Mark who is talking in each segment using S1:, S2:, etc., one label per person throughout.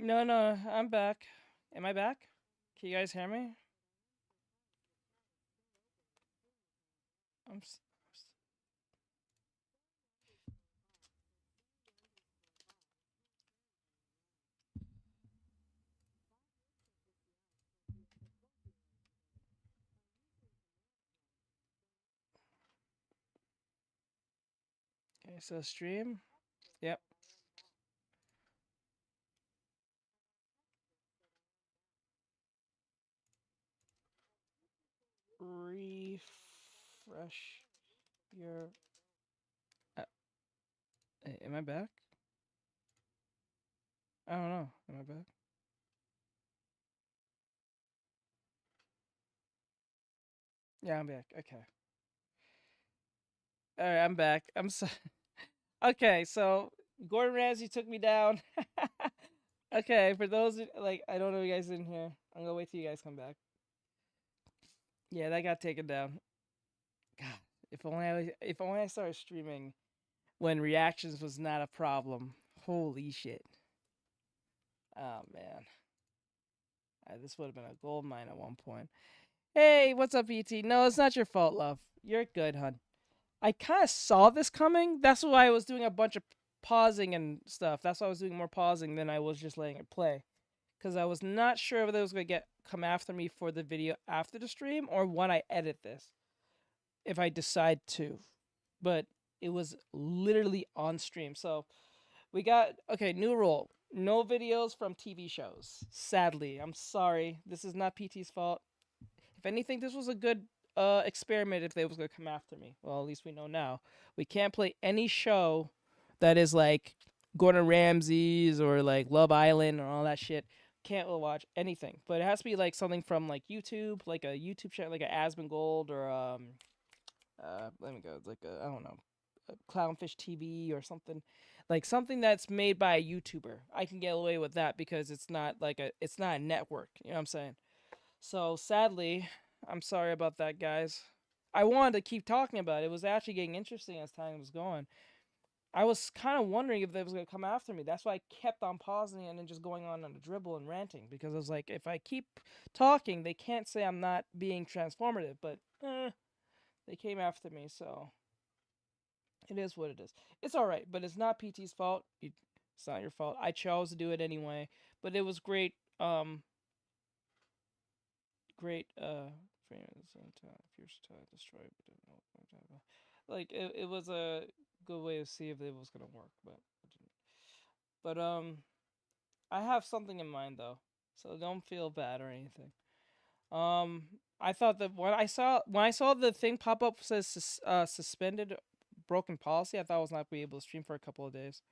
S1: No, no, I'm back. Am I back? Can you guys hear me? I'm. Okay, so stream. Yep. Refresh your. Uh, am I back? I don't know. Am I back? Yeah, I'm back. Okay. All right, I'm back. I'm so. Okay, so Gordon Ramsay took me down. Okay, for those like I don't know you guys in here. I'm gonna wait till you guys come back. Yeah, that got taken down. God, if only I started streaming when reactions was not a problem. Holy shit. Oh man. This would have been a gold mine at one point. Hey, what's up, ET? No, it's not your fault, love. You're good, hun. I kind of saw this coming. That's why I was doing a bunch of pausing and stuff. That's why I was doing more pausing than I was just letting it play. Because I was not sure if it was going to come after me for the video after the stream or when I edit this. If I decide to. But it was literally on stream. So we got, okay, new rule. No videos from TV shows. Sadly, I'm sorry. This is not PT's fault. If anything, this was a good experiment if they was going to come after me. Well, at least we know now. We can't play any show that is like Gordon Ramsay's or like Love Island or all that shit. Can't watch anything. But it has to be like something from like YouTube, like a YouTube channel, like a Asmongold or let me go, like a, I don't know, a Clownfish TV or something, like something that's made by a YouTuber. I can get away with that because it's not a network. You know what I'm saying? So sadly, I'm sorry about that, guys. I wanted to keep talking about it. It was actually getting interesting as time was going. I was kind of wondering if they was gonna come after me. That's why I kept on pausing and then just going on a dribble and ranting because I was like, if I keep talking, they can't say I'm not being transformative. But they came after me, so it is what it is. It's all right, but it's not PT's fault. It's not your fault. I chose to do it anyway, but it was great. Great. Fierce time destroyed, like it was a good way to see if it was gonna work, but it didn't. But I have something in mind though, so don't feel bad or anything. Um, I thought that when I saw the thing pop up says suspended broken policy, I thought I was not gonna be able to stream for a couple of days.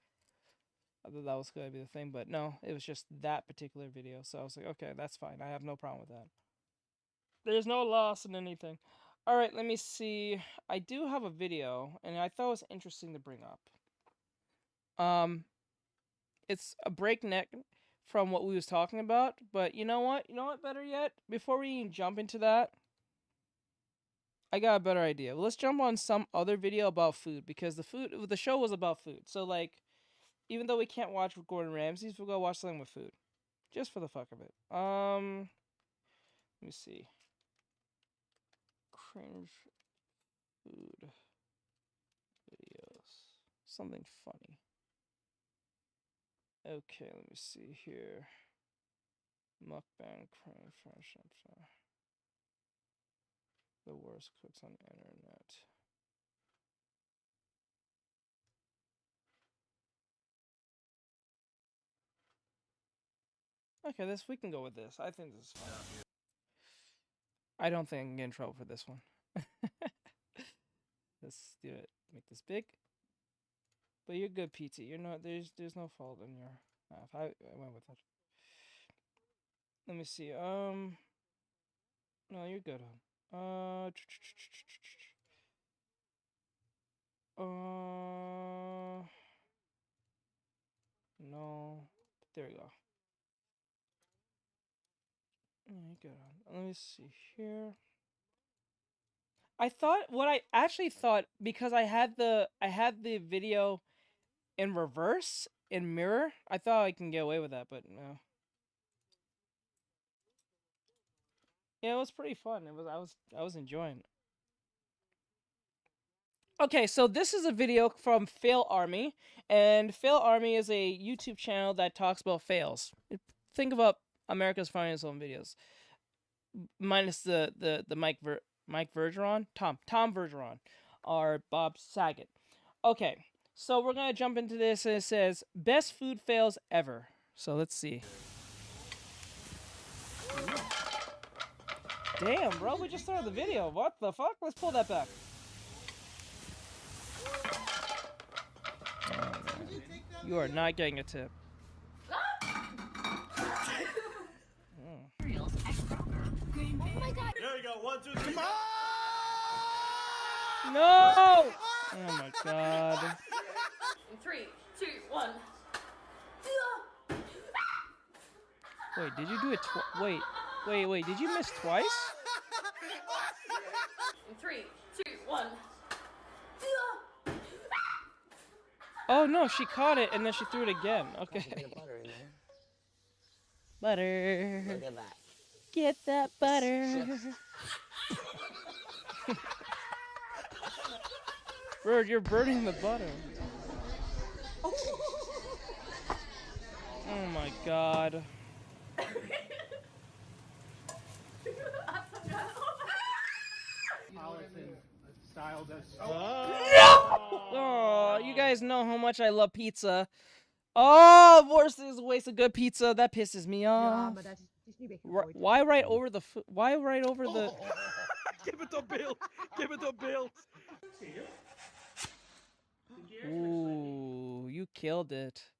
S1: I thought that was gonna be the thing, but no, it was just that particular video. So I was like, okay, that's fine. I have no problem with that. There's no loss in anything. All right, let me see. I do have a video, and I thought it was interesting to bring up. Um, it's a breakneck from what we was talking about, but you know what? You know what? Better yet, before we even jump into that, I got a better idea. Let's jump on some other video about food because the show was about food. So like, even though we can't watch Gordon Ramsay's, we'll go watch something with food, just for the fuck of it. Let me see. Cringe food videos. Something funny. Okay, let me see here. Mukbang crane friendships. The worst cooks on the internet. Okay, we can go with this. I think this is fine. I don't think I can get in trouble for this one. Let's do it. Make this big. But you're good, PT. You're not. There's no fault in your math. I went with it. Let me see. No, you're good. Uh. No. There we go. You good. Let me see here. I thought what I actually thought because I had the video in reverse. in mirror. I thought I can get away with that, but no. Yeah, it was pretty fun. I was enjoying it. Okay, so this is a video from Fail Army, and Fail Army is a YouTube channel that talks about fails. Think about America's Funniest Home Videos, minus the Mike Bergeron, Tom Bergeron, or Bob Saget. Okay, so we're gonna jump into this, and it says best food fails ever. So let's see. Damn, bro, we just started the video. What the fuck? Let's pull that back. You are not getting a tip.
S2: Oh my god!
S3: There you go. 1, 2, 3.
S1: No! Oh my god.
S2: 3, 2, 1.
S1: Wait, did you do it wait, did you miss twice?
S2: 3, 2, 1.
S1: Oh no, she caught it and then she threw it again. Okay.
S4: A bit of butter in there.
S1: Butter.
S4: Look at that.
S1: Get that butter. Bird, you're burning the butter. Oh my god. Oh, you guys know how much I love pizza. Oh, of course, this is a waste of good pizza. That pisses me off. Why right over the? Why right over the?
S3: Give it to Bill. Give it to Bill.
S1: Ooh, you killed it.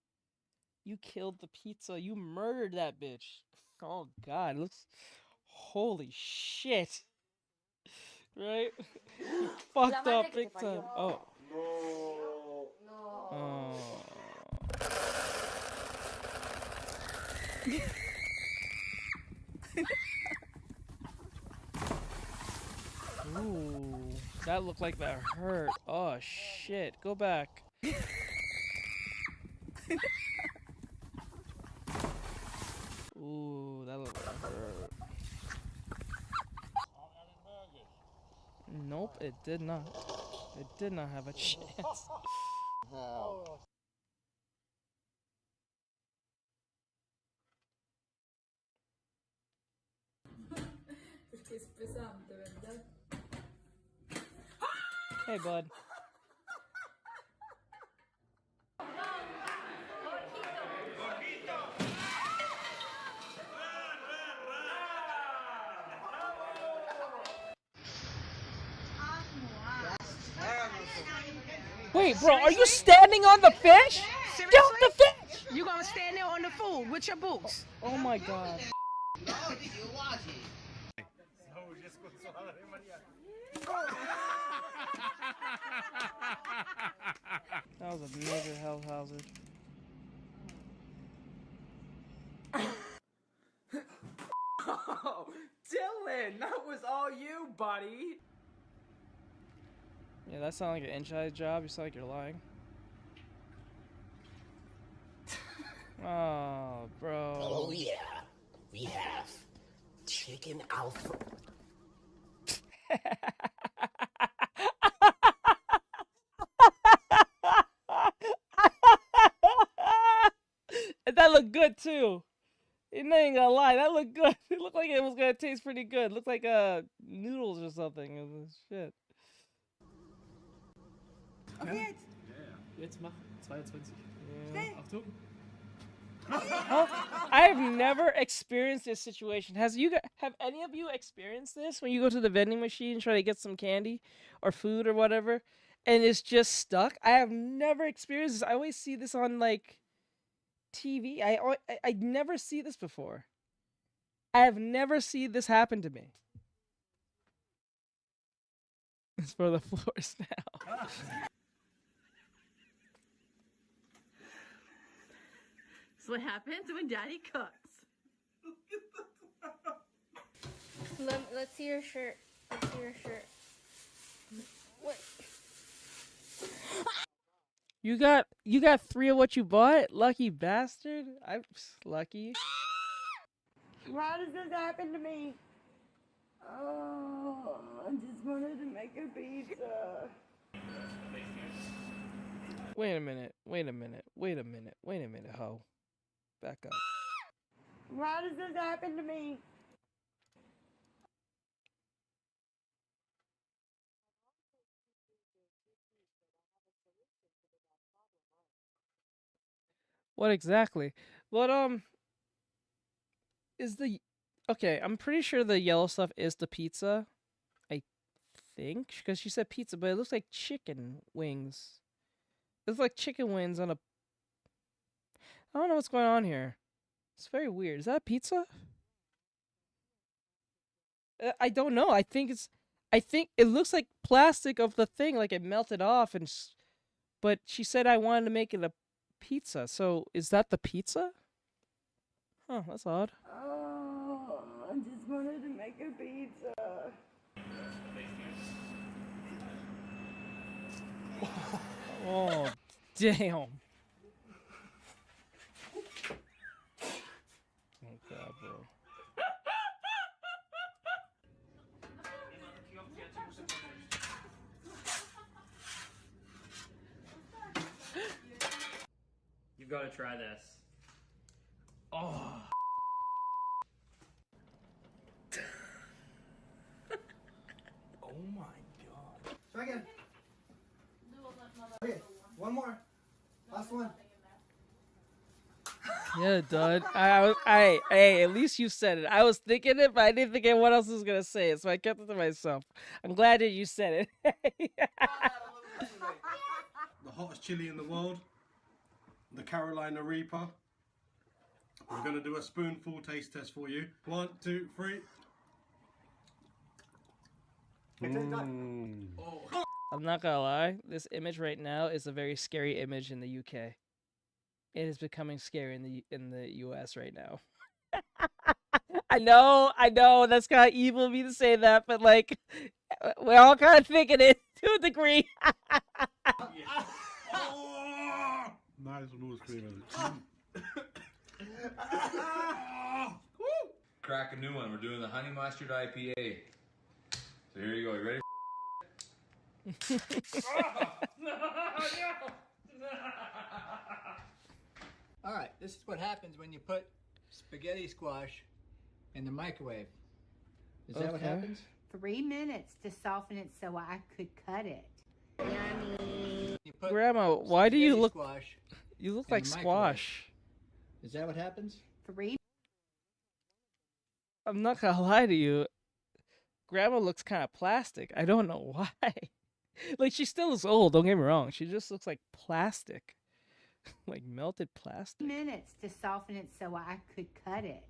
S1: You killed the pizza. You murdered that bitch. Oh god, it looks. Holy shit. Right? You fucked up big time. Oh. Oh. Ooh, that looked like that hurt. Oh shit, go back. Ooh, that looked like that hurt. Nope, it did not. It did not have a chance.
S4: Oh.
S1: Hey, bud. Wait, bro, are you standing on the fish? Seriously? Jump the fish!
S5: You gonna stand there on the food with your boots?
S1: Oh my god. That was a major health hazard.
S6: Oh, Dylan, that was all you, buddy.
S1: Yeah, that sounds like an inside job. You sound like you're lying. Oh, bro.
S4: Oh yeah, we have chicken Alfredo.
S1: And that looked good too. You ain't gonna lie, that looked good. It looked like it was gonna taste pretty good. It looked like noodles or something. It was shit.
S7: Okay, jetzt mach 22.
S1: Yeah.
S7: Achtung.
S1: Oh, I have never experienced this situation. Have any of you experienced this when you go to the vending machine and try to get some candy or food or whatever, and it's just stuck? I have never experienced this. I always see this on like TV. I never see this before. I have never seen this happen to me. It's for the floors now.
S2: That's what happens when Daddy cooks.
S8: Let's see your shirt. Let's see your shirt. What?
S1: You got 3 of what you bought? Lucky bastard. I'm lucky.
S5: Why does this happen to me? Oh, I just wanted to make a pizza.
S1: Wait a minute. Wait a minute. Wait a minute. Wait a minute, ho. Back up.
S5: Why does this happen to me?
S1: What exactly? What is the okay, I'm pretty sure the yellow stuff is the pizza. I think because she said pizza, but it looks like chicken wings. It's like chicken wings on a I don't know what's going on here. It's very weird. Is that pizza? I don't know. I think it looks like plastic of the thing, like it melted off and but she said I wanted to make it a pizza. So is that the pizza? Huh, that's odd.
S5: Oh, I just wanted to make a pizza.
S1: Oh, damn. Oh god, bro.
S6: You've got to try this.
S1: Oh.
S3: Oh my god.
S9: Try again. Okay, one more. Last one.
S1: Yeah, dud. Hey, at least you said it. I was thinking it, but I didn't think anyone else was gonna say it, so I kept it to myself. I'm glad that you said it.
S3: The hottest chili in the world. The Carolina Reaper. I'm going to do a spoonful taste test for you. 1, 2, 3. Oh.
S1: I'm not gonna lie, this image right now is a very scary image in the UK. It is becoming scary in the US right now. I know, that's kind of evil of me to say that, but like, we're all kind of thinking it to a degree.
S3: Nice little screaming.
S10: Crack a new one. We're doing the honey mustard IPA. So here you go. You ready?
S9: All right, this is what happens when you put spaghetti squash in the microwave. Is that what happens?
S11: 3 minutes to soften it so I could cut it. Yummy.
S9: You put
S1: Grandma, why do you look?
S9: squash
S1: You look
S9: in
S1: like
S9: the microwave.
S1: squash.
S9: Is that what happens?
S11: 3.
S1: I'm not gonna lie to you. Grandma looks kind of plastic. I don't know why. Like, she still looks old, don't get me wrong. She just looks like plastic. Like melted plastic.
S11: Minutes to soften it so I could cut it.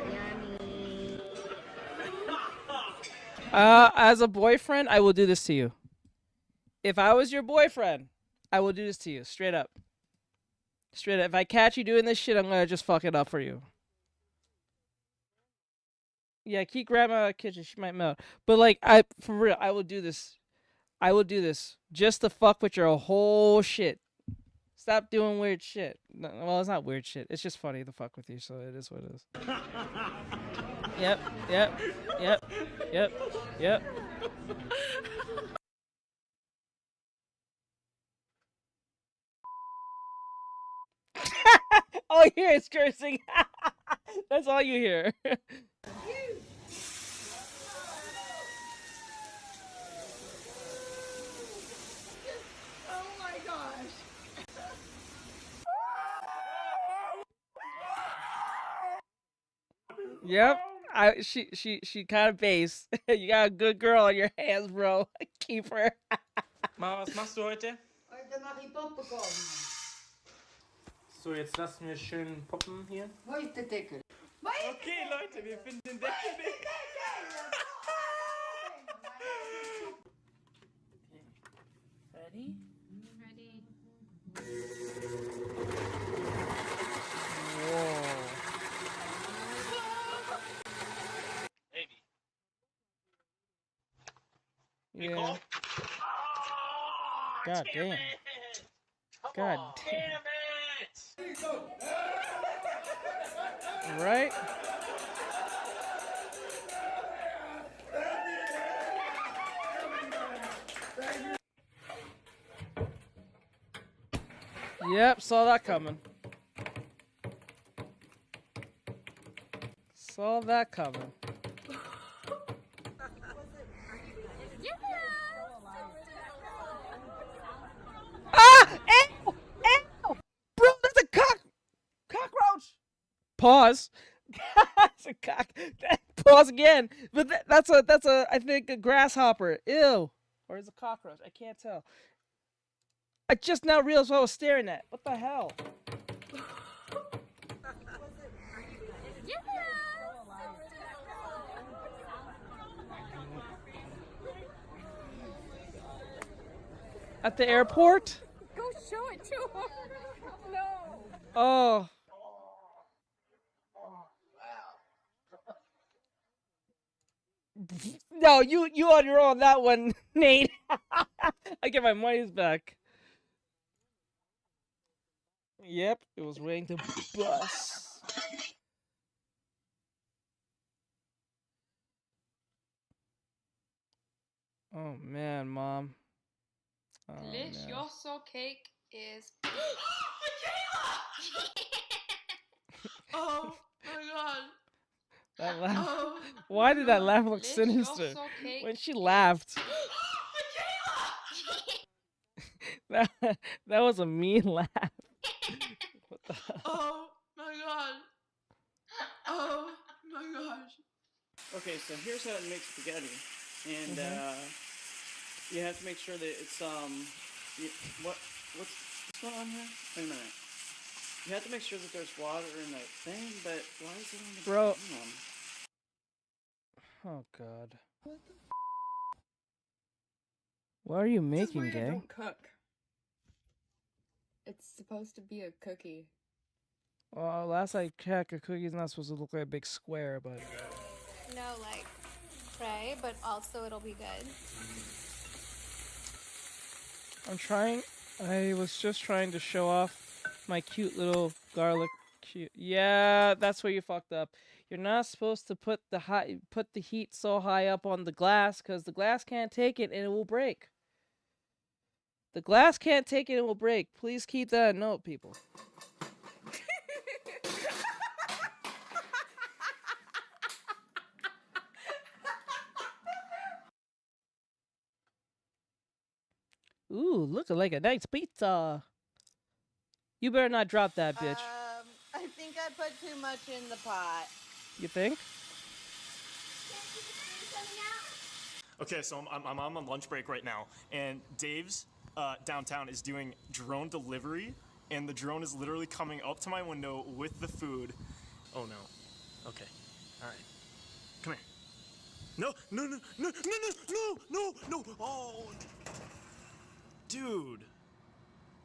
S11: Yummy.
S1: As a boyfriend, I will do this to you. If I was your boyfriend, I will do this to you. Straight up. Straight up. If I catch you doing this shit, I'm gonna just fuck it up for you. Yeah, keep Grandma out of the kitchen. She might melt. But like, for real, I will do this. I will do this just to fuck with your whole shit. Stop doing weird shit. No, well, it's not weird shit. It's just funny to fuck with you, so it is what it is. Yep. All you hear is cursing. That's all you hear.
S5: Oh my gosh.
S1: Yep. She kind of base. You got a good girl on your hands, bro. Keep her.
S6: Was machst du heute?
S5: Heute mache ich Popcorn.
S6: So, jetzt lassen wir schön poppen hier.
S5: Wo ist der Deckel?
S6: Okay, Leute, wir finden den Deckel nicht.
S2: Ready? Ready.
S1: Whoa. Yeah. God damn. God damn it! Right? Yep, saw that coming. Saw that coming. Ah! Ew! Ew! Bro, that's a cockroach! Pause. That's a cock. Pause again. But that's a I think a grasshopper. Ew. Or is it a cockroach? I can't tell. I just now realized what I was staring at. What the hell? At the airport?
S5: Go show it to him. No.
S1: Oh. No, you on your own that one, Nate. I get my money's back. Yep, it was waiting to bust. Oh man, Mom. Oh,
S8: Delicioso cake is.
S2: Oh my god.
S1: That laugh.
S2: Oh,
S1: Why did that laugh look
S8: Delicioso
S1: sinister?
S8: cake.
S1: When she laughed. that was a mean laugh. What the hell?
S2: Oh my god. Oh my gosh.
S6: Okay, so here's how to make spaghetti, and you have to make sure that it's what's going on here? Wait a minute. You have to make sure that there's water in the thing, but why is it on the
S1: Bro.
S6: bottom?
S1: Oh god. What are you making,
S5: This is where you
S1: gang?
S5: don't cook. It's supposed to be a cookie.
S1: Well, last I checked, a cookie's not supposed to look like a big square, but
S8: No, like pray, but also it'll be good.
S1: I was just trying to show off my cute little garlic cute. Yeah, that's where you fucked up. You're not supposed to put the heat so high up on the glass because the glass can't take it and it will break. The glass can't take it and it will break. Please keep that in note, people. Ooh, looking like a nice pizza. You better not drop that, bitch.
S12: I think I put too much in the pot.
S1: You think?
S13: Okay, so I'm on lunch break right now, and Dave's downtown is doing drone delivery, and the drone is literally coming up to my window with the food. Oh no. Okay. All right. Come here. No, no, no, no, no, no, no, no, no. Oh. Dude.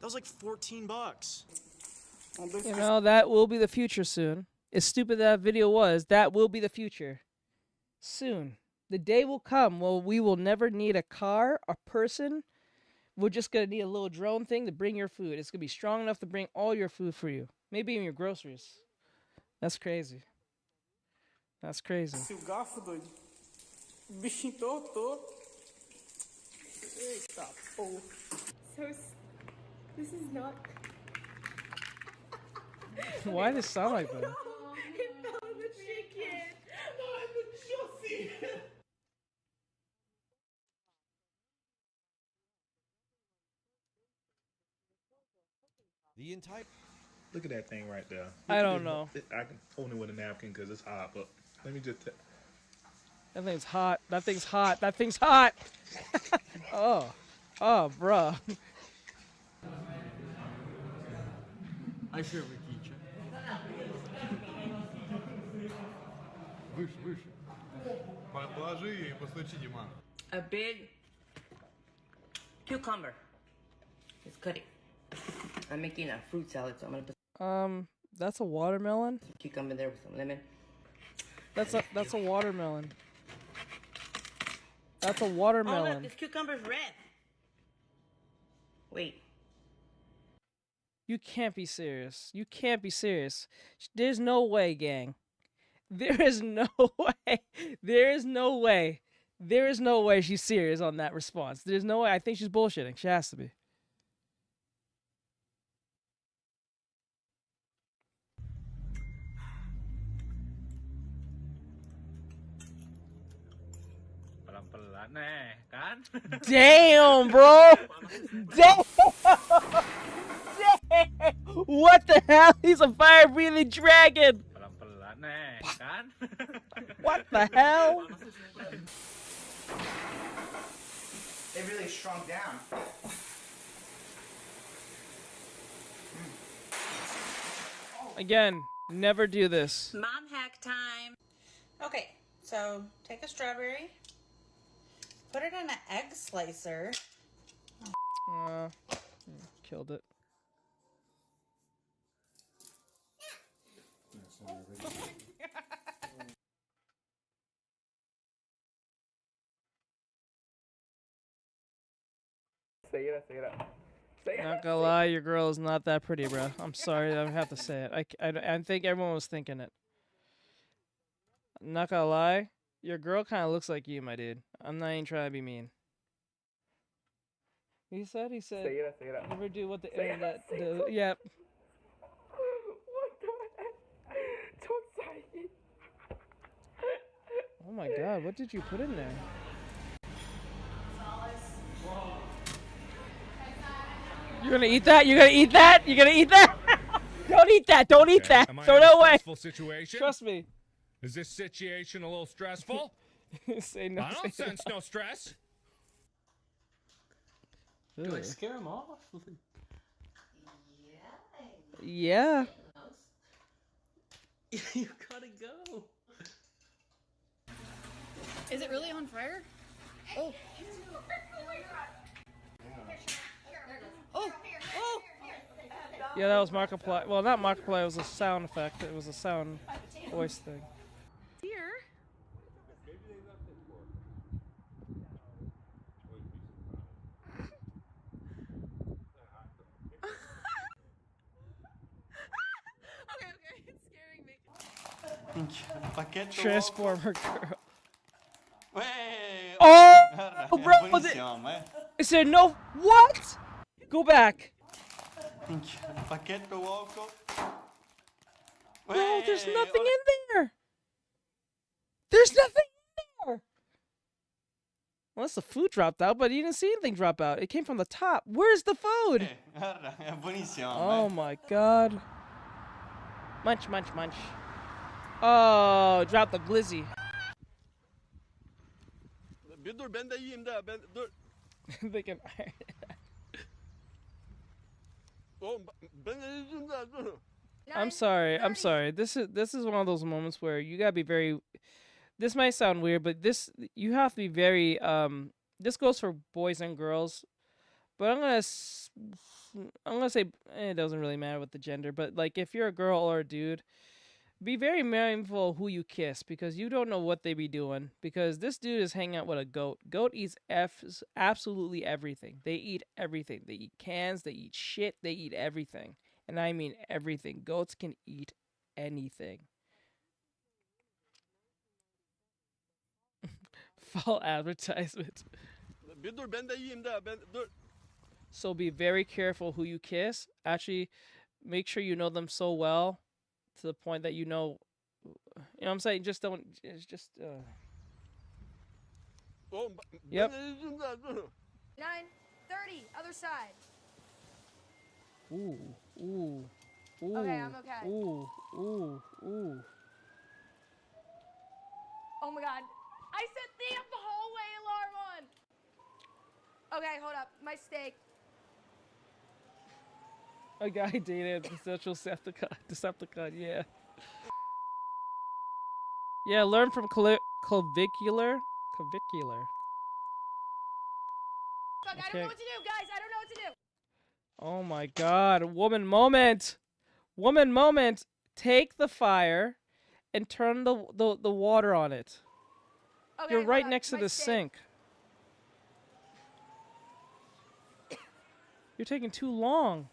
S13: That was like $14.
S1: You know, that will be the future soon. As stupid that video was, that will be the future. Soon. The day will come where we will never need a car, a person. We're just going to need a little drone thing to bring your food. It's going to be strong enough to bring all your food for you. Maybe even your groceries. That's crazy. That's crazy.
S6: O garfo, doido. O bichinho tortou. Eita porra.
S5: So, this is not.
S1: Why does it sound like that?
S5: It fell in the chicken.
S14: The entire. Look at that thing right there.
S1: I don't know.
S14: I can hold it with a napkin because it's hot, but let me just.
S1: That thing's hot. That thing's hot. That thing's hot. Oh. Oh, bruh.
S7: I share with Kicha. Выше, выше.
S15: Положи и постучи, Дима.
S12: A big cucumber. It's cutting. I'm making a fruit salad, so I'm gonna put
S1: That's a watermelon?
S12: some cucumber there with some lemon.
S1: That's a watermelon. That's a
S12: Oh, look,
S1: watermelon.
S12: this cucumber's red. Wait.
S1: You can't be serious. You can't be serious. There's no way, gang. There is no way. There is no way. There is no way she's serious on that response. There's no way. I think she's bullshitting. She has to be. Damn, bro. Damn. Damn. What the hell? He's a fire-breathing dragon. What the hell?
S16: They really shrunk down.
S1: Again, never do this.
S2: Mom hack time. Okay, so take a strawberry, put it in an egg slicer.
S1: Killed it.
S17: Say it, say it.
S1: Not gonna lie, your girl is not that pretty, bro. I'm sorry, I have to say it. I think everyone was thinking it. Not gonna lie, your girl kind of looks like you, my dude. I'm not even trying to be mean. He said.
S17: Say it, say it.
S1: Never do what the internet do. Yep.
S17: What the heck? Don't say it.
S1: Oh my god, what did you put in there? You're gonna eat that? You're gonna eat that? You're gonna eat that? Don't eat that! Don't eat that!
S18: Am I
S1: Throw
S18: in
S1: it
S18: a
S1: away!
S18: stressful situation?
S1: Trust me.
S18: Is this situation a little stressful?
S1: Say no.
S18: I don't sense no stress.
S7: Do I scare him off?
S1: Yeah.
S7: You gotta go.
S2: Is it really on fire? Oh. Oh. Oh.
S1: Yeah, that was Markiplier. Well, not Markiplier, it was a sound effect. It was a sound voice thing.
S2: Here. Okay, it's scaring me.
S1: Transformer girl.
S19: Hey,
S1: Oh, bro, was it? Is there no what? Go back. No, there's nothing in there. There's nothing in there. Unless the food dropped out, but you didn't see anything drop out. It came from the top. Where's the food? Oh my god. Munch, munch, munch. Oh, drop the glizzy.
S15: Bir dur ben de yiyeyim de ben dur.
S1: They can.
S15: Oğlum ben de yiyeyim de dur.
S1: I'm sorry. I'm sorry. This is one of those moments where you gotta be very. This might sound weird, but you have to be very. This goes for boys and girls, but I'm gonna say it doesn't really matter with the gender. But like, if you're a girl or a dude, be very mindful of who you kiss because you don't know what they be doing. Because this dude is hanging out with a goat. Goat eats absolutely everything. They eat everything. They eat cans. They eat shit. They eat everything. And I mean everything. Goats can eat anything. Fall advertisement.
S15: Bir dur ben de yiyeyim de ben dur.
S1: So be very careful who you kiss. Actually, make sure you know them so well to the point that you know what I'm saying? Just don't, it's just,
S15: Oğlum
S1: Yep.
S15: ben de yiyeyim de dur.
S20: 9:30, other side.
S1: ooh, ooh, ooh.
S20: Okay, I'm okay.
S1: Ooh, ooh, ooh.
S20: Oh my god. I set the hallway alarm on. Okay, hold up. My steak.
S1: A guy dated a potential Decepticon, yeah. Yeah, learn from clavicular.
S20: Fuck, I don't know what to do, guys. I don't know what to do.
S1: Oh my god, woman moment. Woman moment. Take the fire and turn the water on it.
S20: Okay,
S1: You're
S20: hold
S1: right
S20: up.
S1: next to
S20: My
S1: the
S20: steak.
S1: sink. You're taking too long.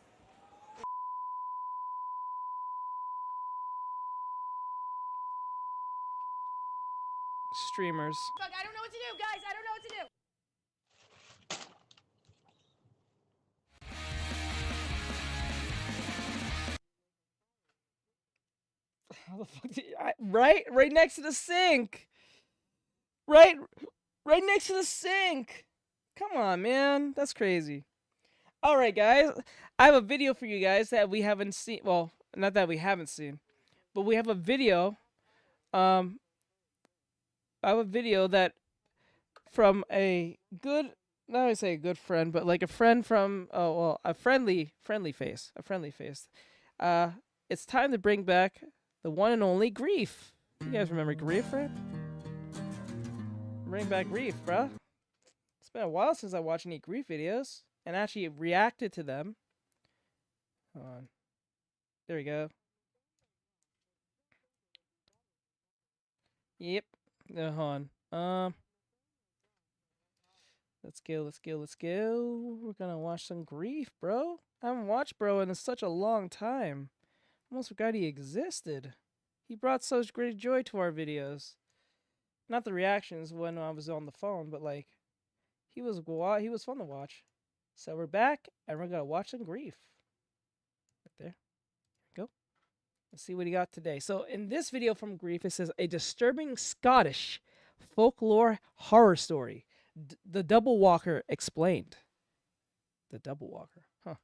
S1: streamers.
S20: Fuck, I don't know what to do, guys. I don't know what to do.
S1: How the fuck did right next to the sink. Right next to the sink. Come on, man. That's crazy. All right, guys. I have a video for you guys that we haven't seen. Well, not that we haven't seen, but we have a video. I have a video that from a good, not I say a good friend, but like a friend from, a friendly face. It's time to bring back the one and only Grief. You guys remember Grief, right? Bring back Grief, bruh. It's been a while since I watched any Grief videos and actually reacted to them. Hold on. There we go. Yep. No, hold on. Let's go. We're gonna watch some Grief, bro. I haven't watched bro in such a long time. Almost forgot he existed. He brought such great joy to our videos. Not the reactions when I was on the phone, but like, he was fun to watch. So we're back, and we're gonna watch some Grief. Right there. Here we go. Let's see what he got today. So in this video from Grief, it says, a disturbing Scottish folklore horror story. The Double Walker explained. The Double Walker. Huh.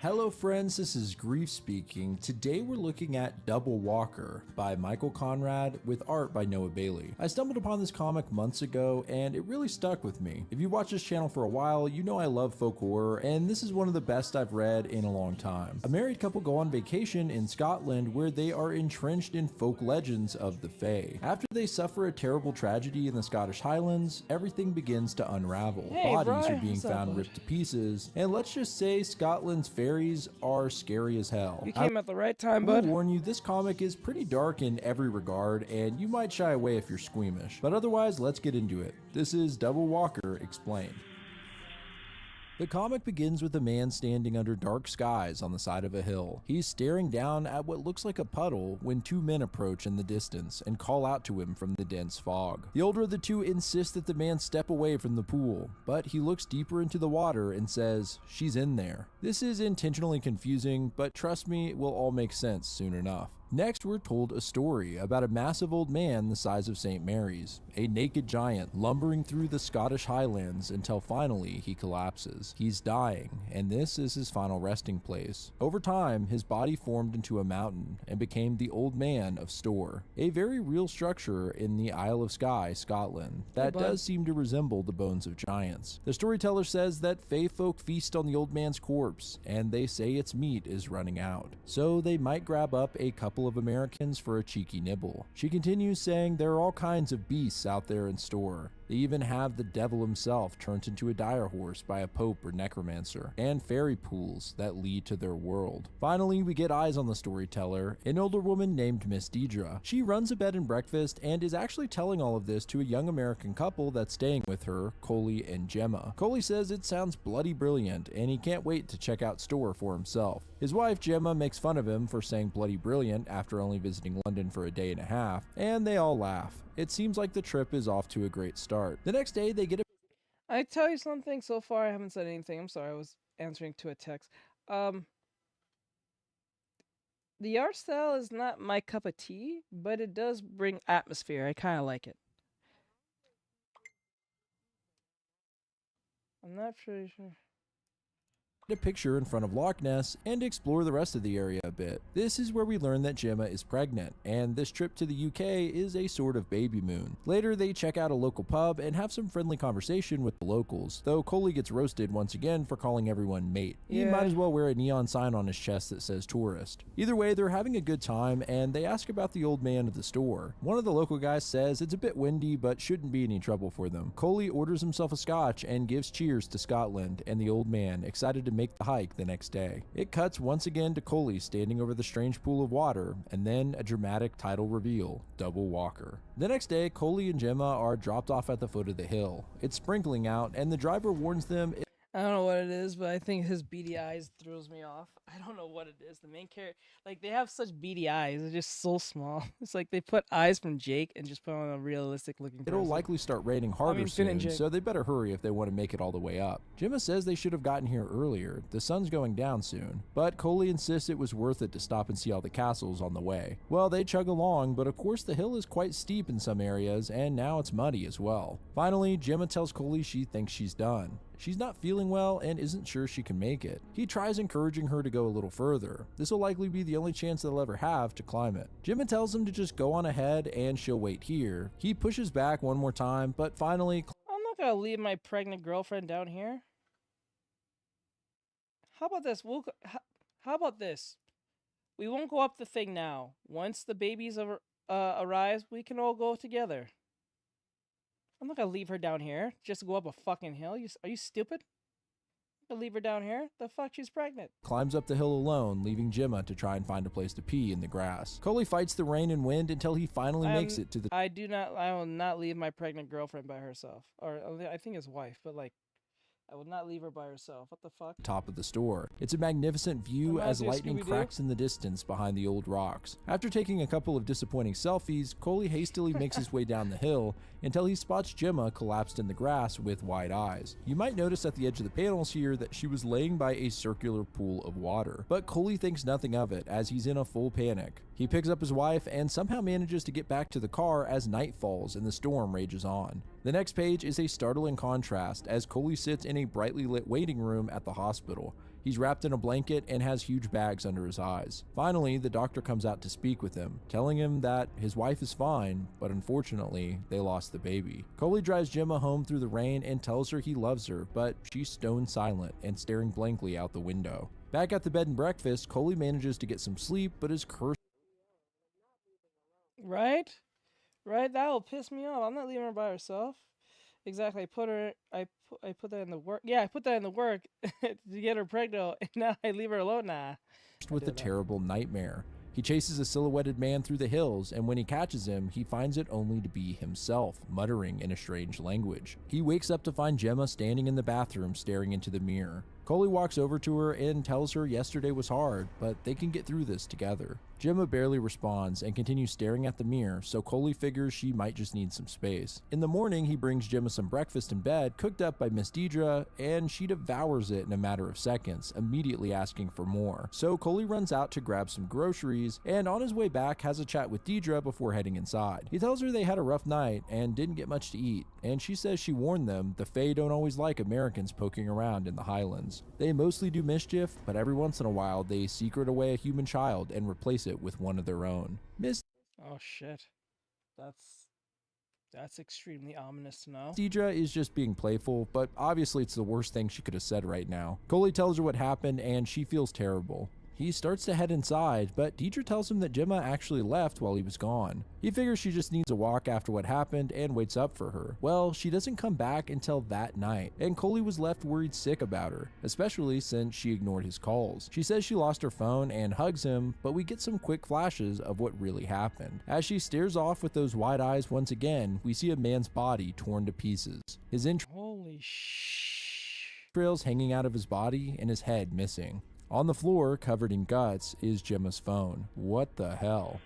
S14: Hello friends, this is Grief speaking. Today we're looking at Double Walker by Michael Conrad with art by Noah Bailey. I stumbled upon this comic months ago and it really stuck with me. If you watch this channel for a while, you know I love folk horror and this is one of the best I've read in a long time. A married couple go on vacation in Scotland where they are entrenched in folk legends of the Fae. After they suffer a terrible tragedy in the Scottish Highlands, everything begins to unravel.
S1: Hey,
S14: bodies
S1: bro.
S14: are being
S1: What's up,
S14: found
S1: bud?
S14: ripped to pieces, and let's just say Scotland's fairies are scary as hell.
S1: You came at the right time,
S14: I will
S1: bud.
S14: warn you, this comic is pretty dark in every regard, and you might shy away if you're squeamish. But otherwise, let's get into it. This is Double Walker Explained. The comic begins with a man standing under dark skies on the side of a hill. He's staring down at what looks like a puddle when two men approach in the distance and call out to him from the dense fog. The older of the two insists that the man step away from the pool, but he looks deeper into the water and says, "She's in there." This is intentionally confusing, but trust me, it will all make sense soon enough. Next, we're told a story about a massive old man the size of St. Mary's, a naked giant lumbering through the Scottish Highlands until finally he collapses. He's dying, and this is his final resting place. Over time, his body formed into a mountain and became the Old Man of Storr, a very real structure in the Isle of Skye, Scotland, that does seem to resemble the bones of giants. The storyteller says that Fae folk feast on the old man's corpse, and they say its meat is running out, so they might grab up a couple of Americans for a cheeky nibble. She continues saying there are all kinds of beasts out there in Storr. They even have the devil himself turned into a dire horse by a pope or necromancer, and fairy pools that lead to their world. Finally, we get eyes on the storyteller, an older woman named Miss Deidre. She runs a bed and breakfast and is actually telling all of this to a young American couple that's staying with her, Coley and Gemma. Coley says it sounds bloody brilliant and he can't wait to check out Storr for himself. His wife Gemma makes fun of him for saying bloody brilliant after only visiting London for a day and a half, and they all laugh. It seems like the trip is off to a great start. The next day, they get a...
S1: I tell you something, so far I haven't said anything. I'm sorry, I was answering to a text. The art style is not my cup of tea, but it does bring atmosphere. I kind of like it. I'm not pretty sure.
S14: a picture in front of Loch Ness and explore the rest of the area a bit. This is where we learn that Gemma is pregnant, and this trip to the UK is a sort of baby moon. Later, they check out a local pub and have some friendly conversation with the locals, though Coley gets roasted once again for calling everyone mate. He might as well wear a neon sign on his chest that says tourist. Either way, they're having a good time, and they ask about the old man of the store. One of the local guys says it's a bit windy, but shouldn't be any trouble for them. Coley orders himself a scotch and gives cheers to Scotland and the old man, excited to make the hike the next day. It cuts once again to Coley standing over the strange pool of water, and then a dramatic title reveal, Double Walker. The next day, Coley and Gemma are dropped off at the foot of the hill. It's sprinkling out, and the driver warns them
S1: I don't know what it is, but I think his beady eyes throws me off. I don't know what it is. The main character, like they have such beady eyes. They're just so small. It's like they put eyes from Jake and just put on a realistic looking person.
S14: It'll likely start raining harder
S1: Finn and
S14: soon,
S1: Jake.
S14: so they better hurry if they want to make it all the way up. Gemma says they should have gotten here earlier. The sun's going down soon. But Coley insists it was worth it to stop and see all the castles on the way. Well, they chug along, but of course the hill is quite steep in some areas, and now it's muddy as well. Finally, Gemma tells Coley she thinks she's done. She's not feeling well and isn't sure she can make it. He tries encouraging her to go a little further. This will likely be the only chance they'll ever have to climb it. Gemma tells him to just go on ahead and she'll wait here. He pushes back one more time, but finally...
S1: I'm not gonna leave my pregnant girlfriend down here. How about this? How about this? We won't go up the thing now. Once the babies arrives, we can all go together. I'm not gonna leave her down here just to go up a fucking hill. Are you stupid? I'm gonna leave her down here? The fuck, she's pregnant.
S14: Climbs up the hill alone, leaving Gemma to try and find a place to pee in the grass. Coley fights the rain and wind until he finally makes it to the...
S1: I will not leave my pregnant girlfriend by herself. Or I think his wife, but like, I will not leave her by herself. What the fuck?
S14: Top of the store. It's a magnificent view as lightning cracks in the distance behind the old rocks. After taking a couple of disappointing selfies, Coley hastily makes his way down the hill until he spots Gemma collapsed in the grass with wide eyes. You might notice at the edge of the panels here that she was laying by a circular pool of water, but Coley thinks nothing of it as he's in a full panic. He picks up his wife and somehow manages to get back to the car as night falls and the storm rages on. The next page is a startling contrast as Coley sits in a brightly lit waiting room at the hospital. He's wrapped in a blanket and has huge bags under his eyes. Finally, the doctor comes out to speak with him, telling him that his wife is fine, but unfortunately, they lost the baby. Coley drives Gemma home through the rain and tells her he loves her, but she's stone silent and staring blankly out the window. Back at the bed and breakfast, Coley manages to get some sleep, but is cursed.
S1: Right? Right? That'll piss me off. I'm not leaving her by herself. Exactly. I put that in the work. Yeah, I put that in the work to get her pregnant, and now I leave her alone. Nah.
S14: With a terrible nightmare. He chases a silhouetted man through the hills, and when he catches him, he finds it only to be himself, muttering in a strange language. He wakes up to find Gemma standing in the bathroom staring into the mirror. Coley walks over to her and tells her yesterday was hard, but they can get through this together. Gemma barely responds and continues staring at the mirror, so Coley figures she might just need some space. In the morning, he brings Gemma some breakfast in bed, cooked up by Miss Deidre, and she devours it in a matter of seconds, immediately asking for more. So Coley runs out to grab some groceries, and on his way back has a chat with Deidre before heading inside. He tells her they had a rough night and didn't get much to eat, and she says she warned them the Fae don't always like Americans poking around in the Highlands. They mostly do mischief, but every once in a while they secret away a human child and replace it with one of their own.
S1: Oh shit. That's extremely ominous to know.
S14: Deidre is just being playful, but obviously it's the worst thing she could have said right now. Coley tells her what happened and she feels terrible. He starts to head inside, but Deidre tells him that Gemma actually left while he was gone. He figures she just needs a walk after what happened and waits up for her. Well, she doesn't come back until that night, and Coley was left worried sick about her, especially since she ignored his calls. She says she lost her phone and hugs him, but we get some quick flashes of what really happened. As she stares off with those wide eyes once again, we see a man's body torn to pieces. His entrails hanging out of his body and his head missing. On the floor, covered in guts, is Gemma's phone. What the hell?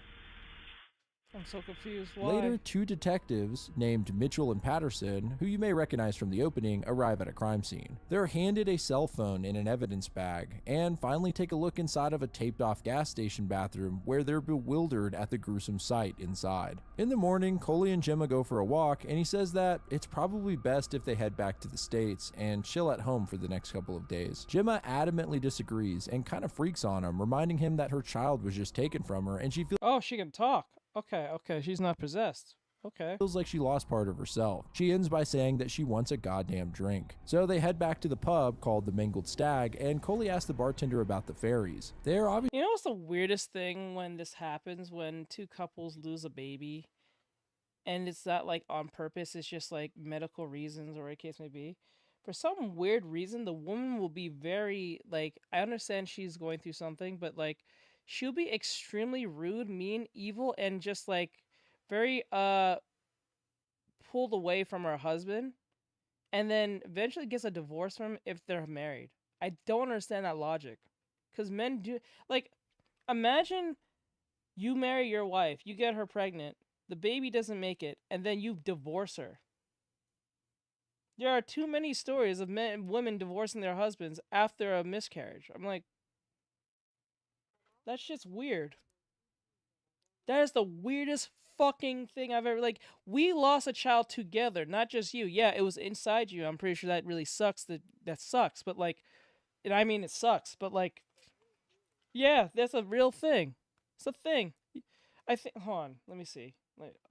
S1: I'm so confused. Why?
S14: Later, two detectives named Mitchell and Patterson, who you may recognize from the opening, arrive at a crime scene. They're handed a cell phone in an evidence bag, and finally take a look inside of a taped-off gas station bathroom where they're bewildered at the gruesome sight inside. In the morning, Coley and Gemma go for a walk, and he says that it's probably best if they head back to the States and chill at home for the next couple of days. Gemma adamantly disagrees and kind of freaks on him, reminding him that her child was just taken from her, and she feels—
S1: Oh, she can talk. Okay, she's not possessed. Okay.
S14: Feels like she lost part of herself. She ends by saying that she wants a goddamn drink. So they head back to the pub called the Mangled Stag, and Coley asks the bartender about the fairies. They're obviously—
S1: You know what's the weirdest thing when this happens, when two couples lose a baby, and it's not like on purpose, it's just like medical reasons or whatever the case may be. For some weird reason, the woman will be very, like, I understand she's going through something, but like, she'll be extremely rude, mean, evil, and just like very pulled away from her husband. and then eventually gets a divorce from him if they're married. I don't understand that logic. Because men do, like, imagine you marry your wife, you get her pregnant, the baby doesn't make it, and then you divorce her. There are too many stories of men and women divorcing their husbands after a miscarriage. I'm like, that's just weird. That is the weirdest fucking thing I've ever, like, we lost a child together, not just you. Yeah, it was inside you. I'm pretty sure that really sucks. That sucks, but like, and I mean it sucks, but like, yeah, that's a real thing. It's a thing. I think, hold on, let me see.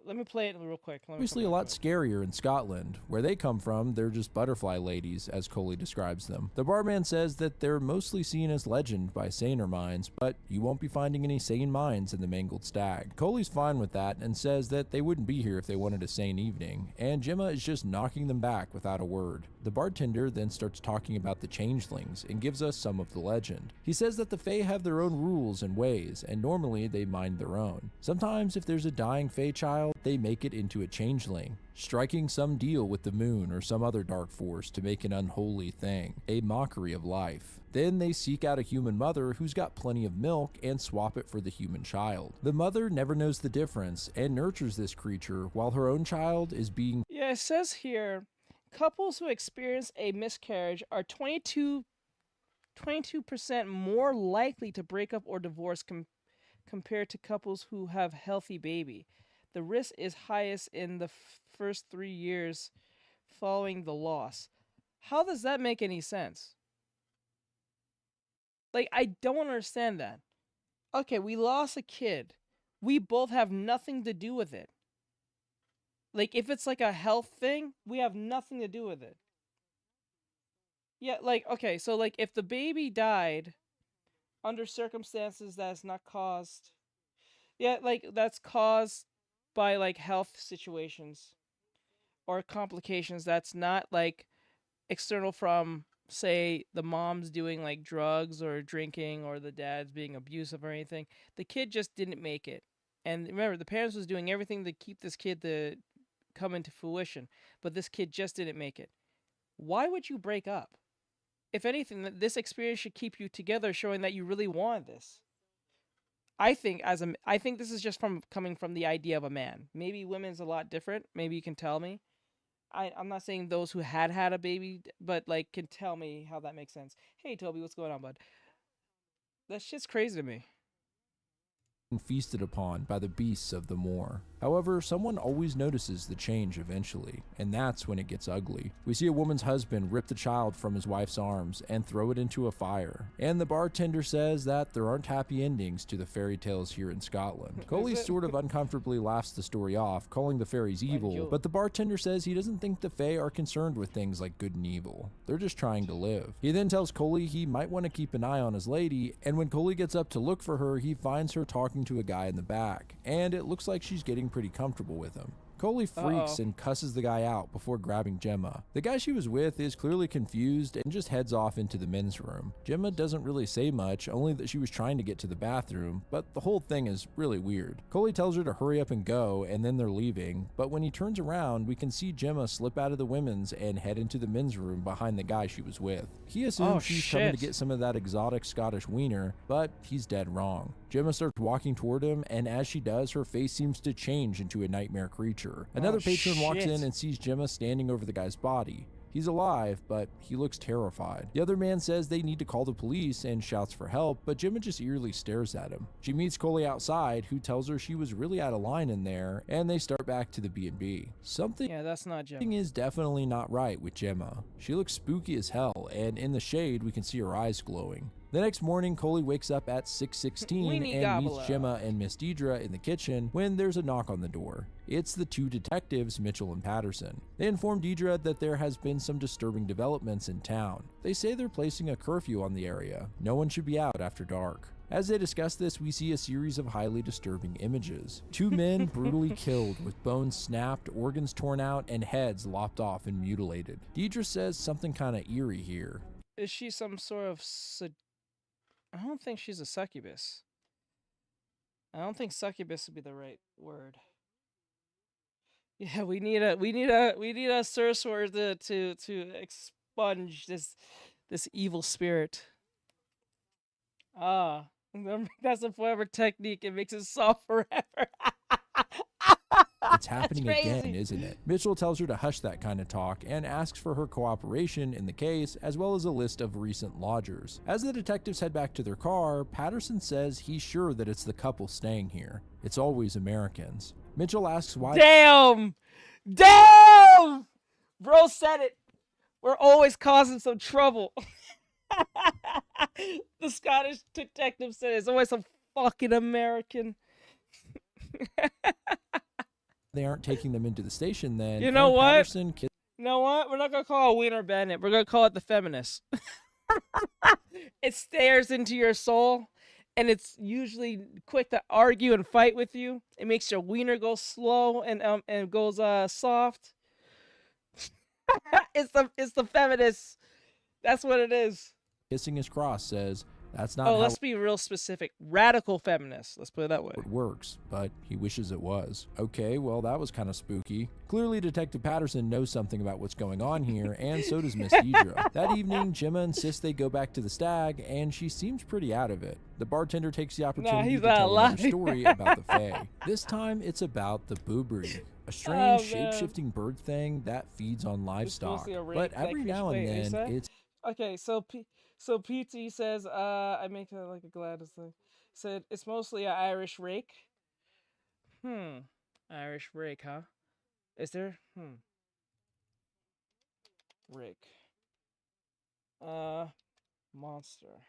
S1: Let me play it real quick.
S14: Obviously, a lot scarier in Scotland. Where they come from, they're just butterfly ladies, as Coley describes them. The barman says that they're mostly seen as legend by saner minds, but you won't be finding any sane minds in the Mangled Stag. Coley's fine with that and says that they wouldn't be here if they wanted a sane evening, and Gemma is just knocking them back without a word. The bartender then starts talking about the changelings and gives us some of the legend. He says that the Fae have their own rules and ways, and normally they mind their own. Sometimes if there's a dying Fae child, they make it into a changeling, striking some deal with the moon or some other dark force to make an unholy thing, a mockery of life. Then they seek out a human mother who's got plenty of milk and swap it for the human child. The mother never knows the difference and nurtures this creature while her own child is being...
S1: Yeah, it says here, couples who experience a miscarriage are 22% more likely to break up or divorce compared to couples who have healthy baby. The risk is highest in the first 3 years following the loss. How does that make any sense? Like, I don't understand that. Okay, we lost a kid. We both have nothing to do with it. Like, if it's like a health thing, we have nothing to do with it. Yeah, like, okay, so like if the baby died under circumstances that's not caused... Yeah, like, that's caused by like health situations or complications that's not like external from, say, the mom's doing like drugs or drinking or the dad's being abusive or anything. The kid just didn't make it. And remember, the parents was doing everything to keep this kid to come into fruition, but this kid just didn't make it. Why would you break up? If anything, this experience should keep you together, showing that you really want this. I think this is just coming from the idea of a man. Maybe women's a lot different. Maybe you can tell me. I'm not saying those who had a baby, but like can tell me how that makes sense. Hey Toby, what's going on, bud? That shit's crazy to me.
S14: Feasted upon by the beasts of the moor. However, someone always notices the change eventually, and that's when it gets ugly. We see a woman's husband rip the child from his wife's arms and throw it into a fire, and the bartender says that there aren't happy endings to the fairy tales here in Scotland. Coley sort of uncomfortably laughs the story off, calling the fairies evil, but the bartender says he doesn't think the Fae are concerned with things like good and evil. They're just trying to live. He then tells Coley he might want to keep an eye on his lady, and when Coley gets up to look for her, he finds her talking to a guy in the back, and it looks like she's getting pretty comfortable with him. Coley freaks and cusses the guy out before grabbing Gemma. The guy she was with is clearly confused and just heads off into the men's room. Gemma doesn't really say much, only that she was trying to get to the bathroom, but the whole thing is really weird. Coley tells her to hurry up and go, and then they're leaving, but when he turns around, we can see Gemma slip out of the women's and head into the men's room behind the guy she was with. He assumes she's coming to get some of that exotic Scottish wiener, but he's dead wrong. Gemma starts walking toward him, and as she does, her face seems to change into a nightmare creature. Another patron walks in and sees Gemma standing over the guy's body. He's alive, but he looks terrified. The other man says they need to call the police and shouts for help, but Gemma just eerily stares at him. She meets Coley outside, who tells her she was really out of line in there, and they start back to the B&B.
S1: Yeah, that's not Gemma.
S14: Something is definitely not right with Gemma. She looks spooky as hell, and in the shade we can see her eyes glowing. The next morning, Coley wakes up at 6:16 and meets Gemma and Miss Deidre in the kitchen when there's a knock on the door. It's the two detectives, Mitchell and Patterson. They inform Deidre that there has been some disturbing developments in town. They say they're placing a curfew on the area. No one should be out after dark. As they discuss this, we see a series of highly disturbing images. Two men brutally killed with bones snapped, organs torn out, and heads lopped off and mutilated. Deidre says something kind of eerie here.
S1: Is she some sort of... I don't think she's a succubus. I don't think succubus would be the right word. Yeah, we need a sorcerer to expunge this evil spirit. Ah, that's a forever technique. It makes it soft forever.
S14: It's happening again, isn't it? Mitchell tells her to hush that kind of talk and asks for her cooperation in the case, as well as a list of recent lodgers. As the detectives head back to their car, Patterson says he's sure that it's the couple staying here. It's always Americans. Mitchell asks why.
S1: Damn! Damn! Bro said it. We're always causing some trouble. The Scottish detective said it's always some fucking American.
S14: They aren't taking them into the station then.
S1: You know
S14: and
S1: what?
S14: Patterson
S1: You know what? We're not gonna call it Wiener Bandit. We're gonna call it the feminist. It stares into your soul, and it's usually quick to argue and fight with you. It makes your wiener go slow and goes soft. It's the feminist. That's what it is.
S14: Kissing his cross says that's not
S1: Oh,
S14: how
S1: let's be real specific. Radical feminist. Let's put it that way.
S14: it works, but he wishes it was. Okay, well, that was kind of spooky. Clearly, Detective Patterson knows something about what's going on here, and so does Miss Deidre. That evening, Gemma insists they go back to the Stag, and she seems pretty out of it. The bartender takes the opportunity to tell another story about the Fae. This time, it's about the boobry, a strange shape-shifting bird thing that feeds on livestock. But every now and then, it's...
S1: Okay, so PT says, I make it like a Gladys thing. Said it's mostly an Irish rake. Irish rake, huh? Is there? Rake. Monster.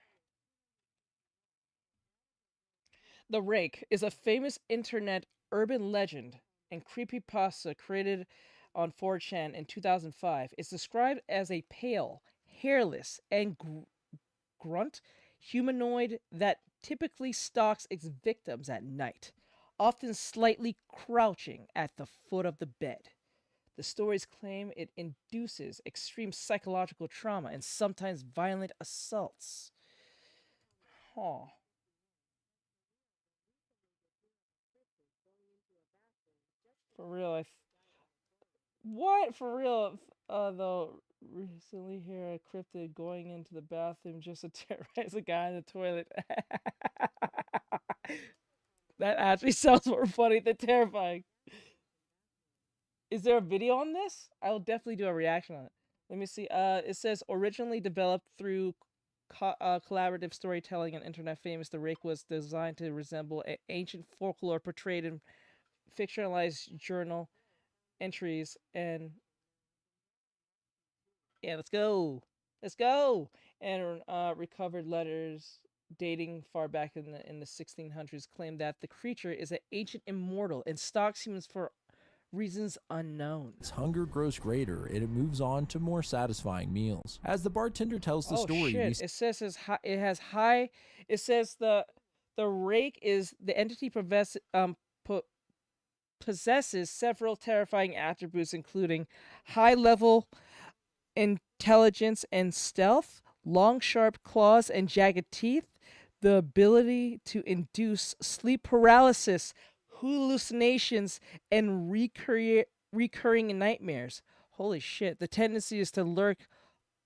S1: The rake is a famous internet urban legend and creepypasta created on 4chan in 2005. It's described as a pale, hairless, and grunt humanoid that typically stalks its victims at night, often slightly crouching at the foot of the bed. The stories claim it induces extreme psychological trauma and sometimes violent assaults. Huh. For real, what? For real, though, recently here a cryptid going into the bathroom just to terrorize a guy in the toilet. That actually sounds more funny than terrifying. Is there a video on this? I will definitely do a reaction on it. Let me see. It says originally developed through collaborative storytelling and internet famous. The rake was designed to resemble ancient folklore portrayed in fictionalized journal entries and let's go and recovered letters dating far back in the 1600s claim that the creature is an ancient immortal and stalks humans for reasons unknown.
S14: Its hunger grows greater and it moves on to more satisfying meals. As the bartender tells the story,
S1: it says it has high. It says the rake is the entity possesses several terrifying attributes, including high level intelligence and stealth, long sharp claws and jagged teeth, the ability to induce sleep paralysis, hallucinations, and recurring nightmares. Holy shit. The tendency is to lurk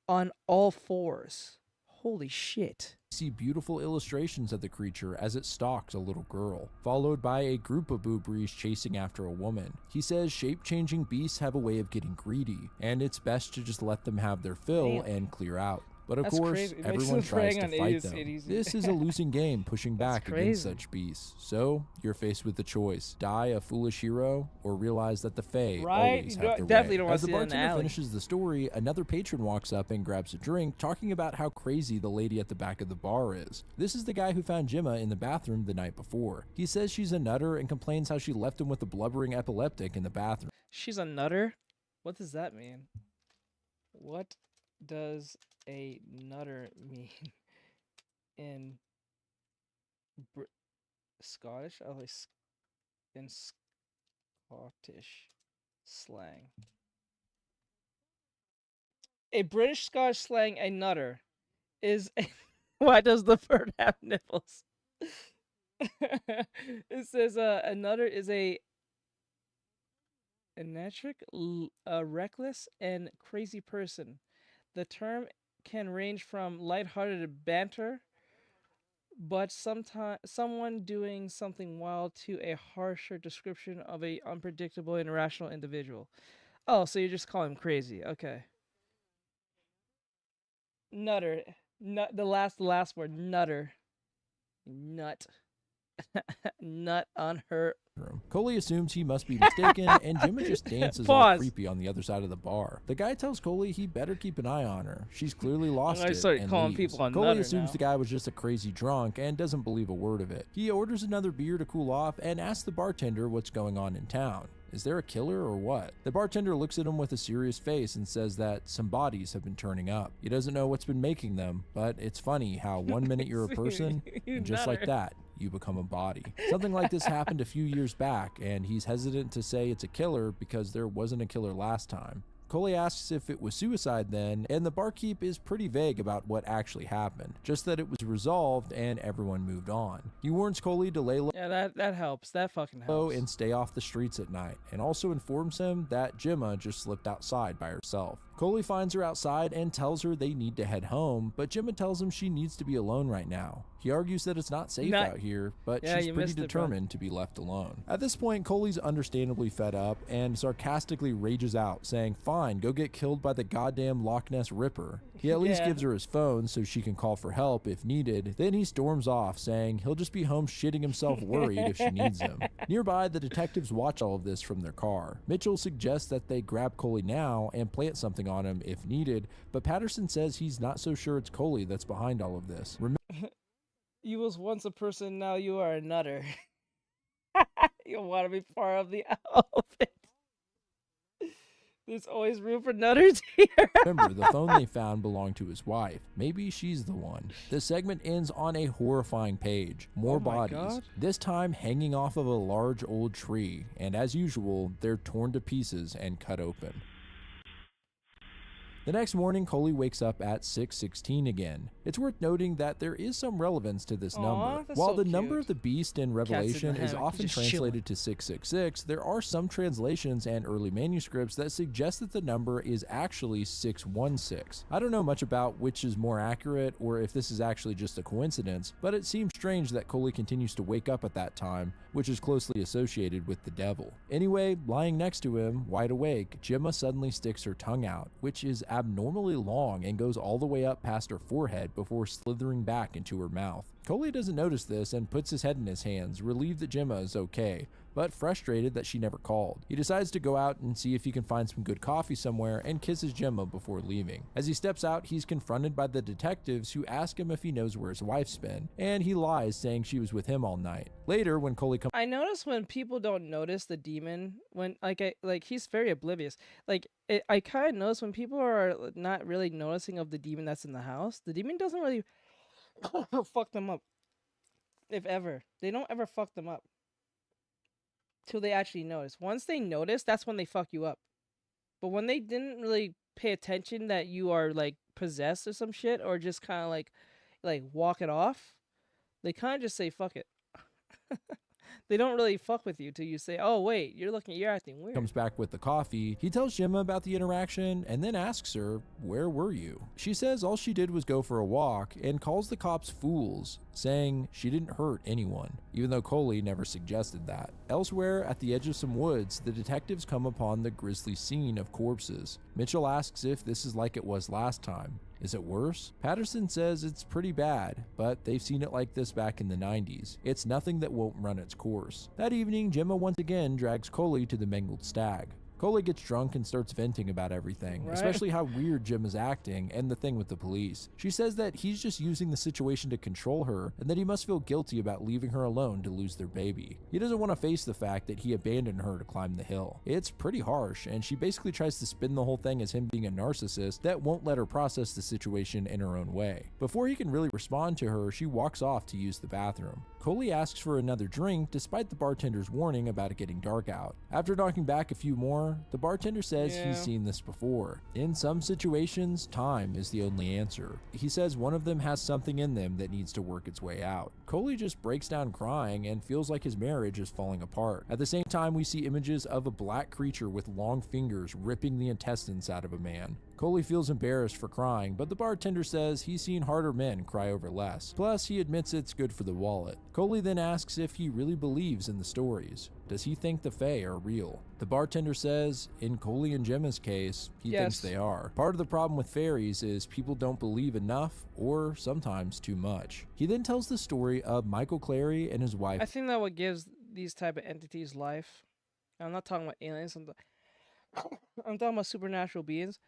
S1: on all fours. Holy shit.
S14: See beautiful illustrations of the creature as it stalks a little girl, followed by a group of boobries chasing after a woman. He says shape-changing beasts have a way of getting greedy, and it's best to just let them have their fill and clear out. But of course, everyone tries to fight them. This is a losing game pushing back against such beasts. So, you're faced with the choice. Die a foolish hero, or realize that the Fae always have their
S1: definitely
S14: way.
S1: don't want
S14: As
S1: to
S14: the
S1: see it in the
S14: bartender
S1: alley.
S14: finishes the story, another patron walks up and grabs a drink, talking about how crazy the lady at the back of the bar is. This is the guy who found Gemma in the bathroom the night before. He says she's a nutter and complains how she left him with a blubbering epileptic in the bathroom.
S1: She's a nutter? What does that mean? What does a nutter mean in Scottish? Oh, like in Scottish slang. A British Scottish slang, a nutter, is a why does the bird have nipples? It says a nutter is a Electric, reckless, and crazy person. The term can range from lighthearted banter, but sometimes someone doing something wild, to a harsher description of a unpredictable and irrational individual. Oh, so you just call him crazy. Okay. Nutter. Nut. The last word. Nutter. Nut. Nut on her.
S14: Coley assumes he must be mistaken, and Gemma just dances all creepy on the other side of the bar. The guy tells Coley he better keep an eye on her. She's clearly lost it and
S1: calling
S14: leaves.
S1: people a
S14: Coley
S1: nutter
S14: assumes
S1: now.
S14: the guy was just a crazy drunk and doesn't believe a word of it. He orders another beer to cool off and asks the bartender what's going on in town. Is there a killer or what? The bartender looks at him with a serious face and says that some bodies have been turning up. He doesn't know what's been making them, but it's funny how 1 minute you're a person, and just like that, you become a body. Something like this happened a few years back, and he's hesitant to say it's a killer because there wasn't a killer last time. Coley asks if it was suicide then, and the barkeep is pretty vague about what actually happened, just that it was resolved and everyone moved on. He warns Coley to lay low.
S1: Yeah, that helps. That fucking helps.
S14: And stay off the streets at night, and also informs him that Gemma just slipped outside by herself. Coley finds her outside and tells her they need to head home, but Gemma tells him she needs to be alone right now. He argues that it's not safe out here, but she's pretty determined to be left alone. At this point, Coley's understandably fed up and sarcastically rages out, saying, "Fine, go get killed by the goddamn Loch Ness Ripper." He at least gives her his phone so she can call for help if needed. Then he storms off, saying he'll just be home shitting himself worried if she needs him. Nearby, the detectives watch all of this from their car. Mitchell suggests that they grab Coley now and plant something on him if needed, but Patterson says he's not so sure it's Coley that's behind all of this.
S1: You was once a person, now you are a nutter. You want to be part of the outfit. There's always room for nutters here.
S14: Remember, the phone they found belonged to his wife. Maybe she's the one. The segment ends on a horrifying page. More bodies, this time hanging off of a large old tree, and as usual, they're torn to pieces and cut open. The next morning, Coley wakes up at 6:16 again. It's worth noting that there is some relevance to this number. While the number of the beast in Revelation is often translated to 666, there are some translations and early manuscripts that suggest that the number is actually 616. I don't know much about which is more accurate or if this is actually just a coincidence, but it seems strange that Coley continues to wake up at that time, which is closely associated with the devil. Anyway, lying next to him, wide awake, Gemma suddenly sticks her tongue out, which is abnormally long and goes all the way up past her forehead before slithering back into her mouth. Coley doesn't notice this and puts his head in his hands, relieved that Gemma is okay, but frustrated that she never called. He decides to go out and see if he can find some good coffee somewhere and kisses Gemma before leaving. As he steps out, he's confronted by the detectives who ask him if he knows where his wife's been, and he lies, saying she was with him all night. Later, when Coley comes,
S1: I notice when people don't notice the demon, when he's very oblivious. I kind of notice when people are not really noticing of the demon that's in the house. The demon doesn't really fuck them up, if ever. They don't ever fuck them up till they actually notice. Once they notice, that's when they fuck you up. But when they didn't really pay attention that you are like possessed or some shit, or just kind of like walk it off, they kind of just say fuck it. They don't really fuck with you till you say, "Oh wait, you're acting weird."
S14: Comes back with the coffee. He tells Gemma about the interaction and then asks her, "Where were you?" She says all she did was go for a walk and calls the cops fools, saying she didn't hurt anyone, even though Coley never suggested that. Elsewhere, at the edge of some woods, the detectives come upon the grisly scene of corpses. Mitchell asks if this is like it was last time. Is it worse? Patterson says it's pretty bad, but they've seen it like this back in the 90s. It's nothing that won't run its course. That evening, Gemma once again drags Coley to the mangled stag. Coley gets drunk and starts venting about everything, especially how weird Jim is acting and the thing with the police. She says that he's just using the situation to control her and that he must feel guilty about leaving her alone to lose their baby. He doesn't want to face the fact that he abandoned her to climb the hill. It's pretty harsh, and she basically tries to spin the whole thing as him being a narcissist that won't let her process the situation in her own way. Before he can really respond to her, she walks off to use the bathroom. Coley asks for another drink despite the bartender's warning about it getting dark out. After knocking back a few more, the bartender says he's seen this before. In some situations, time is the only answer. He says one of them has something in them that needs to work its way out. Coley just breaks down crying and feels like his marriage is falling apart. At the same time, we see images of a black creature with long fingers ripping the intestines out of a man. Coley feels embarrassed for crying, but the bartender says he's seen harder men cry over less. Plus, he admits it's good for the wallet. Coley then asks if he really believes in the stories. Does he think the Fae are real? The bartender says, in Coley and Gemma's case, he thinks they are. Part of the problem with fairies is people don't believe enough, or sometimes too much. He then tells the story of Michael Clary and his wife.
S1: I think that what gives these type of entities life. I'm not talking about aliens. I'm talking about supernatural beings.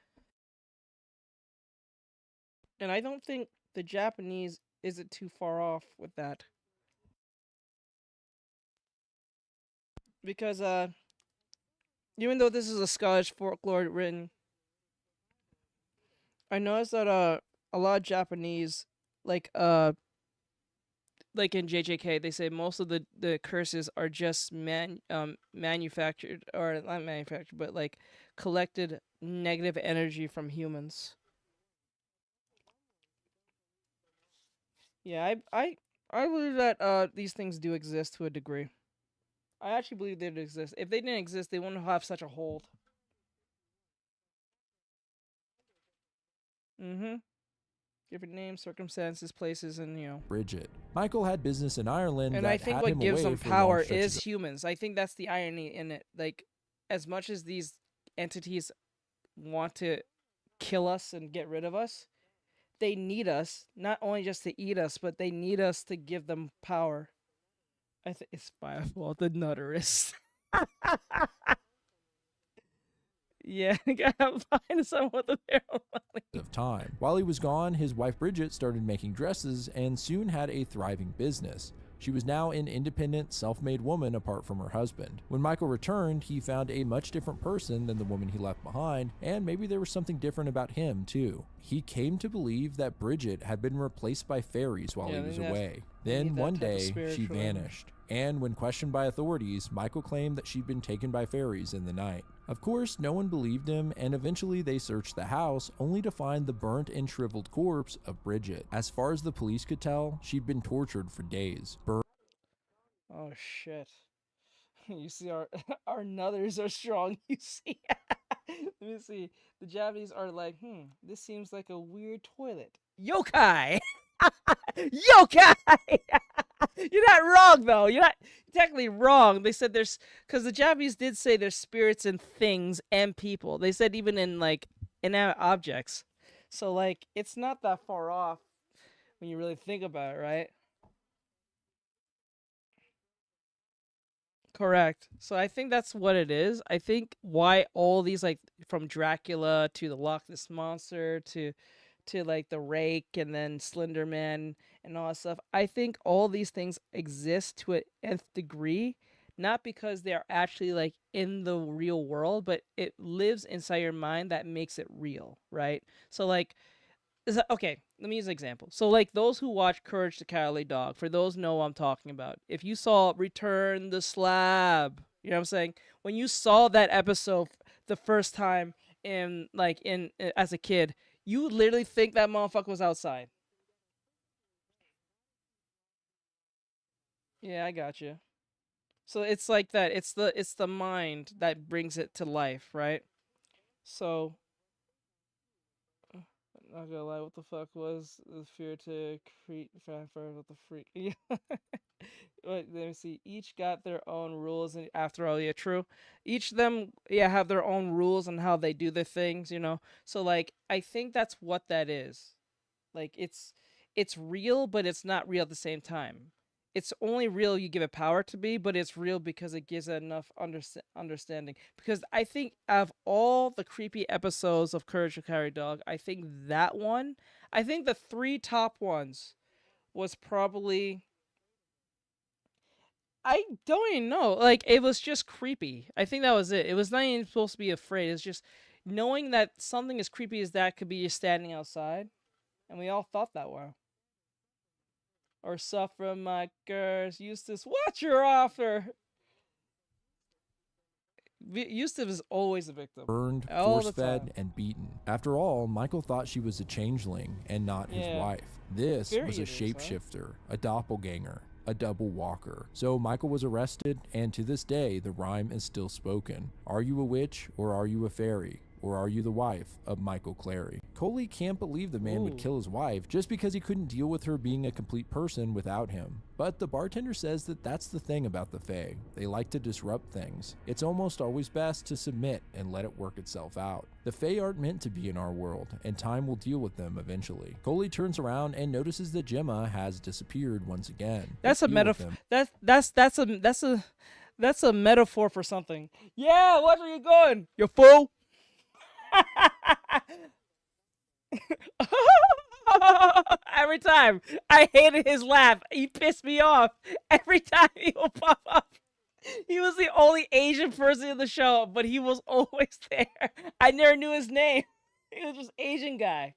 S1: And I don't think the Japanese isn't too far off with that. Because, even though this is a Scottish folklore written, I noticed that, a lot of Japanese, like in JJK, they say most of the curses are just manufactured, or not manufactured, but like collected negative energy from humans. Yeah, I believe that these things do exist to a degree. I actually believe they exist. If they didn't exist, they wouldn't have such a hold. Different names, circumstances, places, and
S14: Bridget. Michael had business in Ireland,
S1: and
S14: that
S1: I think
S14: had
S1: what
S14: him
S1: gives
S14: away
S1: them
S14: for long
S1: power
S14: stretches
S1: is humans. I think that's the irony in it. Like, as much as these entities want to kill us and get rid of us, they need us, not only just to eat us, but they need us to give them power. I think it's my fault, the nutterist. Yeah, gotta find someone with a pair of money.
S14: of time. While he was gone, his wife Bridget started making dresses and soon had a thriving business. She was now an independent, self-made woman apart from her husband. When Michael returned, he found a much different person than the woman he left behind, and maybe there was something different about him, too. He came to believe that Bridget had been replaced by fairies while he was away. Then, one day, she vanished. And when questioned by authorities, Michael claimed that she'd been taken by fairies in the night. Of course, no one believed him, and eventually they searched the house, only to find the burnt and shriveled corpse of Bridget. As far as the police could tell, she'd been tortured for days.
S1: Oh shit. You see our nuthers are strong, you see. Let me see. The Japanese are like, this seems like a weird toilet. Yokai! Yokai! You're not wrong, though. You're not technically wrong. They said there's, because the Japanese did say there's spirits in things and people. They said even in, like, inanimate objects. So, like, it's not that far off when you really think about it, right? Correct. So I think that's what it is. I think why all these, like, from Dracula to the Loch Ness Monster to like the Rake and then Slender Man and all that stuff. I think all these things exist to an nth degree, not because they're actually like in the real world, but it lives inside your mind that makes it real, right? So like, okay, let me use an example. So like those who watch Courage the Cowardly Dog, for those who know what I'm talking about, if you saw Return the Slab, you know what I'm saying? When you saw that episode the first time as a kid, you literally think that motherfucker was outside. Yeah, I got you. So it's like that. It's the mind that brings it to life, right? So, I'm not gonna lie. What the fuck was the fear to create? What the freak? Yeah. Wait, let me see. Each got their own rules, and after all, yeah, true. Each of them, yeah, have their own rules and how they do their things, you know. So like, I think that's what that is. Like it's real, but it's not real at the same time. It's only real you give it power to be, but it's real because it gives it enough understanding. Because I think of all the creepy episodes of Courage the Cowardly Dog, I think the 3 top ones was probably, I don't even know. Like, it was just creepy. I think that was it. It was not even supposed to be afraid. It's just knowing that something as creepy as that could be just standing outside. And we all thought that way. or suffer my curse. Eustace, watch your offer. Eustace is always a victim.
S14: Burned,
S1: all the
S14: force-fed,
S1: time.
S14: and beaten. After all, Michael thought she was a changeling and not his
S1: Yeah.
S14: wife. This
S1: Fear
S14: was a
S1: eaters, huh?
S14: shapeshifter, a doppelganger, a double walker. So Michael was arrested, and to this day, the rhyme is still spoken. Are you a witch, or are you a fairy? Or are you the wife of Michael Clary? Coley can't believe the man would kill his wife just because he couldn't deal with her being a complete person without him. But the bartender says that that's the thing about the Fae. They like to disrupt things. It's almost always best to submit and let it work itself out. The Fae aren't meant to be in our world, and time will deal with them eventually. Coley turns around and notices that Gemma has disappeared once again.
S1: That's a
S14: Deal with
S1: metaphor.
S14: them.
S1: That's a metaphor for something. Yeah, where are you going? You fool. Every time. I hated his laugh. He pissed me off. Every time he would pop up. He was the only Asian person in the show, but he was always there. I never knew his name. He was just Asian guy.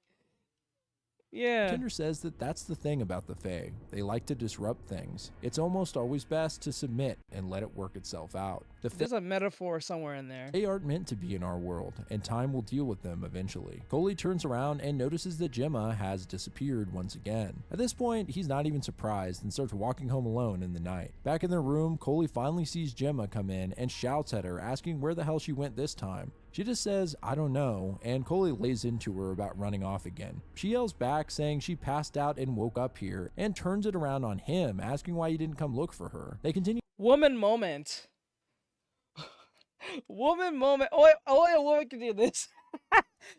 S1: Yeah.
S14: Bartender says that that's the thing about the Fae. They like to disrupt things. It's almost always best to submit and let it work itself out.
S1: There's a metaphor somewhere in there.
S14: They aren't meant to be in our world, and time will deal with them eventually. Coley turns around and notices that Gemma has disappeared once again. At this point, he's not even surprised and starts walking home alone in the night. Back in their room, Coley finally sees Gemma come in and shouts at her, asking where the hell she went this time. She just says, I don't know, and Coley lays into her about running off again. She yells back, saying she passed out and woke up here, and turns it around on him, asking why he didn't come look for her. They continue.
S1: Woman moment. Woman moment. Only a woman can do this.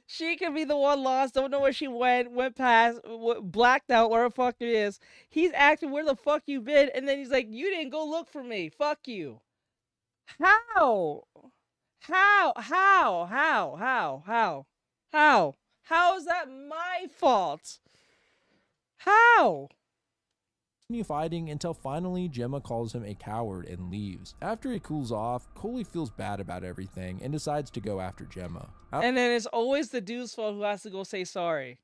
S1: She can be the one lost, don't know where she went past, blacked out, where the fuck it is. He's acting, where the fuck you been? And then he's like, you didn't go look for me. Fuck you. How? How is that my fault? How?
S14: Continue fighting until finally Gemma calls him a coward and leaves. After he cools off, Coley feels bad about everything and decides to go after Gemma.
S1: And then it's always the dude's fault who has to go say sorry.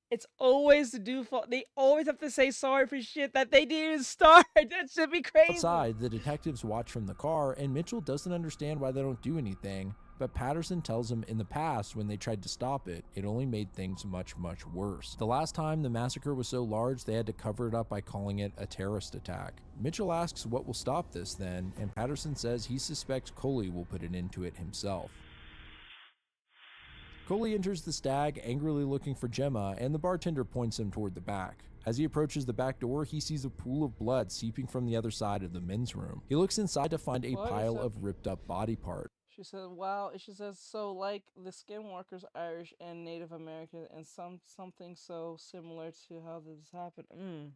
S1: It's always the dude's fault. They always have to say sorry for shit that they didn't even start. That should be crazy.
S14: Outside, the detectives watch from the car, and Mitchell doesn't understand why they don't do anything, but Patterson tells him in the past when they tried to stop it, it only made things much, much worse. The last time the massacre was so large, they had to cover it up by calling it a terrorist attack. Mitchell asks what will stop this then, and Patterson says he suspects Coley will put an end to it himself. Coley enters the Stag, angrily looking for Gemma, and the bartender points him toward the back. As he approaches the back door, he sees a pool of blood seeping from the other side of the men's room. He looks inside to find a pile of ripped up body parts.
S1: She said, wow, she says, so like the skinwalkers, Irish and Native American, and something so similar to how this happened.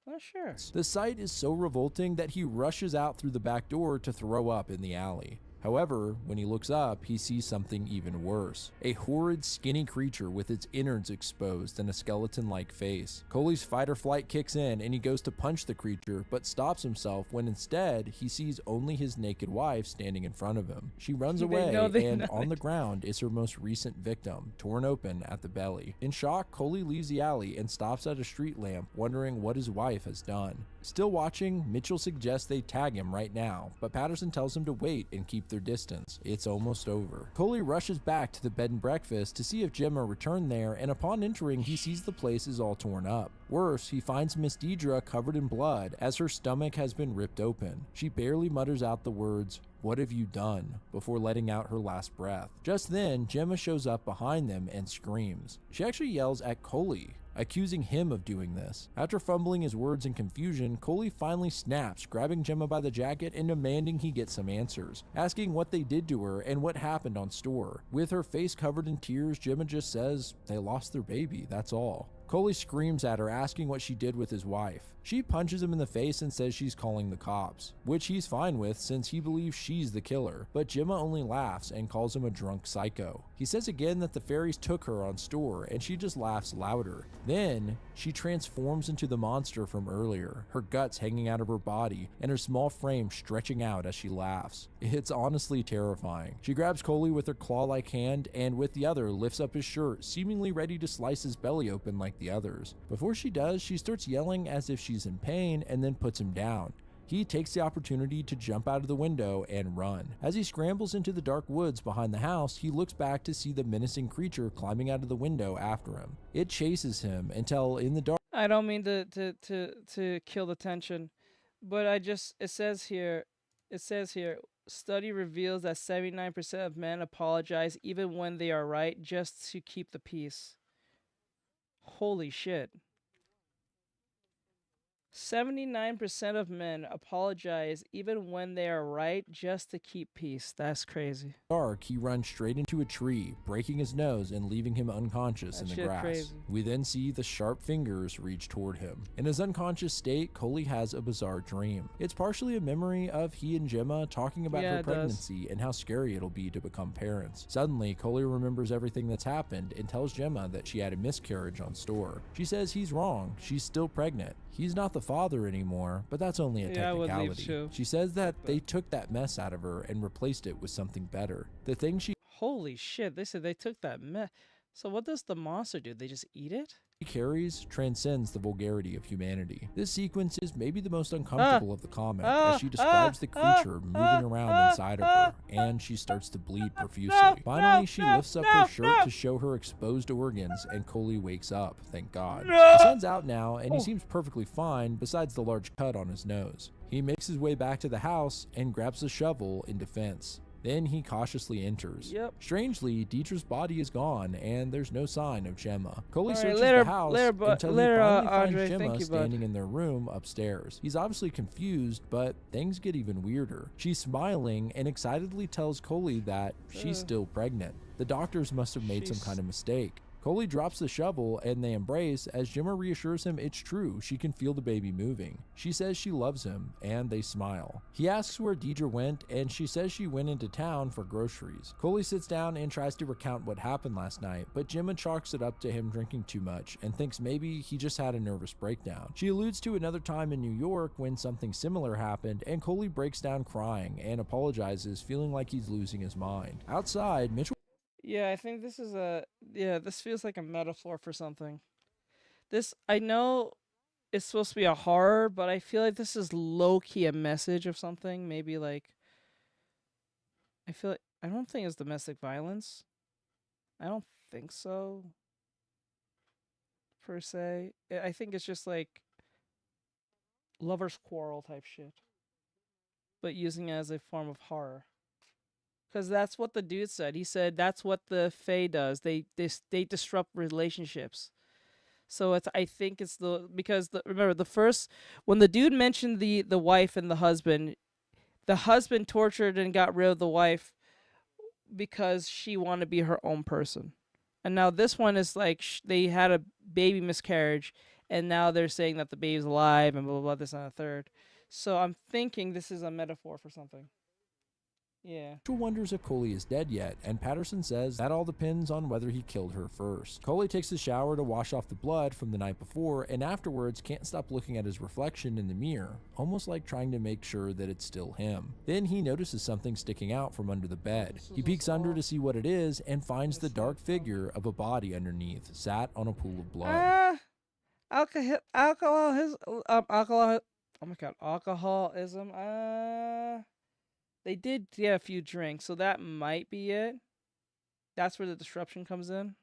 S1: Not sure.
S14: The sight is so revolting that he rushes out through the back door to throw up in the alley. However, when he looks up, he sees something even worse. A horrid, skinny creature with its innards exposed and a skeleton-like face. Coley's fight or flight kicks in and he goes to punch the creature, but stops himself when instead he sees only his naked wife standing in front of him. She runs away and on the ground is her most recent victim, torn open at the belly. In shock, Coley leaves the alley and stops at a street lamp, wondering what his wife has done. Still watching, Mitchell suggests they tag him right now, but Patterson tells him to wait and keep their distance. It's almost over. Coley rushes back to the bed and breakfast to see if Gemma returned there, and upon entering, he sees the place is all torn up. Worse, he finds Miss Deidre covered in blood as her stomach has been ripped open. She barely mutters out the words, "What have you done?" before letting out her last breath. Just then, Gemma shows up behind them and screams. She actually yells at Coley, accusing him of doing this. After fumbling his words in confusion, Coley finally snaps, grabbing Gemma by the jacket and demanding he get some answers, asking what they did to her and what happened on store. With her face covered in tears, Gemma just says, they lost their baby, that's all. Coley screams at her, asking what she did with his wife. She punches him in the face and says she's calling the cops, which he's fine with since he believes she's the killer, but Gemma only laughs and calls him a drunk psycho. He says again that the fairies took her on store and she just laughs louder. Then she transforms into the monster from earlier, her guts hanging out of her body and her small frame stretching out as she laughs. It's honestly terrifying. She grabs Coley with her claw-like hand and with the other lifts up his shirt, seemingly ready to slice his belly open like the others. Before she does, she starts yelling as if she's in pain and then puts him down. He takes the opportunity to jump out of the window and run. As he scrambles into the dark woods behind the house, he looks back to see the menacing creature climbing out of the window after him. It chases him until in the dark.
S1: I don't mean to kill the tension, but it says here, study reveals that 79% of men apologize even when they are right just to keep the peace. Holy shit. 79% of men apologize even when they are right just to keep peace. That's crazy.
S14: Dark, he runs straight into a tree, breaking his nose and leaving him unconscious in the grass.
S1: Crazy.
S14: We then see the sharp fingers reach toward him. In his unconscious state, Coley has a bizarre dream. It's partially a memory of he and Gemma talking about her pregnancy and how scary it'll be to become parents. Suddenly, Coley remembers everything that's happened and tells Gemma that she had a miscarriage on store. She says he's wrong. She's still pregnant. He's not the father anymore, but that's only a technicality. She says that they took that mess out of her and replaced it with something better. The thing she
S1: Holy shit, they said they took that mess. So what does the monster do? They just eat it?
S14: carries transcends the vulgarity of humanity. This sequence is maybe the most uncomfortable of the comic, as she describes the creature moving around inside of her, and she starts to bleed profusely. Finally, she lifts up her shirt to show her exposed organs, and Coley wakes up, thank God. The sun's out now, and he seems perfectly fine, besides the large cut on his nose. He makes his way back to the house and grabs a shovel in defense. Then he cautiously enters. Strangely, Dietrich's body is gone, and there's no sign of Gemma. Coley searches the house until he finally finds Gemma standing in their room upstairs. He's obviously confused, but things get even weirder. She's smiling and excitedly tells Coley that she's still pregnant. The doctors must have made some kind of mistake. Coley drops the shovel and they embrace as Gemma reassures him it's true, she can feel the baby moving. She says she loves him and they smile. He asks where Deidre went and she says she went into town for groceries. Coley sits down and tries to recount what happened last night, but Gemma chalks it up to him drinking too much and thinks maybe he just had a nervous breakdown. She alludes to another time in New York when something similar happened and Coley breaks down crying and apologizes, feeling like he's losing his mind. Outside, Mitchell.
S1: Yeah, I think this is this feels like a metaphor for something. I know it's supposed to be a horror, but I feel like this is low-key a message of something. Maybe like, I don't think it's domestic violence. I don't think so, per se. I think it's just like lover's quarrel type shit, but using it as a form of horror. Because that's what the dude said. He said that's what the Fae does. They disrupt relationships. So I think it's remember the first when the dude mentioned the wife and the husband tortured and got rid of the wife because she wanted to be her own person. And now this one is like they had a baby miscarriage and now they're saying that the baby's alive and blah blah blah this and a third. So I'm thinking this is a metaphor for something. Yeah.
S14: Mitchell wonders if Coley is dead yet, and Patterson says that all depends on whether he killed her first. Coley takes a shower to wash off the blood from the night before, and afterwards can't stop looking at his reflection in the mirror, almost like trying to make sure that it's still him. Then he notices something sticking out from under the bed. He peeks under to see what it is, and finds the dark figure of a body underneath, sat on a pool of blood.
S1: Alcoholism. They did get a few drinks, so that might be it. That's where the disruption comes in.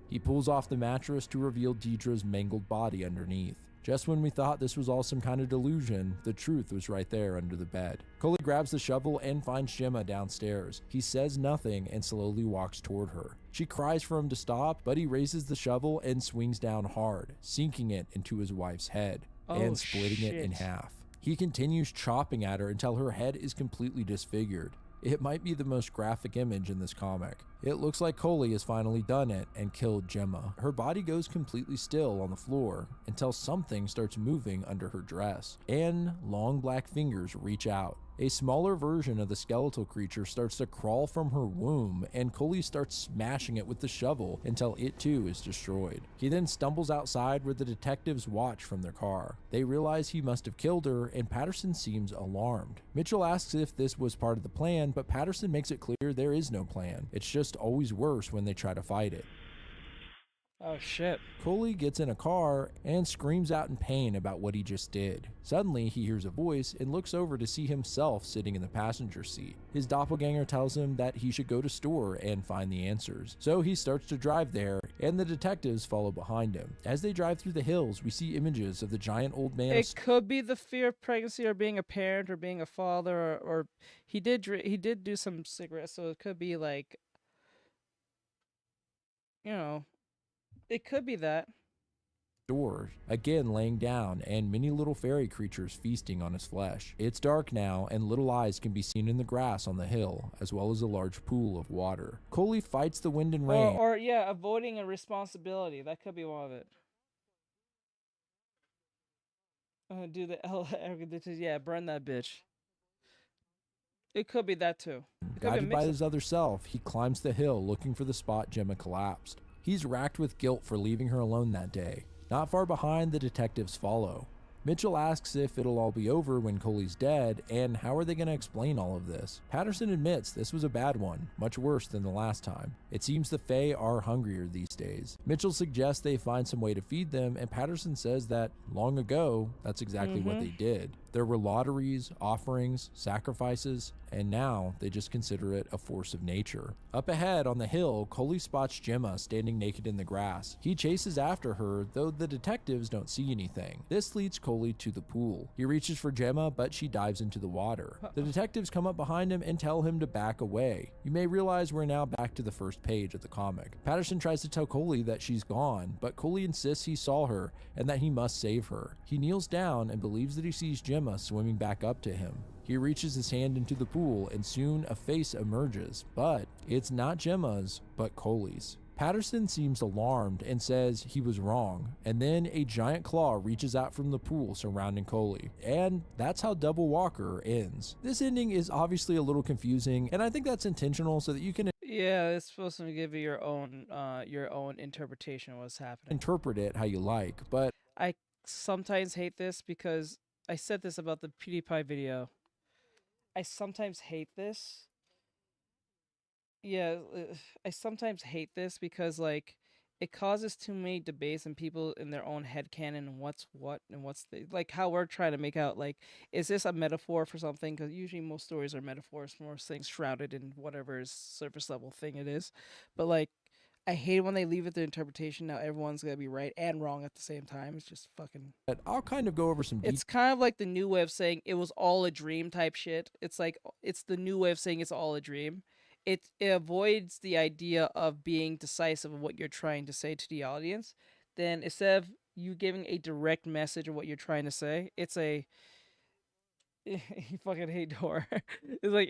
S14: He pulls off the mattress to reveal Deidre's mangled body underneath. Just when we thought this was all some kind of delusion, the truth was right there under the bed. Coley grabs the shovel and finds Gemma downstairs. He says nothing and slowly walks toward her. She cries for him to stop, but he raises the shovel and swings down hard, sinking it into his wife's head and splitting it in half. He continues chopping at her until her head is completely disfigured. It might be the most graphic image in this comic. It looks like Coley has finally done it and killed Gemma. Her body goes completely still on the floor until something starts moving under her dress, and long black fingers reach out. A smaller version of the skeletal creature starts to crawl from her womb, and Coley starts smashing it with the shovel until it too is destroyed. He then stumbles outside where the detectives watch from their car. They realize he must have killed her, and Patterson seems alarmed. Mitchell asks if this was part of the plan, but Patterson makes it clear there is no plan. It's just always worse when they try to fight it.
S1: Oh shit.
S14: Coley gets in a car and screams out in pain about what he just did. Suddenly, he hears a voice and looks over to see himself sitting in the passenger seat. His doppelganger tells him that he should go to store and find the answers. So he starts to drive there, and the detectives follow behind him. As they drive through the hills, we see images of the giant old man.
S1: It could be the fear of pregnancy, or being a parent, or being a father, or he did do some cigarettes, so it could be like, you know, it could be that.
S14: Door, again laying down, and many little fairy creatures feasting on his flesh. It's dark now, and little eyes can be seen in the grass on the hill, as well as a large pool of water. Coley fights the wind and rain.
S1: Or yeah, avoiding a responsibility. That could be one of it. Do the yeah, burn that bitch. It could be that too.
S14: Guided by his other self, he climbs the hill looking for the spot Gemma collapsed. He's racked with guilt for leaving her alone that day. Not far behind, the detectives follow. Mitchell asks if it'll all be over when Coley's dead, and how are they going to explain all of this? Patterson admits this was a bad one, much worse than the last time. It seems the Fae are hungrier these days. Mitchell suggests they find some way to feed them, and Patterson says that long ago, that's exactly what they did. There were lotteries, offerings, sacrifices, and now they just consider it a force of nature. Up ahead on the hill, Coley spots Gemma standing naked in the grass. He chases after her, though the detectives don't see anything. This leads Coley to the pool. He reaches for Gemma, but she dives into the water. The detectives come up behind him and tell him to back away. You may realize we're now back to the first page of the comic. Patterson tries to tell Coley that she's gone, but Coley insists he saw her and that he must save her. He kneels down and believes that he sees Gemma swimming back up to him. He reaches his hand into the pool, and soon a face emerges, but it's not Gemma's, but Coley's. Patterson seems alarmed and says he was wrong, and then a giant claw reaches out from the pool surrounding Coley, and that's how Double Walker ends. This ending is obviously a little confusing, and I think that's intentional so that you can
S1: it's supposed to give you your own interpretation of what's happening.
S14: Interpret it how you like, but
S1: I sometimes hate this because I said this about the PewDiePie video. I sometimes hate this. Yeah, I sometimes hate this because, like, it causes too many debates and people in their own headcanon and what's what and what's the, like, how we're trying to make out, like, is this a metaphor for something? Because usually most stories are metaphors for most things shrouded in whatever surface level thing it is. But, like, I hate when they leave it to interpretation. Now everyone's gonna be right and wrong at the same time. It's just fucking.
S14: But I'll kind of go over some.
S1: It's kind of like the new way of saying it was all a dream type shit. It's like it's the new way of saying it's all a dream. It avoids the idea of being decisive of what you're trying to say to the audience. Then instead of you giving a direct message of what you're trying to say, it's a you fucking hate horror. It's like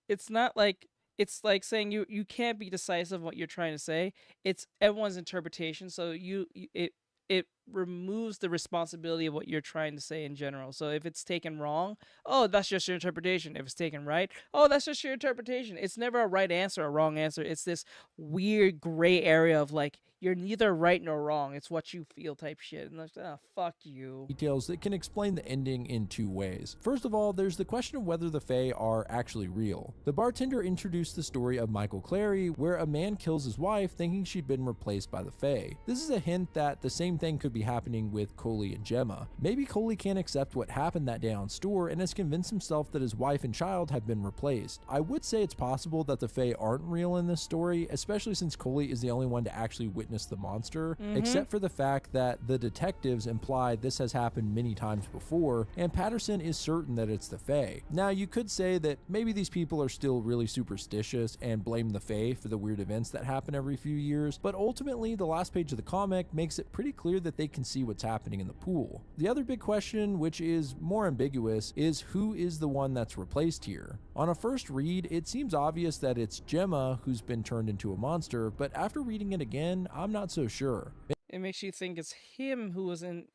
S1: it's not like. It's like saying you can't be decisive of what you're trying to say. It's everyone's interpretation, so it removes the responsibility of what you're trying to say in general. So if it's taken wrong, oh, that's just your interpretation. If it's taken right, oh, that's just your interpretation. It's never a right answer or a wrong answer. It's this weird gray area of, like, you're neither right nor wrong. It's what you feel type shit. And like, oh, fuck you.
S14: Details that can explain the ending in two ways. First of all, there's the question of whether the Fae are actually real. The bartender introduced the story of Michael Clary, where a man kills his wife thinking she'd been replaced by the Fae. This is a hint that the same thing could be happening with Coley and Gemma. Maybe Coley can't accept what happened that day on store and has convinced himself that his wife and child have been replaced. I would say it's possible that the Fae aren't real in this story, especially since Coley is the only one to actually witness the monster, except for the fact that the detectives imply this has happened many times before, and Patterson is certain that it's the Fae. Now, you could say that maybe these people are still really superstitious and blame the Fae for the weird events that happen every few years, but ultimately the last page of the comic makes it pretty clear that they can see what's happening in the pool. The other big question, which is more ambiguous, is who is the one that's replaced here? On a first read, it seems obvious that it's Gemma who's been turned into a monster, but after reading it again, I'm not so sure.
S1: It makes you think it's him who was in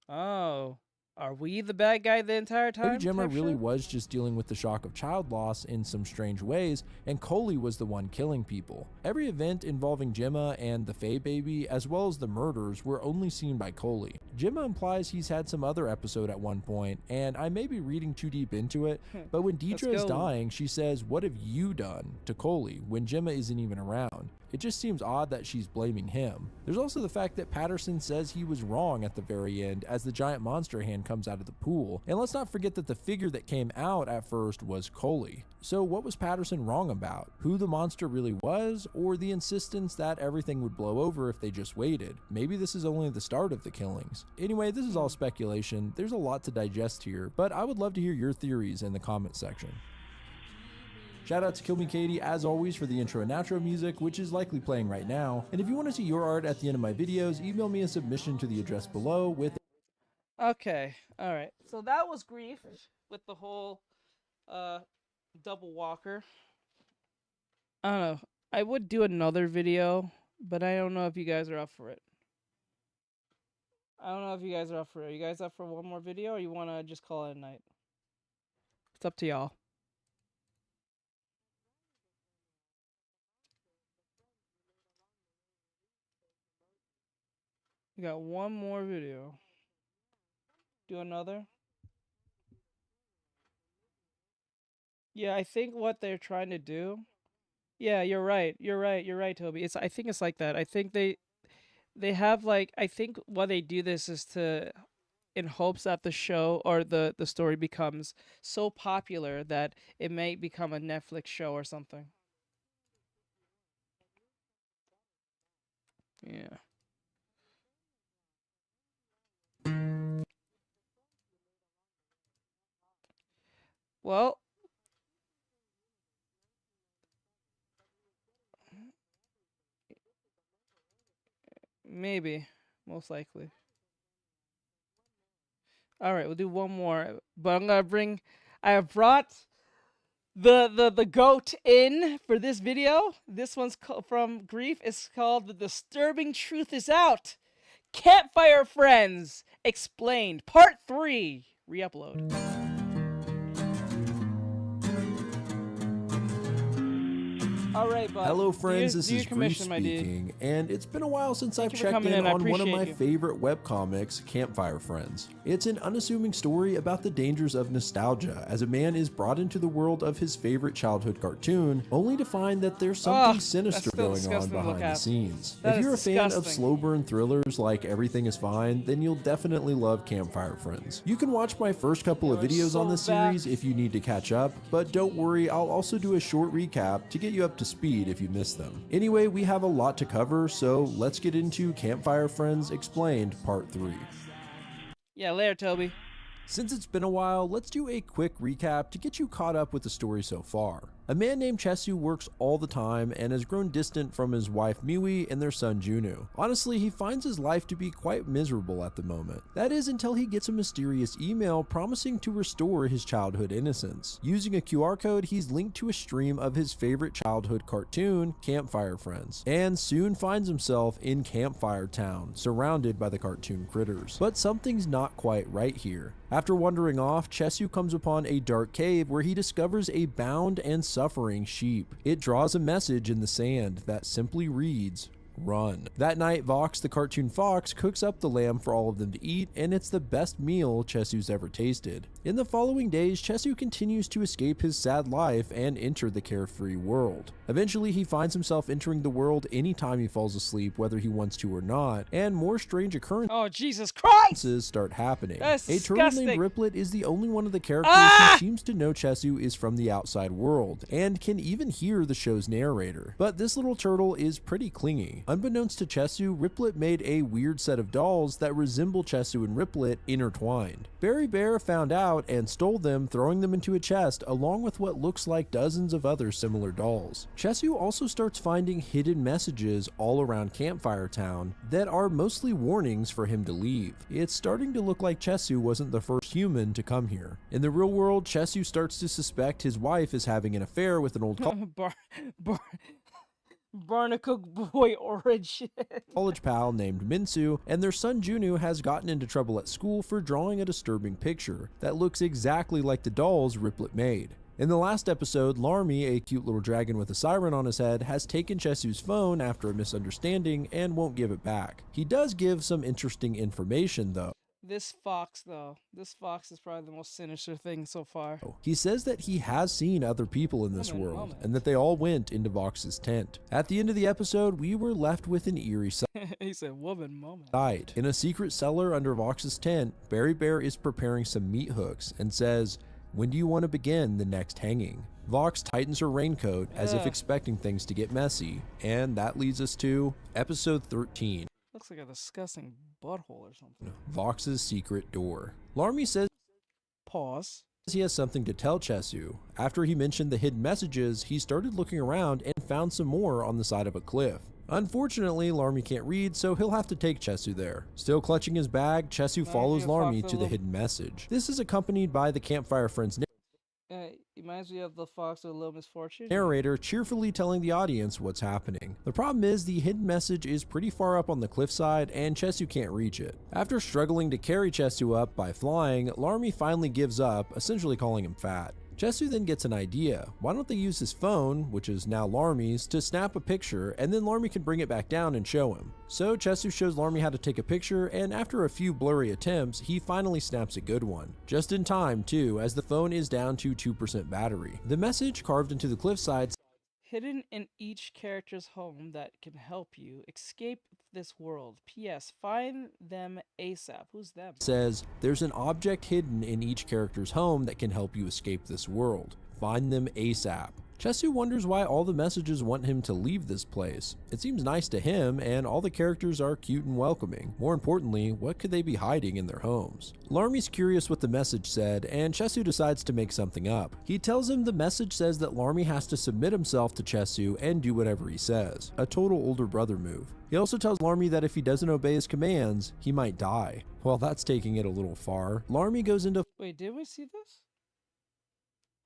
S1: Oh. Are we the bad guy the entire time?
S14: Maybe Gemma really
S1: shit?
S14: was just dealing with the shock of child loss in some strange ways, and Coley was the one killing people. Every event involving Gemma and the Faye baby, as well as the murders, were only seen by Coley. Gemma implies he's had some other episode at one point, and I may be reading too deep into it, but when Deidre is dying, she says, "What have you done?" to Coley, when Gemma isn't even around. It just seems odd that she's blaming him. There's also the fact that Patterson says he was wrong at the very end as the giant monster hand comes out of the pool. And let's not forget that the figure that came out at first was Coley. So what was Patterson wrong about? Who the monster really was, or the insistence that everything would blow over if they just waited? Maybe this is only the start of the killings. Anyway, this is all speculation. There's a lot to digest here, but I would love to hear your theories in the comment section. Shout out to Kill Me Katie, as always, for the intro and outro music, which is likely playing right now. And if you want to see your art at the end of my videos, email me a submission to the address below with...
S1: Okay, alright. So that was Grief with the whole double walker. I don't know. I would do another video, but I don't know if you guys are up for it. Are you guys up for one more video, or you want to just call it a night? It's up to y'all. We got one more video. Do another? Yeah, I think what they're trying to do. Yeah, you're right. You're right, Toby. I think it's like that. I think they have like, I think why they do this is to, in hopes that the show or the story becomes so popular that it may become a Netflix show or something. Yeah. Well, maybe, most likely. All right, we'll do one more, but I have brought the goat in for this video. This one's from Grief. It's called "The Disturbing Truth Is Out." Campfire Friends Explained, Part 3. Re-upload. All right, bud.
S14: Hello, friends. This is Grief speaking, and it's been a while since I've checked in on one of my favorite webcomics, Campfire Friends. It's an unassuming story about the dangers of nostalgia as a man is brought into the world of his favorite childhood cartoon, only to find that there's something sinister going on behind the scenes. If you're a fan of slow burn thrillers like Everything Is Fine, then you'll definitely love Campfire Friends. You can watch my first couple of videos on this series if you need to catch up, but don't worry, I'll also do a short recap to get you up to speed if you missed them. Anyway, we have a lot to cover, so let's get into Campfire Friends Explained Part 3.
S1: Yeah, later, Toby.
S14: Since it's been a while, let's do a quick recap to get you caught up with the story so far. A man named Chesu works all the time and has grown distant from his wife Miwi and their son Junu. Honestly, he finds his life to be quite miserable at the moment. That is until he gets a mysterious email promising to restore his childhood innocence. Using a QR code, he's linked to a stream of his favorite childhood cartoon, Campfire Friends, and soon finds himself in Campfire Town, surrounded by the cartoon critters. But something's not quite right here. After wandering off, Chesu comes upon a dark cave where he discovers a bound and suffering sheep. It draws a message in the sand that simply reads, "Run." That night, Vox, the cartoon fox, cooks up the lamb for all of them to eat, and it's the best meal Chesu's ever tasted. In the following days, Chesu continues to escape his sad life and enter the carefree world. Eventually, he finds himself entering the world anytime he falls asleep, whether he wants to or not, and more strange occurrences
S1: Oh, Jesus Christ!
S14: start happening.
S1: That's
S14: a turtle
S1: disgusting.
S14: named Riplet is the only one of the characters who seems to know Chesu is from the outside world, and can even hear the show's narrator. But this little turtle is pretty clingy. Unbeknownst to Chesu, Riplet made a weird set of dolls that resemble Chesu and Riplet intertwined. Barry Bear found out and stole them, throwing them into a chest along with what looks like dozens of other similar dolls. Chesu also starts finding hidden messages all around Campfire Town that are mostly warnings for him to leave. It's starting to look like Chesu wasn't the first human to come here. In the real world, Chesu starts to suspect his wife is having an affair with an old
S1: Barnacle boy origin.
S14: college pal named Minsu, and their son Junu has gotten into trouble at school for drawing a disturbing picture that looks exactly like the dolls Riplet made. In the last episode, Larmy, a cute little dragon with a siren on his head, has taken Chesu's phone after a misunderstanding and won't give it back. He does give some interesting information though.
S1: This fox is probably the most sinister thing so far.
S14: He says that he has seen other people in this world, and that they all went into Vox's tent. At the end of the episode, we were left with an eerie
S1: He said, woman moment.
S14: sight. In a secret cellar under Vox's tent, Barry Bear is preparing some meat hooks and says, "When do you want to begin the next hanging?" Vox tightens her raincoat as if expecting things to get messy, and that leads us to episode 13.
S1: Looks like a disgusting butthole or something.
S14: Vox's secret door. Larmy says
S1: Pause.
S14: he has something to tell Chesu. After he mentioned the hidden messages, he started looking around and found some more on the side of a cliff. Unfortunately, Larmy can't read, so he'll have to take Chesu there. Still clutching his bag, Chesu follows Larmy to the hidden message. This is accompanied by the Campfire Friends
S1: Reminds me of the fox with a little misfortune.
S14: narrator cheerfully telling the audience what's happening. The problem is the hidden message is pretty far up on the cliffside and Chesu can't reach it. After struggling to carry Chesu up by flying, Larmy finally gives up, essentially calling him fat. Chesu then gets an idea. Why don't they use his phone, which is now Larmy's, to snap a picture and then Larmy can bring it back down and show him. So Chesu shows Larmy how to take a picture, and after a few blurry attempts, he finally snaps a good one. Just in time too, as the phone is down to 2% battery. The message carved into the cliffside
S1: Hidden in each character's home that can help you escape this world. P.S. Find them ASAP. Who's them?
S14: says, "There's an object hidden in each character's home that can help you escape this world. Find them ASAP." Chesu wonders why all the messages want him to leave this place. It seems nice to him, and all the characters are cute and welcoming. More importantly, what could they be hiding in their homes? Larmy's curious what the message said, and Chesu decides to make something up. He tells him the message says that Larmy has to submit himself to Chesu and do whatever he says. A total older brother move. He also tells Larmy that if he doesn't obey his commands, he might die. Well, that's taking it a little far. Larmy goes into
S1: Wait, did we see this?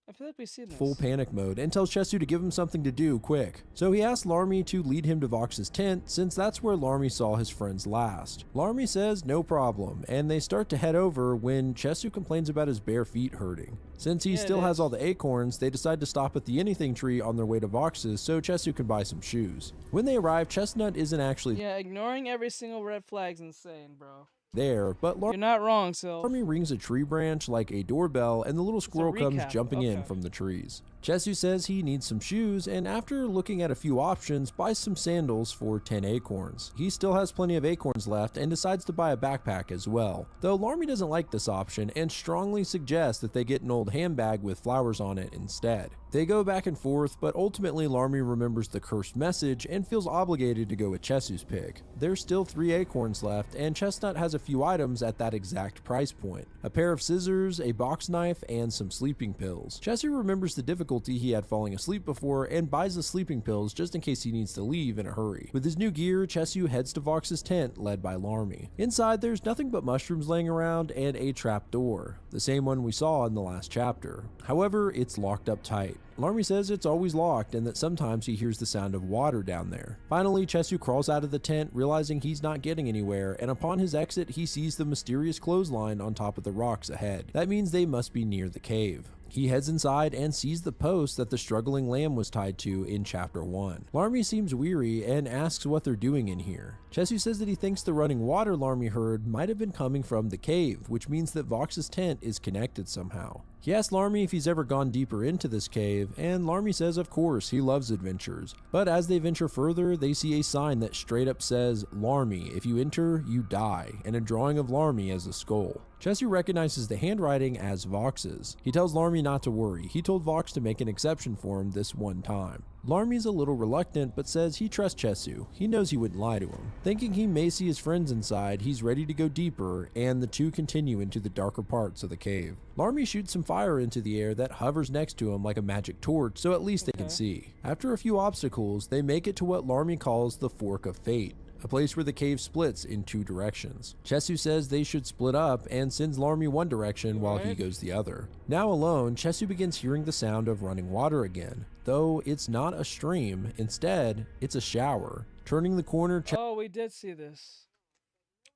S1: I feel like we've seen this.
S14: full panic mode and tells Chesu to give him something to do quick. So he asks Larmy to lead him to Vox's tent since that's where Larmy saw his friends last. Larmy says no problem, and they start to head over when Chesu complains about his bare feet hurting. Since he still has all the acorns, they decide to stop at the anything tree on their way to Vox's so Chesu can buy some shoes. When they arrive, Chestnut isn't actually
S1: Yeah, ignoring every single red flag's insane, bro.
S14: there, but
S1: You're not wrong, Sil.
S14: Larmy rings a tree branch like a doorbell, and the little squirrel comes
S1: recap,
S14: jumping in
S1: okay.
S14: from the trees. Chesu says he needs some shoes, and after looking at a few options, buys some sandals for 10 acorns. He still has plenty of acorns left and decides to buy a backpack as well, though Larmy doesn't like this option and strongly suggests that they get an old handbag with flowers on it instead. They go back and forth, but ultimately Larmy remembers the cursed message and feels obligated to go with Chesu's pick. There's still 3 acorns left, and Chestnut has a few items at that exact price point. A pair of scissors, a box knife, and some sleeping pills. Chesu remembers the difficulty he had falling asleep before and buys the sleeping pills just in case he needs to leave in a hurry. With his new gear, Chesu heads to Vox's tent led by Larmy. Inside, there's nothing but mushrooms laying around and a trap door, the same one we saw in the last chapter. However, it's locked up tight. Larmy says it's always locked and that sometimes he hears the sound of water down there. Finally, Chesu crawls out of the tent, realizing he's not getting anywhere, and upon his exit, he sees the mysterious clothesline on top of the rocks ahead. That means they must be near the cave. He heads inside and sees the post that the struggling lamb was tied to in chapter 1. Larmy seems weary and asks what they're doing in here. Chesu says that he thinks the running water Larmy heard might have been coming from the cave, which means that Vox's tent is connected somehow. He asks Larmy if he's ever gone deeper into this cave, and Larmy says of course he loves adventures. But as they venture further, they see a sign that straight up says, "Larmy, if you enter, you die," and a drawing of Larmy as a skull. Chesu recognizes the handwriting as Vox's. He tells Larmy not to worry. He told Vox to make an exception for him this one time. Larmy's a little reluctant, but says he trusts Chesu. He knows he wouldn't lie to him. Thinking he may see his friends inside, he's ready to go deeper, and the two continue into the darker parts of the cave. Larmy shoots some fire into the air that hovers next to him like a magic torch, so at least they can see. After a few obstacles, they make it to what Larmy calls the Fork of Fate, a place where the cave splits in two directions. Chesu says they should split up and sends Larmy one direction while he goes the other. Now alone, Chesu begins hearing the sound of running water again, though it's not a stream, instead, it's a shower. Turning the corner,
S1: Oh, we did see this.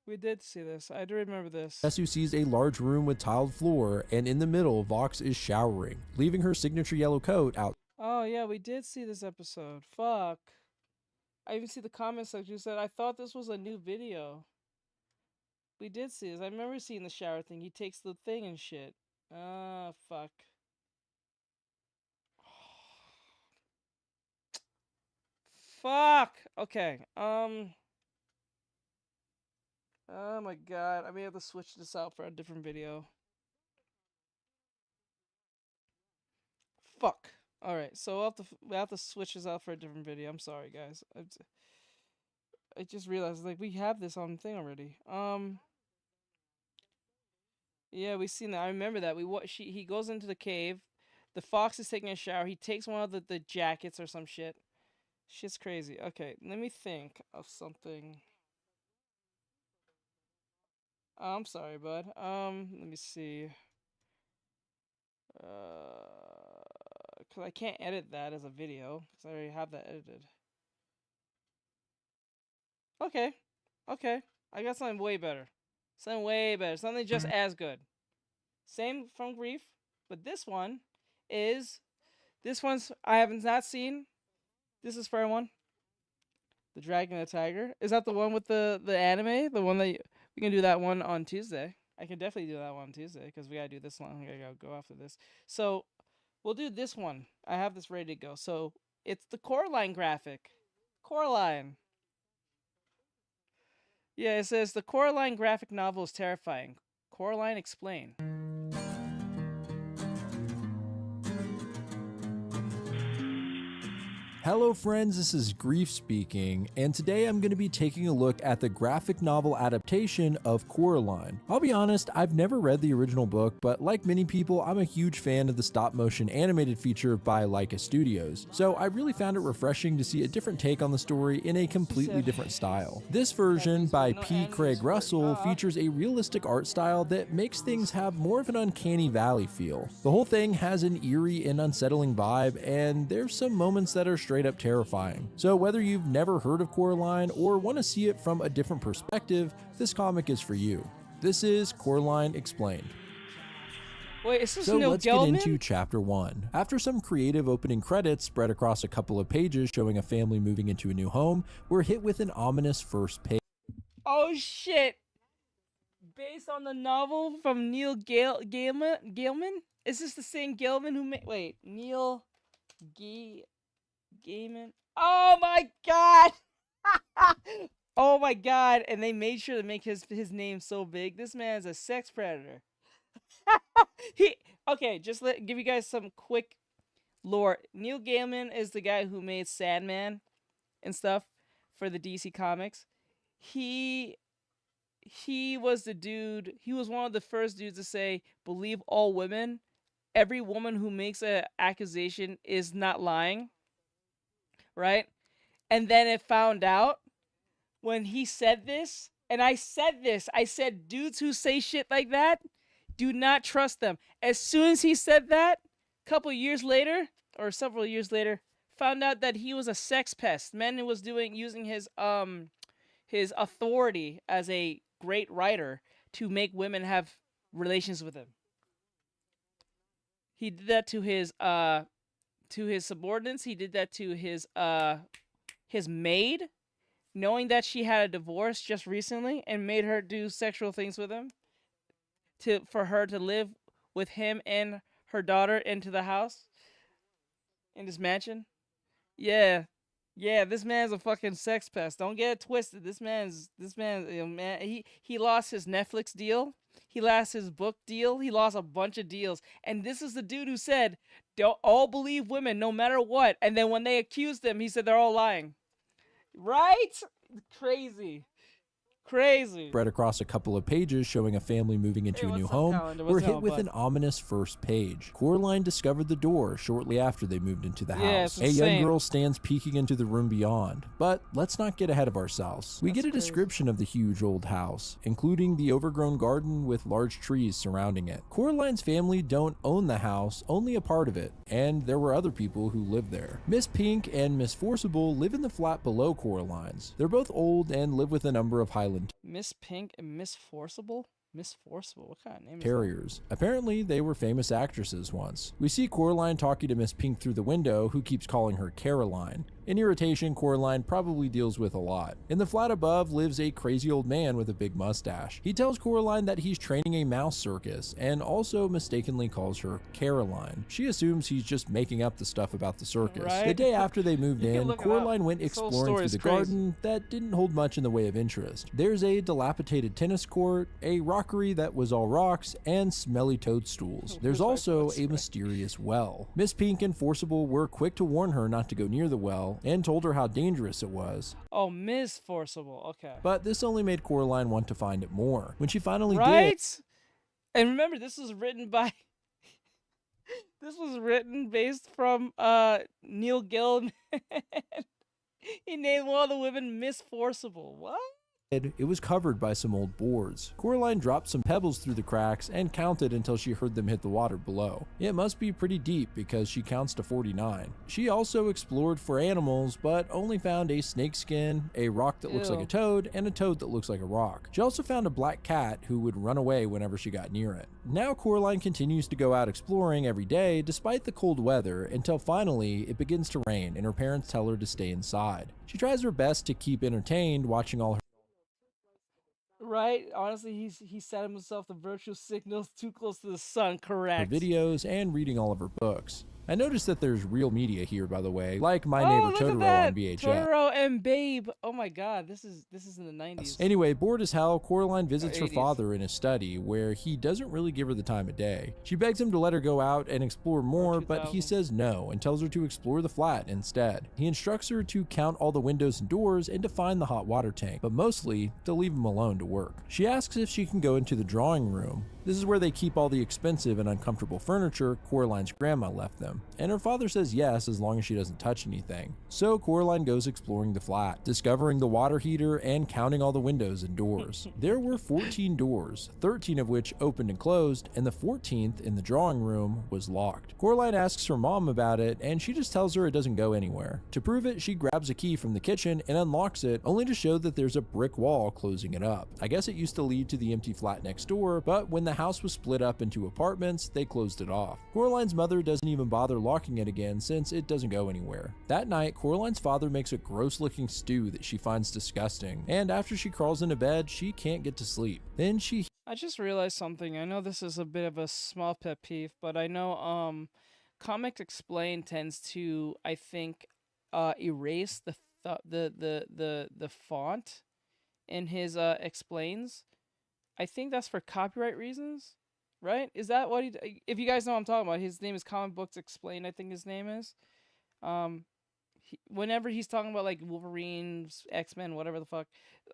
S1: We did see this. I do remember this.
S14: Chesu sees a large room with tiled floor, and in the middle, Vox is showering, leaving her signature yellow coat out.
S1: Oh yeah, we did see this episode. Fuck. I even see the comments section said, I thought this was a new video. We did see this. I remember seeing the shower thing. He takes the thing and shit. Ah, fuck. Fuck. Okay. Oh my god. I may have to switch this out for a different video. Fuck. Alright, so we'll have to switch this out for a different video. I'm sorry, guys. I just realized, like, we have this on thing already. Yeah, we seen that. I remember that. He goes into the cave. The fox is taking a shower. He takes one of the jackets or some shit. Shit's crazy. Okay, let me think of something. I'm sorry, bud. Let me see. Because I can't edit that as a video, because I already have that edited. Okay. Okay. I got something way better. Something way better. Something just as good. Same from Grief, but this one's I haven't not seen. This is for one. The Dragon and the Tiger. Is that the one with the anime? The one that we can do that one on Tuesday. I can definitely do that one on Tuesday because we gotta do this one. I gotta go after this. So we'll do this one. I have this ready to go. So it's the Coraline graphic. Coraline. Yeah, it says the Coraline graphic novel is terrifying. Coraline, explain.
S14: Hello friends, this is Grief speaking, and today I'm going to be taking a look at the graphic novel adaptation of Coraline. I'll be honest, I've never read the original book, but like many people, I'm a huge fan of the stop-motion animated feature by Leica Studios, so I really found it refreshing to see a different take on the story in a completely different style. This version, by P. Craig Russell, features a realistic art style that makes things have more of an uncanny valley feel. The whole thing has an eerie and unsettling vibe, and there's some moments that are straight up terrifying. So whether you've never heard of Coraline or want to see it from a different perspective, this comic is for you. This is Coraline Explained.
S1: Wait, is this
S14: so
S1: Neil
S14: let's
S1: Gaiman?
S14: get into chapter 1. After some creative opening credits spread across a couple of pages showing a family moving into a new home, we're hit with an ominous first page.
S1: Oh shit! Based on the novel from Neil Gaiman? Is this the same Gaiman who made? Wait, Neil Gaiman? Oh my god! Oh my god! And they made sure to make his name so big. This man is a sex predator. Okay, just give you guys some quick lore. Neil Gaiman is the guy who made Sandman and stuff for the DC Comics. He was the dude. He was one of the first dudes to say, "Believe all women. Every woman who makes an accusation is not lying." Right? And then it found out when he said this, and I said this. I said, dudes who say shit like that, do not trust them. As soon as he said that, a couple years later, or several years later, found out that he was a sex pest. Man was using his authority as a great writer to make women have relations with him. He did that to his subordinates. He did that to his maid, knowing that she had a divorce just recently and made her do sexual things with him for her to live with him and her daughter into the house in this mansion. Yeah. Yeah, this man's a fucking sex pest. Don't get it twisted. This man, you know, man, he lost his Netflix deal. He lost his book deal. He lost a bunch of deals. And this is the dude who said, "Don't all believe women, no matter what." And then when they accused him, he said they're all lying. Right? Crazy. Crazy.
S14: Spread across a couple of pages showing a family moving into a new home, were hit with an ominous first page. Coraline discovered the door shortly after they moved into the house. A young girl stands peeking into the room beyond, but let's not get ahead of ourselves. We get a description of the huge old house, including the overgrown garden with large trees surrounding it. Coraline's family don't own the house, only a part of it, and there were other people who lived there. Miss Pink and Miss Forcible live in the flat below Coraline's. They're both old and live with a number of Highland
S1: Miss Pink and Miss Forcible? Miss Forcible, what kind of name
S14: Terriers.
S1: is that?
S14: Apparently, they were famous actresses once. We see Coraline talking to Miss Pink through the window, who keeps calling her Caroline. An irritation Coraline probably deals with a lot. In the flat above lives a crazy old man with a big mustache. He tells Coraline that he's training a mouse circus, and also mistakenly calls her Caroline. She assumes he's just making up the stuff about the circus.
S1: Right?
S14: The day after they moved in, Coraline went
S1: This whole
S14: exploring
S1: story
S14: through
S1: is
S14: the
S1: crazy.
S14: garden that didn't hold much in the way of interest. There's a dilapidated tennis court, a rockery that was all rocks, and smelly toadstools. There's also a mysterious well. Miss Pink and Forcible were quick to warn her not to go near the well, and told her how dangerous it was.
S1: Oh, Miss Forcible, okay.
S14: But this only made Coraline want to find it more. When she finally
S1: Right?
S14: did...
S1: And remember, this was written by... this was written based from Neil Gaiman. He named one of the women Miss Forcible. What?
S14: It was covered by some old boards. Coraline dropped some pebbles through the cracks and counted until she heard them hit the water below. It must be pretty deep because she counts to 49. She also explored for animals, but only found a snake skin, a rock that looks like a toad, and a toad that looks like a rock. She also found a black cat who would run away whenever she got near it. Now Coraline continues to go out exploring every day despite the cold weather until finally it begins to rain and her parents tell her to stay inside. She tries her best to keep entertained watching all her
S1: Right? Honestly, he set himself the virtual signals too close to the sun, correct.
S14: videos and reading all of her books. I noticed that there's real media here, by the way, like My
S1: Oh,
S14: Neighbor
S1: look at
S14: Totoro
S1: that!
S14: on VHS.
S1: Totoro and Babe. Oh my god, this is in the 90s.
S14: Anyway, bored as hell, Coraline visits her
S1: 80s.
S14: father in his study, where he doesn't really give her the time of day. She begs him to let her go out and explore more, but he says no and tells her to explore the flat instead. He instructs her to count all the windows and doors and to find the hot water tank, but mostly to leave him alone to work. She asks if she can go into the drawing room. This is where they keep all the expensive and uncomfortable furniture Coraline's grandma left them, and her father says yes as long as she doesn't touch anything. So Coraline goes exploring the flat, discovering the water heater and counting all the windows and doors. There were 14 doors, 13 of which opened and closed, and the 14th in the drawing room was locked. Coraline asks her mom about it, and she just tells her it doesn't go anywhere. To prove it, she grabs a key from the kitchen and unlocks it, only to show that there's a brick wall closing it up. I guess it used to lead to the empty flat next door, but when the house was split up into apartments, they closed it off. Coraline's mother doesn't even bother locking it again since it doesn't go anywhere. That night, Coraline's father makes a gross-looking stew that she finds disgusting, and after she crawls into bed, she can't get to sleep. Then she...
S1: I just realized something. I know this is a bit of a small pet peeve, but I know Comics Explained tends to, I think, erase the font in his explains. I think that's for copyright reasons, right? Is that what he? If you guys know what I'm talking about, his name is Comic Books Explained. I think his name is. Whenever he's talking about like Wolverine, X-Men, whatever the fuck,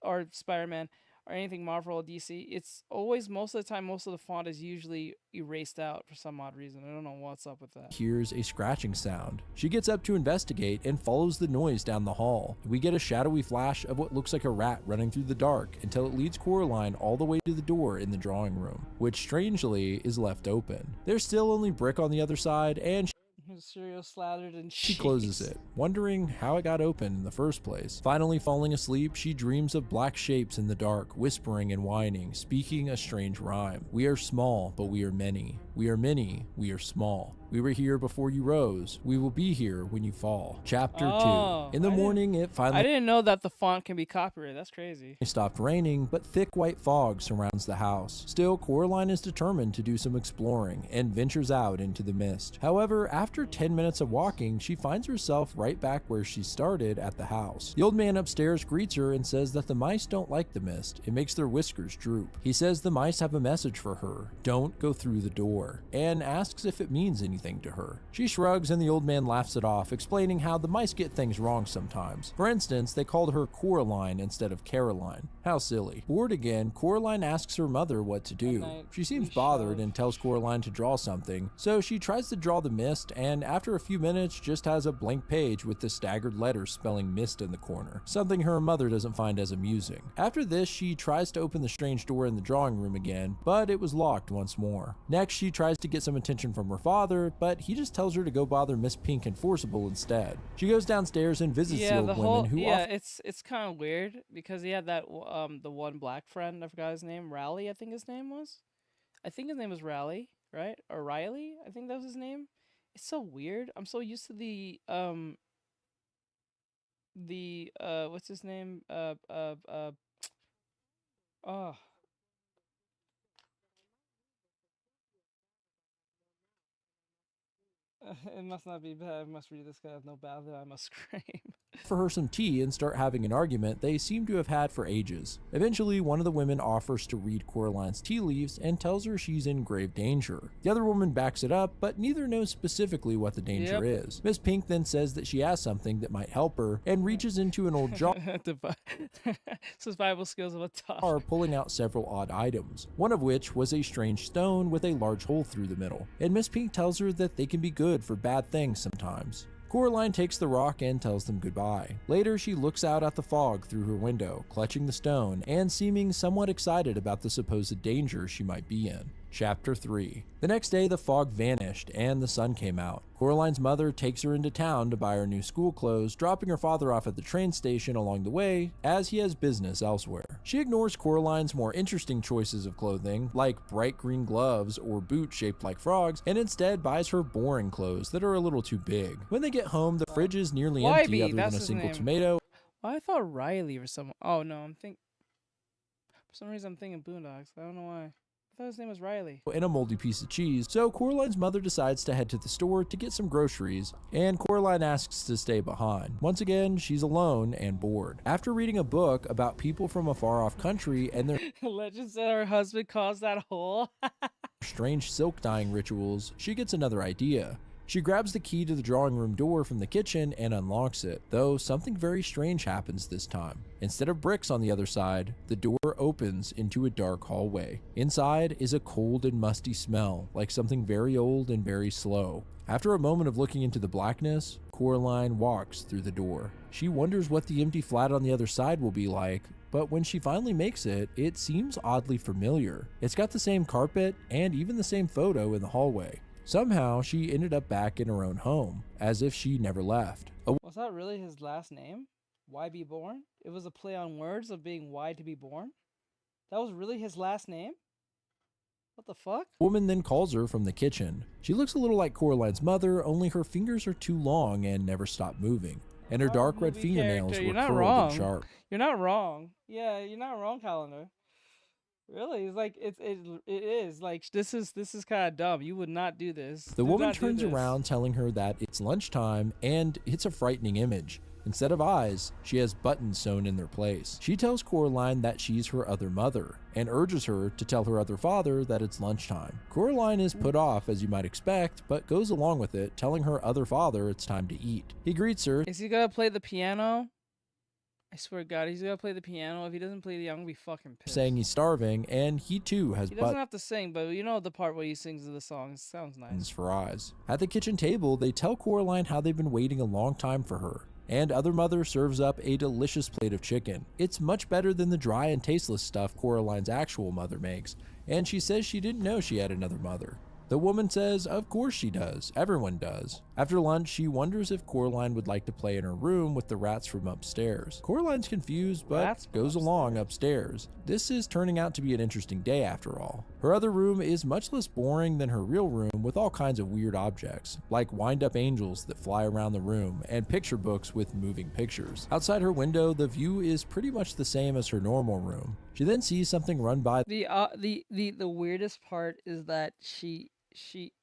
S1: or Spider-Man, or anything Marvel or DC, it's always, most of the time, most of the font is usually erased out for some odd reason. I don't know what's up with that.
S14: hears a scratching sound. She gets up to investigate and follows the noise down the hall. We get a shadowy flash of what looks like a rat running through the dark until it leads Coraline all the way to the door in the drawing room, which strangely is left open. There's still only brick on the other side, and
S1: Cereal slathered in
S14: she
S1: cheese.
S14: closes it, wondering how it got open in the first place. Finally falling asleep, she dreams of black shapes in the dark, whispering and whining, speaking a strange rhyme. We are small, but we are many. We are many, we are small. We were here before you rose. We will be here when you fall. Chapter 2. In the morning, it finally...
S1: I didn't know that the font can be copyrighted. That's crazy.
S14: It stopped raining, but thick white fog surrounds the house. Still, Coraline is determined to do some exploring and ventures out into the mist. However, after After 10 minutes of walking, she finds herself right back where she started at the house. The old man upstairs greets her and says that the mice don't like the mist. It makes their whiskers droop. He says the mice have a message for her. Don't go through the door, and asks if it means anything to her. She shrugs and the old man laughs it off, explaining how the mice get things wrong sometimes. For instance, they called her Coraline instead of Caroline. How silly. Bored again, Coraline asks her mother what to do. She seems bothered and tells Coraline to draw something, so she tries to draw the mist, and after a few minutes just has a blank page with the staggered letters spelling mist in the corner, something her mother doesn't find as amusing. After this, she tries to open the strange door in the drawing room again, but it was locked once more. Next, she tries to get some attention from her father, but he just tells her to go bother Miss Pink and Forcible instead. She goes downstairs and visits the old women who
S1: it's kind of weird because he had that the one black friend, I forgot his name, Raleigh, I think his name was. I think his name was Raleigh, right? Or Riley, I think that was his name. It's so weird. I'm so used to the what's his name? Oh. It must not be bad. I must read this guy. I have no bad. I must scream.
S14: For her some tea and start having an argument they seem to have had for ages. Eventually, one of the women offers to read Coraline's tea leaves and tells her she's in grave danger. The other woman backs it up, but neither knows specifically what the danger is. Miss Pink then says that she has something that might help her and reaches into an old jar.
S1: Survival skills of a tough.
S14: Pulling out several odd items, one of which was a strange stone with a large hole through the middle. And Miss Pink tells her that they can be good for bad things sometimes. Coraline takes the rock and tells them goodbye. Later, she looks out at the fog through her window, clutching the stone and seeming somewhat excited about the supposed danger she might be in. Chapter 3. The next day, the fog vanished and the sun came out. Coraline's mother takes her into town to buy her new school clothes, dropping her father off at the train station along the way, as he has business elsewhere. She ignores Coraline's more interesting choices of clothing, like bright green gloves or boots shaped like frogs, and instead buys her boring clothes that are a little too big. When they get home, the fridge is nearly empty other than a single tomato.
S1: Well, I thought Riley or someone. Oh no, for some reason I'm thinking Boondocks. I don't know why. I thought his name was Riley.
S14: And a moldy piece of cheese, so Coraline's mother decides to head to the store to get some groceries, and Coraline asks to stay behind. Once again, she's alone and bored. After reading a book about people from a far-off country and their
S1: legends that her husband caused that hole.
S14: strange silk dyeing rituals, she gets another idea. She grabs the key to the drawing room door from the kitchen and unlocks it, though something very strange happens this time. Instead of bricks on the other side, the door opens into a dark hallway. Inside is a cold and musty smell, like something very old and very slow. After a moment of looking into the blackness, Coraline walks through the door. She wonders what the empty flat on the other side will be like, but when she finally makes it, it seems oddly familiar. It's got the same carpet and even the same photo in the hallway. Somehow, she ended up back in her own home, as if she never left.
S1: Was that really his last name? Why be born? It was a play on words of being why to be born? That was really his last name? What the fuck?
S14: A woman then calls her from the kitchen. She looks a little like Coraline's mother, only her fingers are too long and never stop moving. And her dark red fingernails were curled and sharp.
S1: You're not wrong. Yeah, you're not wrong, Calendar. Really, it's like it is like this is kind of dumb. You would not do this.
S14: The woman turns around telling her that it's lunchtime, and it's a frightening image. Instead of eyes, she has buttons sewn in their place. She tells Coraline that she's her other mother and urges her to tell her other father that it's lunchtime. Coraline is put off, as you might expect, but goes along with it, telling her other father it's time to eat. He greets her.
S1: Is he gonna play the piano? I swear to God, he's gonna play the piano. If he doesn't play the, I'm gonna be fucking pissed.
S14: Saying he's starving, and he too has
S1: He doesn't have to sing, but you know the part where he sings the song. It sounds nice.
S14: For eyes. At the kitchen table, they tell Coraline how they've been waiting a long time for her. And other mother serves up a delicious plate of chicken. It's much better than the dry and tasteless stuff Coraline's actual mother makes, and she says she didn't know she had another mother. The woman says, of course she does. Everyone does. After lunch, she wonders if Coraline would like to play in her room with the rats from upstairs. Coraline's confused, but goes along upstairs. This is turning out to be an interesting day after all. Her other room is much less boring than her real room, with all kinds of weird objects, like wind-up angels that fly around the room, and picture books with moving pictures. Outside her window, the view is pretty much the same as her normal room. She then sees something run by.
S1: The weirdest part is that she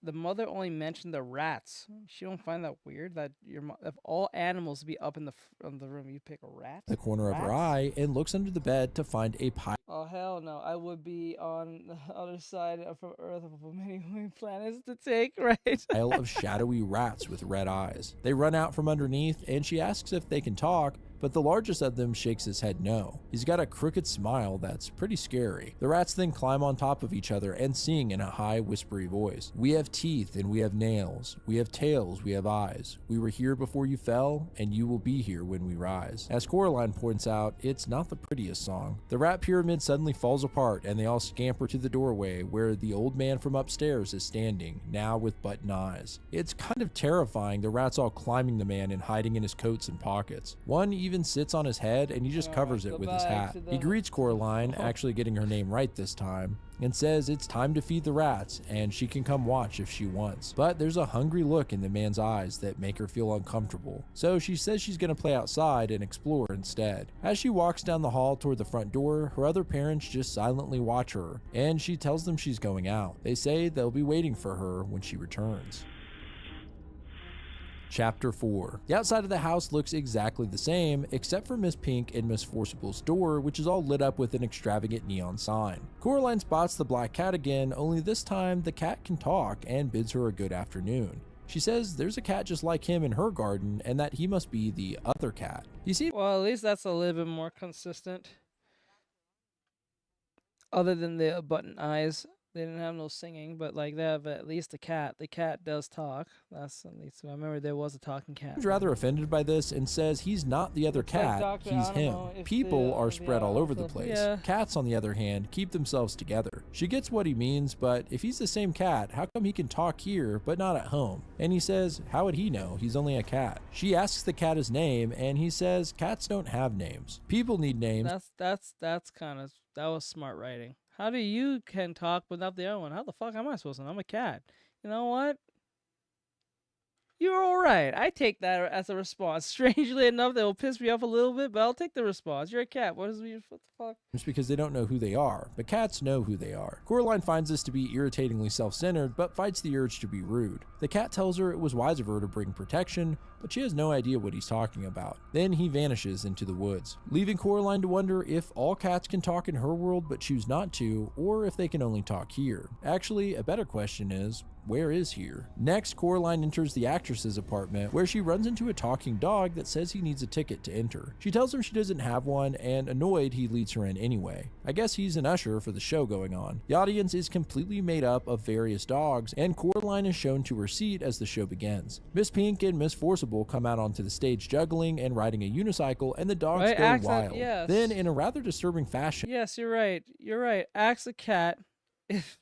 S1: the mother only mentioned the rats. She don't find that weird that if all animals be up in the room, you pick a rat?
S14: The corner of her eye and looks under the bed to find a pile
S1: Oh hell no! I would be on the other side of Earth of many planets to take, right?
S14: of shadowy rats with red eyes. They run out from underneath, and she asks if they can talk, but the largest of them shakes his head no. He's got a crooked smile that's pretty scary. The rats then climb on top of each other and sing in a high, whispery voice. We have teeth and we have nails. We have tails, we have eyes. We were here before you fell, and you will be here when we rise. As Coraline points out, it's not the prettiest song. The rat pyramid suddenly falls apart, and they all scamper to the doorway where the old man from upstairs is standing, now with button eyes. It's kind of terrifying, the rats all climbing the man and hiding in his coats and pockets. One even sits on his head, and he just covers it with his hat. He greets Coraline, actually getting her name right this time, and says it's time to feed the rats, and she can come watch if she wants. But there's a hungry look in the man's eyes that make her feel uncomfortable, so she says she's going to play outside and explore instead. As she walks down the hall toward the front door, her other parents just silently watch her, and she tells them she's going out. They say they'll be waiting for her when she returns. Chapter 4. The outside of the house looks exactly the same, except for Miss Pink and Miss Forcible's door, which is all lit up with an extravagant neon sign. Coraline spots the black cat again, only this time the cat can talk and bids her a good afternoon. She says there's a cat just like him in her garden, and that he must be the other cat. You see?
S1: Well, at least that's a little bit more consistent. Other than the button eyes. They didn't have no singing, but like they have at least a cat. The cat does talk. That's at least I remember there was a talking cat.
S14: He's rather offended by this and says he's not the other cat, he's him. People are spread all over the place. Cats, on the other hand, keep themselves together. She gets what he means, but if he's the same cat, how come he can talk here but not at home? And he says, how would he know? He's only a cat. She asks the cat his name, and he says cats don't have names. People need names.
S1: That was smart writing. How do you can talk without the other one? How the fuck am I supposed to know? I'm a cat. You know what? You're alright. I take that as a response. Strangely enough, that will piss me off a little bit, but I'll take the response. You're a cat. What the fuck?
S14: It's because they don't know who they are, but cats know who they are. Coraline finds this to be irritatingly self-centered, but fights the urge to be rude. The cat tells her it was wise of her to bring protection, but she has no idea what he's talking about. Then he vanishes into the woods, leaving Coraline to wonder if all cats can talk in her world but choose not to, or if they can only talk here. Actually, a better question is, where is here? Next, Coraline enters the actress's apartment, where she runs into a talking dog that says he needs a ticket to enter. She tells him she doesn't have one, and annoyed, he leads her in anyway. I guess he's an usher for the show going on. The audience is completely made up of various dogs, and Coraline is shown to her seat as the show begins. Miss Pink and Miss Forcible come out onto the stage juggling and riding a unicycle, and the dogs go wild.
S1: Yes.
S14: Then, in a rather disturbing fashion...
S1: Yes, you're right. You're right. Ask the cat if...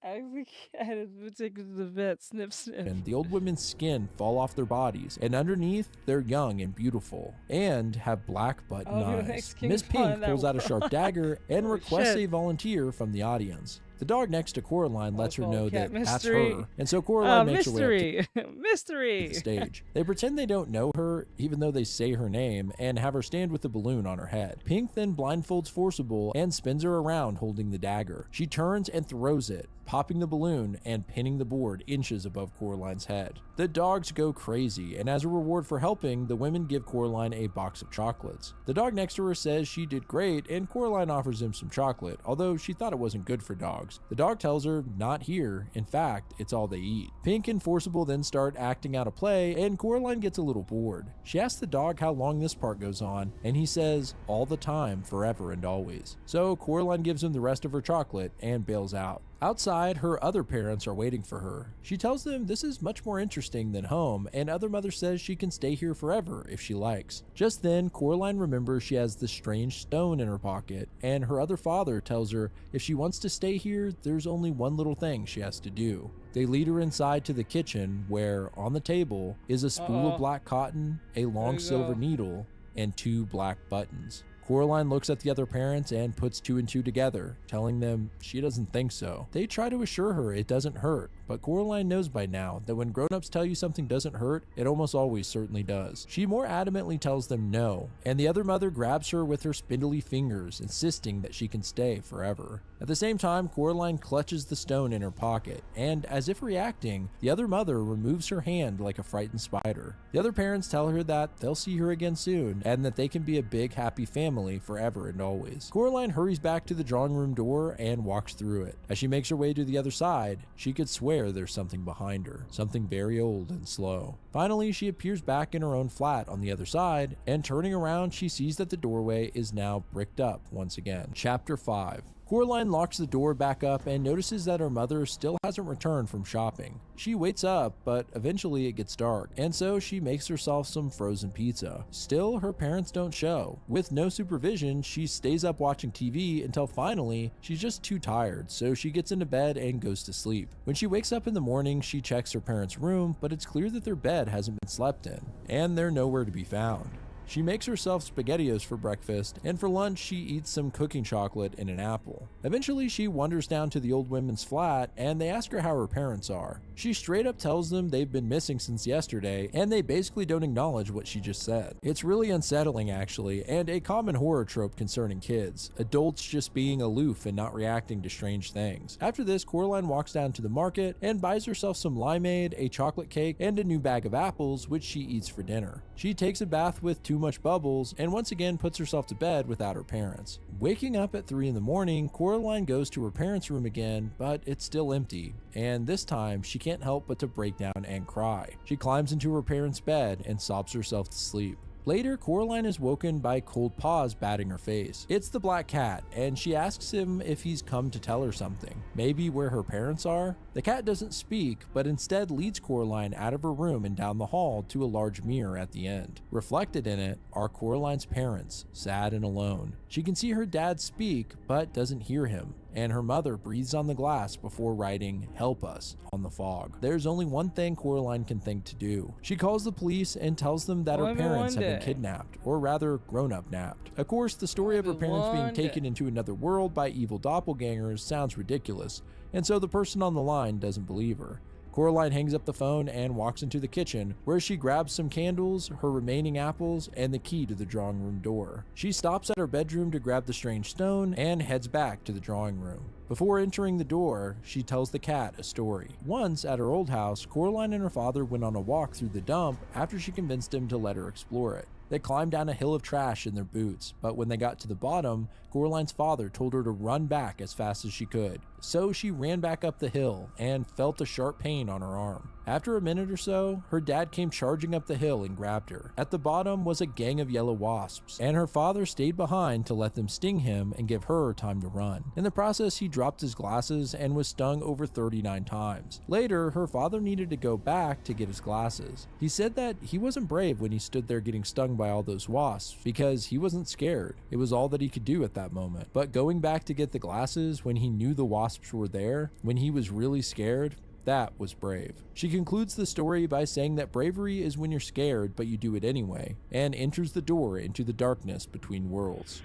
S1: Ask the cat if it's taken to the vet, snip, snip.
S14: And the old women's skin fall off their bodies, and underneath, they're young and beautiful, and have black button eyes. Miss Pink pulls out a sharp dagger and requests a volunteer from the audience. The dog next to Coraline lets her know that that's her, and so Coraline makes her way up to the stage. They pretend they don't know her, even though they say her name, and have her stand with the balloon on her head. Pink then blindfolds Forcible and spins her around holding the dagger. She turns and throws it, popping the balloon and pinning the board inches above Coraline's head. The dogs go crazy, and as a reward for helping, the women give Coraline a box of chocolates. The dog next to her says she did great, and Coraline offers him some chocolate, although she thought it wasn't good for dogs. The dog tells her, not here. In fact, it's all they eat. Pink and Forcible then start acting out a play, and Coraline gets a little bored. She asks the dog how long this part goes on, and he says, all the time, forever and always. So Coraline gives him the rest of her chocolate and bails out. Outside, her other parents are waiting for her. She tells them this is much more interesting than home, and other mother says she can stay here forever if she likes. Just then, Coraline remembers she has this strange stone in her pocket, and her other father tells her if she wants to stay here, there's only one little thing she has to do. They lead her inside to the kitchen, where, on the table, is a spool of black cotton, a long silver needle, and 2 black buttons. Coraline looks at the other parents and puts 2 and 2 together, telling them she doesn't think so. They try to assure her it doesn't hurt, but Coraline knows by now that when grown-ups tell you something doesn't hurt, it almost always certainly does. She more adamantly tells them no, and the other mother grabs her with her spindly fingers, insisting that she can stay forever. At the same time, Coraline clutches the stone in her pocket, and as if reacting, the other mother removes her hand like a frightened spider. The other parents tell her that they'll see her again soon, and that they can be a big happy family forever and always. Coraline hurries back to the drawing room door and walks through it. As she makes her way to the other side, she could swear there's something behind her, something very old and slow. Finally, she appears back in her own flat on the other side, and turning around, she sees that the doorway is now bricked up once again. Chapter 5. Coraline locks the door back up and notices that her mother still hasn't returned from shopping. She waits up, but eventually it gets dark, and so she makes herself some frozen pizza. Still, her parents don't show. With no supervision, she stays up watching TV until finally, she's just too tired, so she gets into bed and goes to sleep. When she wakes up in the morning, she checks her parents' room, but it's clear that their bed hasn't been slept in, and they're nowhere to be found. She makes herself SpaghettiOs for breakfast, and for lunch she eats some cooking chocolate and an apple. Eventually she wanders down to the old women's flat, and they ask her how her parents are. She straight up tells them they've been missing since yesterday, and they basically don't acknowledge what she just said. It's really unsettling actually, and a common horror trope concerning kids. Adults just being aloof and not reacting to strange things. After this, Coraline walks down to the market and buys herself some limeade, a chocolate cake, and a new bag of apples, which she eats for dinner. She takes a bath with too much bubbles and once again puts herself to bed without her parents. Waking up at 3 in the morning, Coraline goes to her parents' room again, but it's still empty, and this time she can't help but to break down and cry. She climbs into her parents' bed and sobs herself to sleep. Later, Coraline is woken by cold paws batting her face. It's the black cat, and she asks him if he's come to tell her something. Maybe where her parents are? The cat doesn't speak, but instead leads Coraline out of her room and down the hall to a large mirror at the end. Reflected in it are Coraline's parents, sad and alone. She can see her dad speak, but doesn't hear him, and her mother breathes on the glass before writing "Help us" on the fog. There's only one thing Coraline can think to do. She calls the police and tells them that her parents have been kidnapped, or rather grown-up napped. Of course, the story of her parents being taken into another world by evil doppelgangers sounds ridiculous, and so the person on the line doesn't believe her. Coraline hangs up the phone and walks into the kitchen, where she grabs some candles, her remaining apples, and the key to the drawing room door. She stops at her bedroom to grab the strange stone and heads back to the drawing room. Before entering the door, she tells the cat a story. Once, at her old house, Coraline and her father went on a walk through the dump after she convinced him to let her explore it. They climbed down a hill of trash in their boots, but when they got to the bottom, Coraline's father told her to run back as fast as she could. So she ran back up the hill and felt a sharp pain on her arm. After a minute or so, her dad came charging up the hill and grabbed her. At the bottom was a gang of yellow wasps, and her father stayed behind to let them sting him and give her time to run. In the process, he dropped his glasses and was stung over 39 times. Later, her father needed to go back to get his glasses. He said that he wasn't brave when he stood there getting stung by all those wasps, because he wasn't scared. It was all that he could do at that moment. But going back to get the glasses when he knew the wasps were there, when he was really scared, that was brave. She concludes the story by saying that bravery is when you're scared but you do it anyway, and enters the door into the darkness between worlds.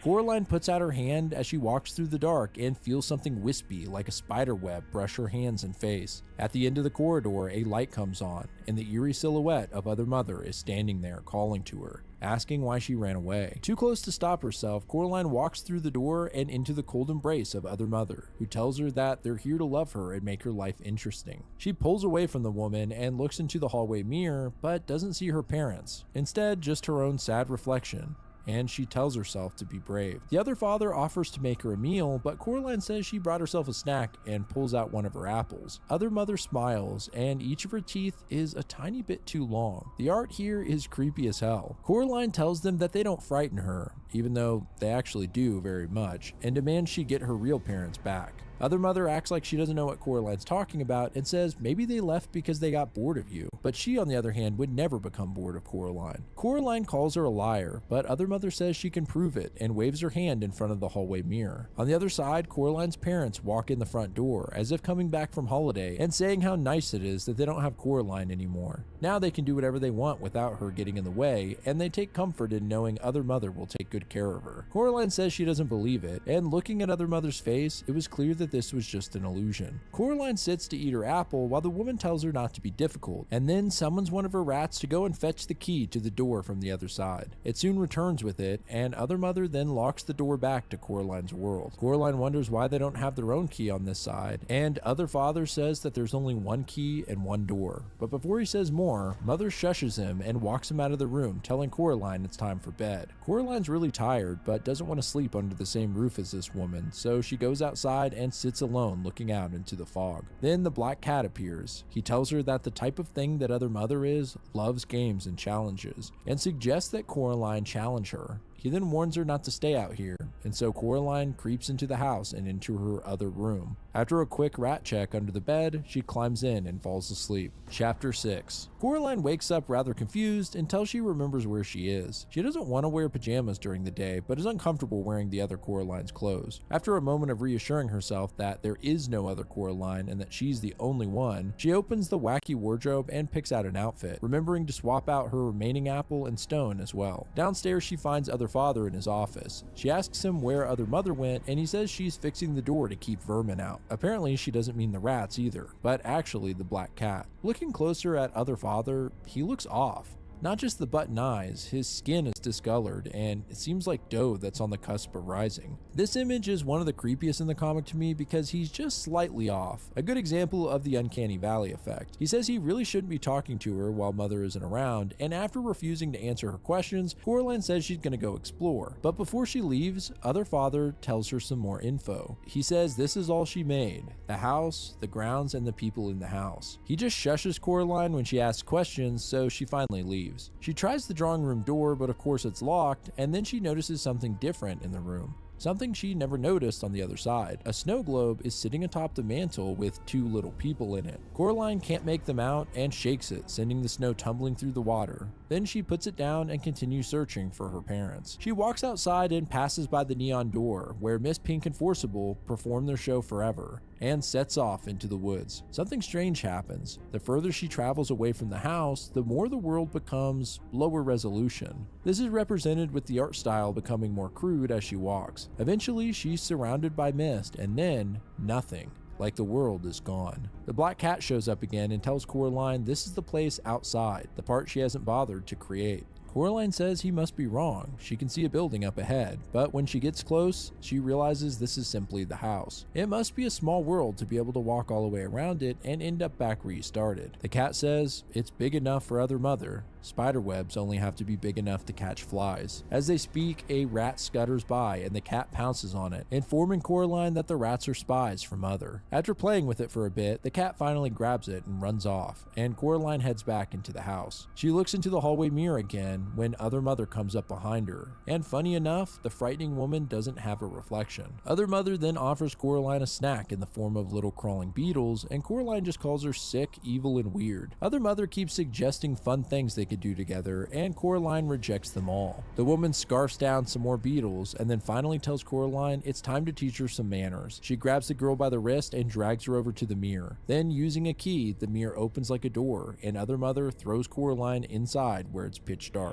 S14: Coraline puts out her hand as she walks through the dark and feels something wispy like a spider web brush her hands and face. At the end of the corridor, a light comes on, and the eerie silhouette of Other Mother is standing there calling to her, asking why she ran away. Too close to stop herself, Coraline walks through the door and into the cold embrace of Other Mother, who tells her that they're here to love her and make her life interesting. She pulls away from the woman and looks into the hallway mirror, but doesn't see her parents. Instead, just her own sad reflection. And she tells herself to be brave. The other father offers to make her a meal, but Coraline says she brought herself a snack and pulls out one of her apples. Other Mother smiles, and each of her teeth is a tiny bit too long. The art here is creepy as hell. Coraline tells them that they don't frighten her, even though they actually do very much, and demands she get her real parents back. Other Mother acts like she doesn't know what Coraline's talking about and says maybe they left because they got bored of you, but she on the other hand would never become bored of Coraline. Coraline calls her a liar, but Other Mother says she can prove it and waves her hand in front of the hallway mirror. On the other side, Coraline's parents walk in the front door as if coming back from holiday and saying how nice it is that they don't have Coraline anymore. Now they can do whatever they want without her getting in the way, and they take comfort in knowing Other Mother will take good care of her. Coraline says she doesn't believe it, and looking at Other Mother's face, it was clear that this was just an illusion. Coraline sits to eat her apple while the woman tells her not to be difficult, and then summons one of her rats to go and fetch the key to the door from the other side. It soon returns with it, and Other Mother then locks the door back to Coraline's world. Coraline wonders why they don't have their own key on this side, and Other Father says that there's only one key and one door. But before he says more, Mother shushes him and walks him out of the room, telling Coraline it's time for bed. Coraline's really tired, but doesn't want to sleep under the same roof as this woman, so she goes outside and sits alone looking out into the fog. Then the black cat appears. He tells her that the type of thing that Other Mother is loves games and challenges, and suggests that Coraline challenge her. He then warns her not to stay out here, and so Coraline creeps into the house and into her other room. After a quick rat check under the bed, she climbs in and falls asleep. Chapter 6. Coraline wakes up rather confused until she remembers where she is. She doesn't want to wear pajamas during the day, but is uncomfortable wearing the other Coraline's clothes. After a moment of reassuring herself that there is no other Coraline and that she's the only one, she opens the wacky wardrobe and picks out an outfit, remembering to swap out her remaining apple and stone as well. Downstairs, she finds Other Father in his office. She asks him where Other Mother went, and he says she's fixing the door to keep vermin out. Apparently, she doesn't mean the rats either, but actually the black cat. Looking closer at Other Father, he looks off. Not just the button eyes, his skin is discolored, and it seems like dough that's on the cusp of rising. This image is one of the creepiest in the comic to me because he's just slightly off. A good example of the uncanny valley effect. He says he really shouldn't be talking to her while Mother isn't around, and after refusing to answer her questions, Coraline says she's gonna go explore. But before she leaves, Other Father tells her some more info. He says this is all she made: the house, the grounds, and the people in the house. He just shushes Coraline when she asks questions, so she finally leaves. She tries the drawing room door, but of course it's locked, and then she notices something different in the room. Something she never noticed on the other side. A snow globe is sitting atop the mantle with two little people in it. Coraline can't make them out and shakes it, sending the snow tumbling through the water. Then she puts it down and continues searching for her parents. She walks outside and passes by the neon door, where Miss Pink and Forcible perform their show forever, and sets off into the woods. Something strange happens. The further she travels away from the house, the more the world becomes lower resolution. This is represented with the art style becoming more crude as she walks. Eventually, she's surrounded by mist, and then nothing. Like the world is gone. The black cat shows up again and tells Coraline this is the place outside, the part she hasn't bothered to create. Coraline says he must be wrong. She can see a building up ahead, but when she gets close, she realizes this is simply the house. It must be a small world to be able to walk all the way around it and end up back where you started. The cat says it's big enough for Other Mother. Spiderwebs only have to be big enough to catch flies. As they speak, a rat scutters by and the cat pounces on it, informing Coraline that the rats are spies from Mother. After playing with it for a bit, the cat finally grabs it and runs off, and Coraline heads back into the house. She looks into the hallway mirror again when Other Mother comes up behind her, and funny enough, the frightening woman doesn't have a reflection. Other Mother then offers Coraline a snack in the form of little crawling beetles, and Coraline just calls her sick, evil, and weird. Other Mother keeps suggesting fun things they could do together, and Coraline rejects them all. The woman scarfs down some more beetles and then finally tells Coraline it's time to teach her some manners. She grabs the girl by the wrist and drags her over to the mirror. Then, using a key, the mirror opens like a door, and Other Mother throws Coraline inside where it's pitch dark.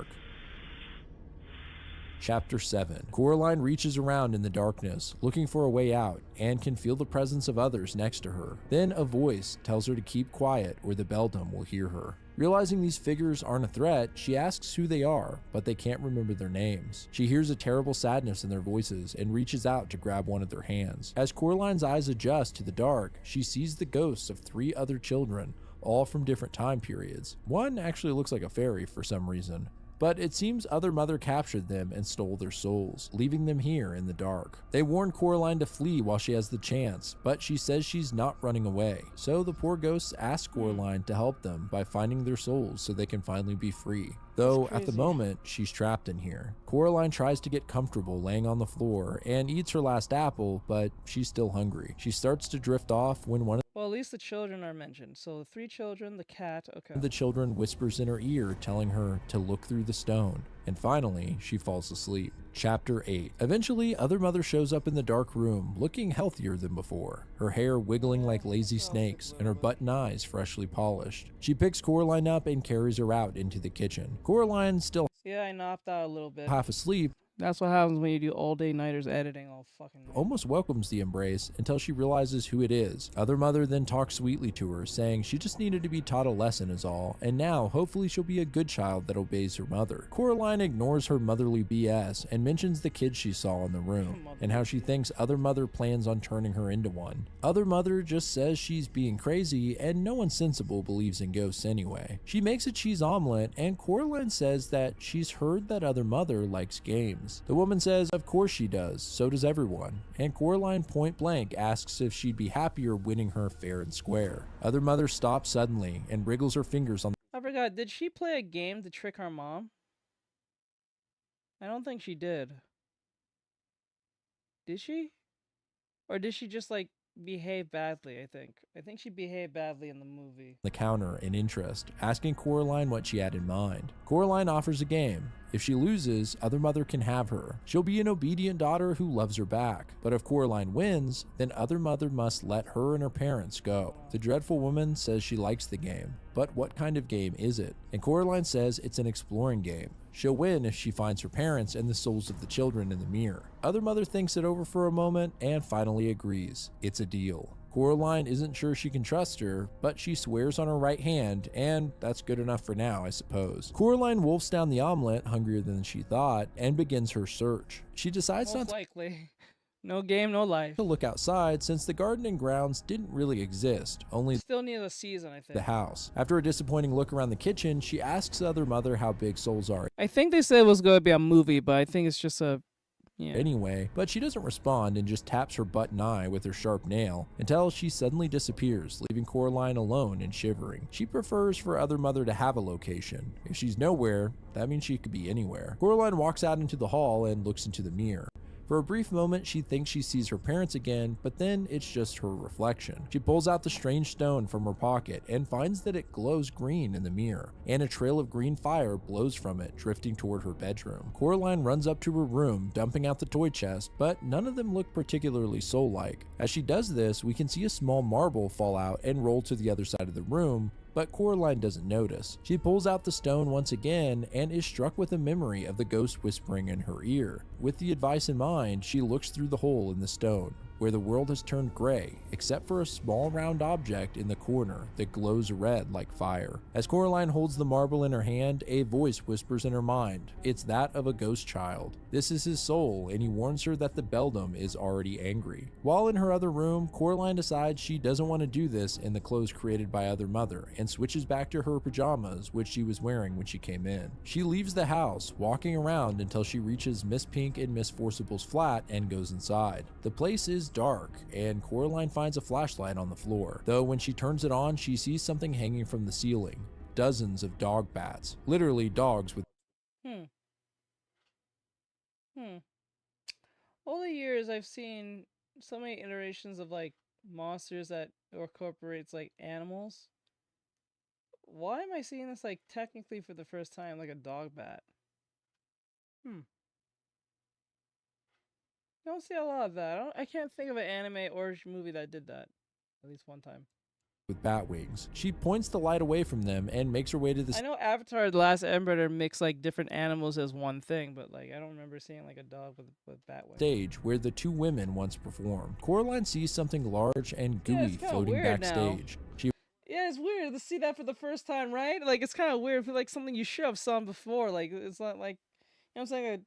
S14: Chapter 7. Coraline reaches around in the darkness, looking for a way out, and can feel the presence of others next to her. Then a voice tells her to keep quiet or the beldam will hear her. Realizing these figures aren't a threat, she asks who they are, but they can't remember their names. She hears a terrible sadness in their voices and reaches out to grab one of their hands. As Coraline's eyes adjust to the dark, she sees the ghosts of 3 other children, all from different time periods. One actually looks like a fairy for some reason. But it seems Other Mother captured them and stole their souls, leaving them here in the dark. They warn Coraline to flee while she has the chance, but she says she's not running away. So the poor ghosts ask Coraline to help them by finding their souls so they can finally be free. Though at the moment, she's trapped in here. Coraline tries to get comfortable laying on the floor and eats her last apple, but she's still hungry. She starts to drift off when one of
S1: Well, at least the children are mentioned. So the 3 children, the cat, okay.
S14: the children whispers in her ear, telling her to look through the stone. And finally, she falls asleep. Chapter 8. Eventually, Other Mother shows up in the dark room, looking healthier than before. Her hair wiggling like lazy snakes, and her button eyes freshly polished. She picks Coraline up and carries her out into the kitchen. Coraline still
S1: Yeah, I knocked out a little bit.
S14: half asleep,
S1: That's what happens when you do all day nighters editing all fucking night.
S14: Almost welcomes the embrace until she realizes who it is. Other mother then talks sweetly to her, saying she just needed to be taught a lesson is all, and now hopefully she'll be a good child that obeys her mother. Coraline ignores her motherly BS and mentions the kids she saw in the room, and how she thinks Other Mother plans on turning her into one. Other Mother just says she's being crazy, and no one sensible believes in ghosts anyway. She makes a cheese omelet, and Coraline says that she's heard that Other Mother likes games. The woman says of course she does, so does everyone, and Coraline point blank asks if she'd be happier winning her fair and square. Other Mother stops suddenly and wriggles her fingers on
S1: I forgot, did she play a game to trick her mom? I don't think she did. Did she? Or did she just like behave badly, I think she behaved badly in the movie.
S14: the counter in interest, asking Coraline what she had in mind. Coraline offers a game. If she loses, Other Mother can have her. She'll be an obedient daughter who loves her back. But if Coraline wins, then Other Mother must let her and her parents go. The dreadful woman says she likes the game, but what kind of game is it? And Coraline says it's an exploring game. She'll win if she finds her parents and the souls of the children in the mirror. Other Mother thinks it over for a moment and finally agrees. It's a deal. Coraline isn't sure she can trust her, but she swears on her right hand, and that's good enough for now, I suppose. Coraline wolfs down the omelet, hungrier than she thought, and begins her search. She decides
S1: Most likely. No game, no life.
S14: to look outside since the garden and grounds didn't really exist, only
S1: Still near the season, I think.
S14: the house. After a disappointing look around the kitchen, she asks Other Mother how big souls are
S1: I think they said it was going to be a movie, but I think it's just a... Yeah.
S14: anyway, but she doesn't respond and just taps her button eye with her sharp nail until she suddenly disappears, leaving Coraline alone and shivering. She prefers for Other Mother to have a location. If she's nowhere, that means she could be anywhere. Coraline walks out into the hall and looks into the mirror. For a brief moment, she thinks she sees her parents again, but then it's just her reflection. She pulls out the strange stone from her pocket and finds that it glows green in the mirror, and a trail of green fire blows from it, drifting toward her bedroom. Coraline runs up to her room, dumping out the toy chest, but none of them look particularly soul-like. As she does this, we can see a small marble fall out and roll to the other side of the room, but Coraline doesn't notice. She pulls out the stone once again and is struck with a memory of the ghost whispering in her ear. With the advice in mind, she looks through the hole in the stone, where the world has turned gray, except for a small round object in the corner that glows red like fire. As Coraline holds the marble in her hand, a voice whispers in her mind. It's that of a ghost child. This is his soul, and he warns her that the beldam is already angry. While in her other room, Coraline decides she doesn't want to do this in the clothes created by Other Mother, and switches back to her pajamas, which she was wearing when she came in. She leaves the house, walking around until she reaches Miss Pink and Miss Forcible's flat and goes inside. The place is dark, and Coraline finds a flashlight on the floor, though when she turns it on, she sees something hanging from the ceiling. Dozens of dog bats, literally dogs with
S1: All the years I've seen so many iterations of like monsters that incorporates like animals. Why am I seeing this like technically for the first time like a dog bat? I don't see a lot of that. I can't think of an anime or movie that did that at least one time.
S14: bat wings. She points the light away from them and makes her way to the
S1: I know Avatar: The Last Airbender mixed like different animals as one thing, but like I don't remember seeing like a dog with bat wings.
S14: stage where the two women once performed. Coraline sees something large and gooey
S1: it's kinda
S14: floating
S1: weird now.
S14: backstage. She
S1: Yeah, it's weird to see that for the first time, right? Like it's kind of weird. I feel like something you should have saw before. Like it's not like, you know what I'm saying?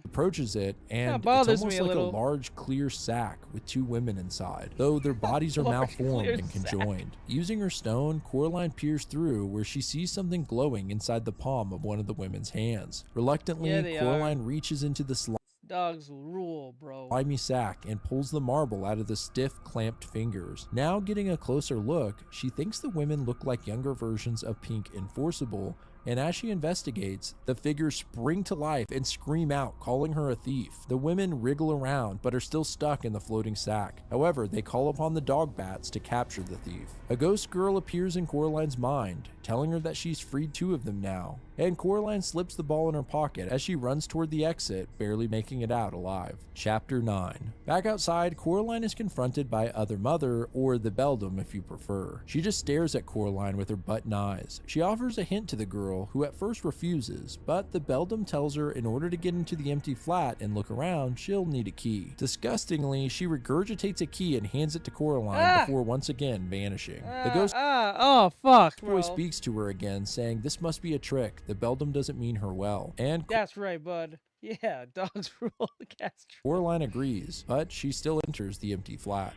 S14: approaches it, and it's
S1: bothers
S14: almost
S1: me a
S14: like a
S1: little.
S14: large clear sack with two women inside, though their bodies are
S1: Large
S14: malformed
S1: clear
S14: and
S1: sack.
S14: conjoined. Using her stone, Coraline peers through where she sees something glowing inside the palm of one of the women's hands. Reluctantly,
S1: Yeah, they
S14: Coraline reaches into the
S1: Dogs rule, bro.
S14: slimy sack and pulls the marble out of the stiff, clamped fingers. Now getting a closer look, she thinks the women look like younger versions of Pink and Forcible, and as she investigates, the figures spring to life and scream out, calling her a thief. The women wriggle around, but are still stuck in the floating sack. However, they call upon the dog bats to capture the thief. A ghost girl appears in Coraline's mind, telling her that she's freed two of them now, and Coraline slips the ball in her pocket as she runs toward the exit, barely making it out alive. Chapter 9. Back outside, Coraline is confronted by Other Mother, or the Beldam if you prefer. She just stares at Coraline with her button eyes. She offers a hint to the girl, who at first refuses, but the Beldam tells her in order to get into the empty flat and look around, she'll need a key. Disgustingly, she regurgitates a key and hands it to Coraline before once again vanishing. The ghost
S1: oh fuck, bro.
S14: boy speaks to her again, saying this must be a trick. The Beldam doesn't mean her well. And
S1: that's right, bud. Yeah, dogs rule, cats.
S14: Coraline agrees, but she still enters the empty flat.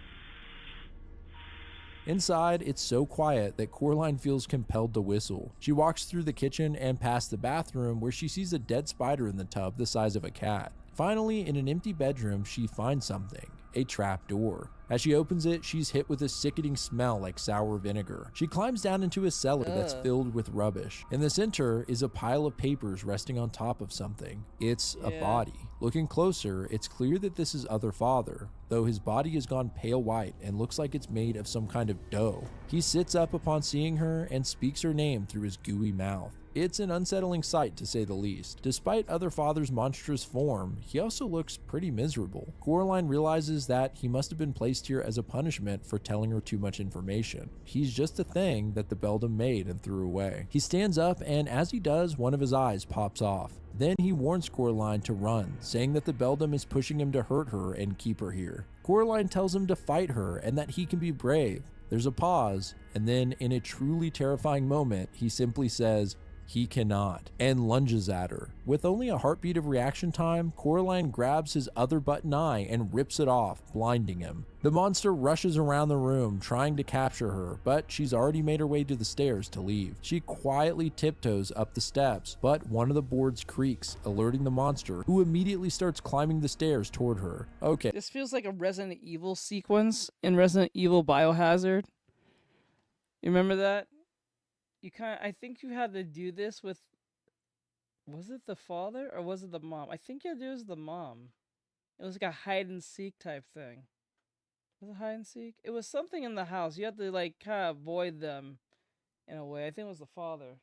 S14: Inside, it's so quiet that Coraline feels compelled to whistle. She walks through the kitchen and past the bathroom where she sees a dead spider in the tub the size of a cat. Finally, in an empty bedroom, she finds something. A trap door. As she opens it, she's hit with a sickening smell like sour vinegar. She climbs down into a cellar that's filled with rubbish. In the center is a pile of papers resting on top of something. It's a body. Looking closer, it's clear that this is Other Father, though his body has gone pale white and looks like it's made of some kind of dough. He sits up upon seeing her and speaks her name through his gooey mouth. It's an unsettling sight, to say the least. Despite Other Father's monstrous form, he also looks pretty miserable. Coraline realizes that he must have been placed here as a punishment for telling her too much information. He's just a thing that the Beldam made and threw away. He stands up, and as he does, one of his eyes pops off. Then he warns Coraline to run, saying that the Beldam is pushing him to hurt her and keep her here. Coraline tells him to fight her and that he can be brave. There's a pause, and then in a truly terrifying moment, he simply says, he cannot, and lunges at her. With only a heartbeat of reaction time, Coraline grabs his other button eye and rips it off, blinding him. The monster rushes around the room, trying to capture her, but she's already made her way to the stairs to leave. She quietly tiptoes up the steps, but one of the boards creaks, alerting the monster, who immediately starts climbing the stairs toward her. Okay.
S1: This feels like a Resident Evil sequence in Resident Evil Biohazard. You remember that? I think you had to do this with, was it the father or was it the mom? I think it was the mom. It was like a hide and seek type thing. Was it hide and seek? It was something in the house. You had to like kind of avoid them in a way. I think it was the father.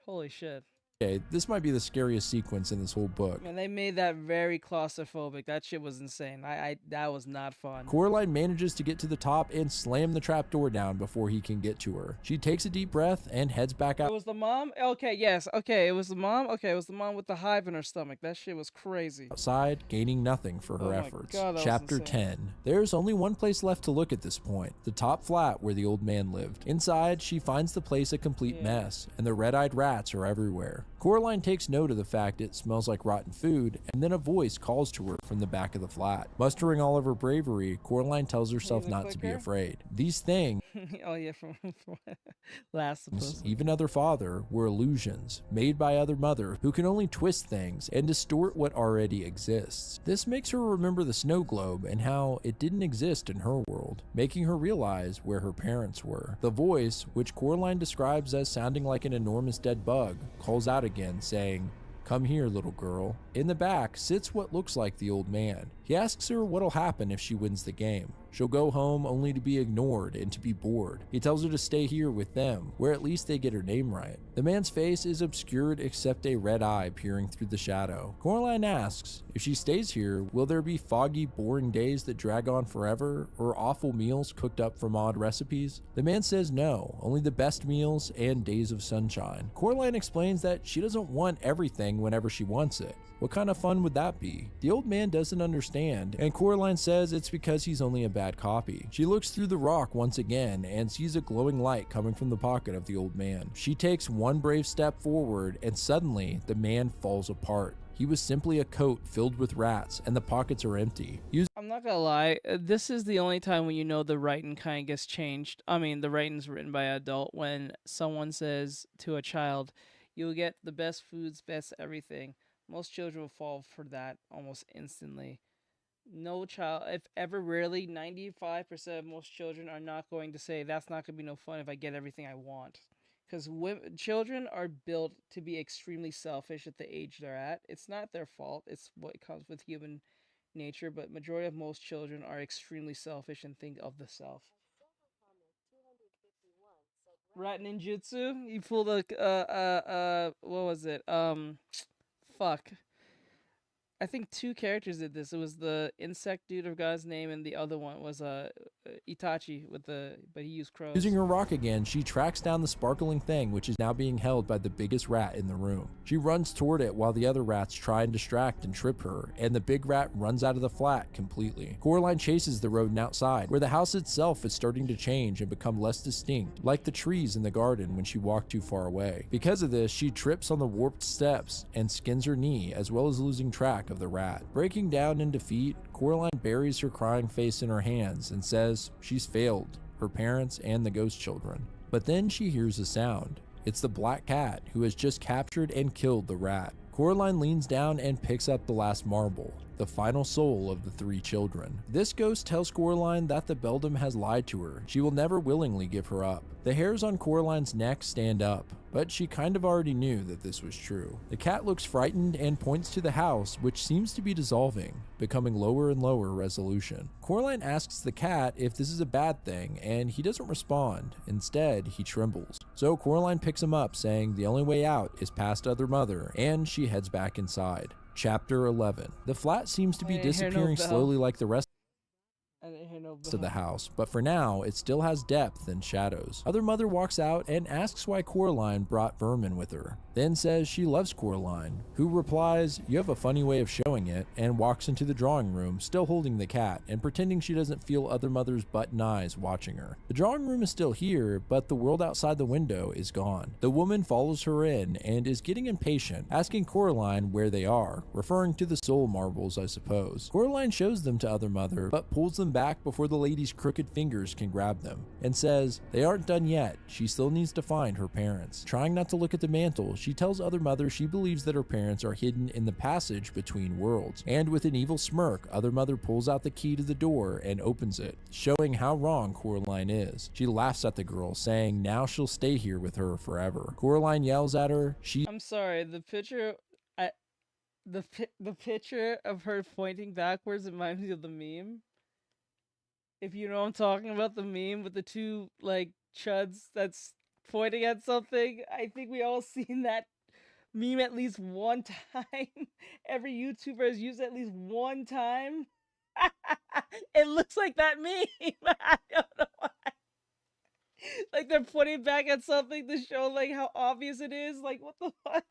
S1: Holy shit.
S14: Okay, this might be the scariest sequence in this whole book.
S1: And they made that very claustrophobic. That shit was insane. That was not fun.
S14: Coraline manages to get to the top and slam the trapdoor down before he can get to her. She takes a deep breath and heads back out.
S1: It was the mom? Okay, yes. Okay, it was the mom. Okay, it was the mom with the hive in her stomach. That shit was crazy.
S14: Outside, gaining nothing for her efforts.
S1: God,
S14: Chapter 10. There's only one place left to look at this point, the top flat where the old man lived. Inside, she finds the place a complete mess, and the red-eyed rats are everywhere. Coraline takes note of the fact it smells like rotten food, and then a voice calls to her from the back of the flat. Mustering all of her bravery, Coraline tells herself not to be afraid. These things,
S1: oh yeah, from Last of Us.
S14: even Other Father, were illusions, made by Other Mother, who can only twist things and distort what already exists. This makes her remember the snow globe and how it didn't exist in her world, making her realize where her parents were. The voice, which Coraline describes as sounding like an enormous dead bug, calls out again, saying, "Come here, little girl." In the back sits what looks like the old man. He asks her what'll happen if she wins the game. She'll go home only to be ignored and to be bored. He tells her to stay here with them, where at least they get her name right. The man's face is obscured except a red eye peering through the shadow. Coraline asks, if she stays here, will there be foggy, boring days that drag on forever, or awful meals cooked up from odd recipes? The man says no, only the best meals and days of sunshine. Coraline explains that she doesn't want everything whenever she wants it. What kind of fun would that be? The old man doesn't understand, and Coraline says it's because he's only a bad copy. She looks through the rock once again and sees a glowing light coming from the pocket of the old man. She takes one brave step forward, and suddenly the man falls apart. He was simply a coat filled with rats, and the pockets are empty.
S1: I'm not gonna lie, this is the only time when you know the writing kind of gets changed. I mean, the writing's written by an adult when someone says to a child, you'll get the best foods, best everything. Most children will fall for that almost instantly. No child, if ever rarely, 95% of most children are not going to say, that's not going to be no fun if I get everything I want. Because children are built to be extremely selfish at the age they're at. It's not their fault. It's what comes with human nature. But majority of most children are extremely selfish and think of the self. rat ninjutsu. You pull the what was it? Fuck. I think 2 characters did this. It was the insect dude of God's name, and the other one was Itachi with but he used crows.
S14: Using her rock again, she tracks down the sparkling thing, which is now being held by the biggest rat in the room. She runs toward it while the other rats try and distract and trip her, and the big rat runs out of the flat completely. Coraline chases the rodent outside, where the house itself is starting to change and become less distinct, like the trees in the garden when she walked too far away. Because of this, she trips on the warped steps and skins her knee, as well as losing track of the rat. Breaking down in defeat, Coraline buries her crying face in her hands and says she's failed her parents and the ghost children. But then she hears a sound. It's the black cat who has just captured and killed the rat. Coraline leans down and picks up the last marble, the final soul of the 3 children. This ghost tells Coraline that the beldam has lied to her. She will never willingly give her up. The hairs on Coraline's neck stand up, but she kind of already knew that this was true. The cat looks frightened and points to the house, which seems to be dissolving, becoming lower and lower resolution. Coraline asks the cat if this is a bad thing, and he doesn't respond. Instead, he trembles. So Coraline picks him up, saying the only way out is past Other Mother, and she heads back inside. Chapter 11. The flat seems to be disappearing slowly like the rest of the house, but for now, it still has depth and shadows. Other Mother walks out and asks why Coraline brought vermin with her, then says she loves Coraline, who replies, "You have a funny way of showing it," and walks into the drawing room, still holding the cat, and pretending she doesn't feel Other Mother's button eyes watching her. The drawing room is still here, but the world outside the window is gone. The woman follows her in and is getting impatient, asking Coraline where they are, referring to the soul marbles, I suppose. Coraline shows them to Other Mother, but pulls them back before the lady's crooked fingers can grab them, and says they aren't done yet. She still needs to find her parents. Trying not to look at the mantle, she tells Other Mother she believes that her parents are hidden in the passage between worlds, and with an evil smirk, Other Mother pulls out the key to the door and opens it, showing how wrong Coraline is. She laughs at the girl, saying now she'll stay here with her forever. Coraline yells at her,
S1: I'm sorry, the picture the picture of her pointing backwards reminds me of the meme. If you know what I'm talking about, the meme with the 2 like chuds that's pointing at something. I think we all seen that meme at least one time. Every YouTuber has used it at least one time. It looks like that meme. I don't know why. Like they're pointing back at something to show like how obvious it is. Like what the fuck?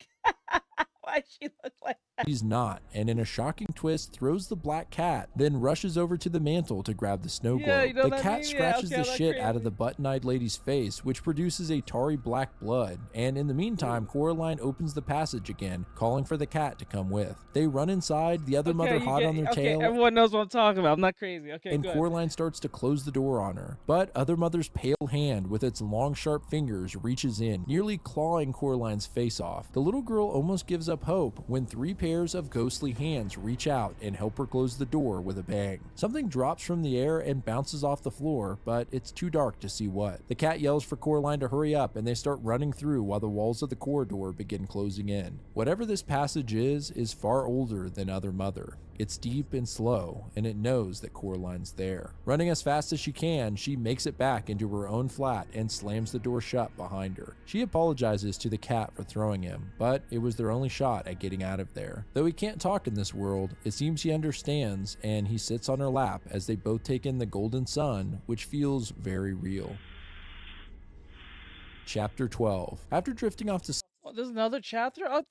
S1: Why she look like that?
S14: She's not, and in a shocking twist throws the black cat, then rushes over to the mantle to grab the snow globe.
S1: Yeah, you know
S14: the cat scratches the shit
S1: crazy
S14: out of the button-eyed lady's face, which produces a tarry black blood, and in the meantime, Coraline opens the passage again, calling for the cat to come with. They run inside, the Other Mother hot on their tail.
S1: Everyone knows what I'm talking about. I'm not crazy. Okay,
S14: and
S1: good.
S14: Coraline starts to close the door on her, but Other Mother's pale hand with its long sharp fingers reaches in, nearly clawing Coraline's face off. The little girl almost gives up hope when 3 pairs of ghostly hands reach out and help her close the door with a bang. Something drops from the air and bounces off the floor, but it's too dark to see what. The cat yells for Coraline to hurry up, and they start running through while the walls of the corridor begin closing in. Whatever this passage is far older than Other Mother. It's deep and slow, and it knows that Coraline's there. Running as fast as she can, she makes it back into her own flat and slams the door shut behind her. She apologizes to the cat for throwing him, but it was their only shot at getting out of there. Though he can't talk in this world, it seems he understands, and he sits on her lap as they both take in the golden sun, which feels very real. Chapter 12. After drifting off to
S1: Oh, there's another chapter? Oh,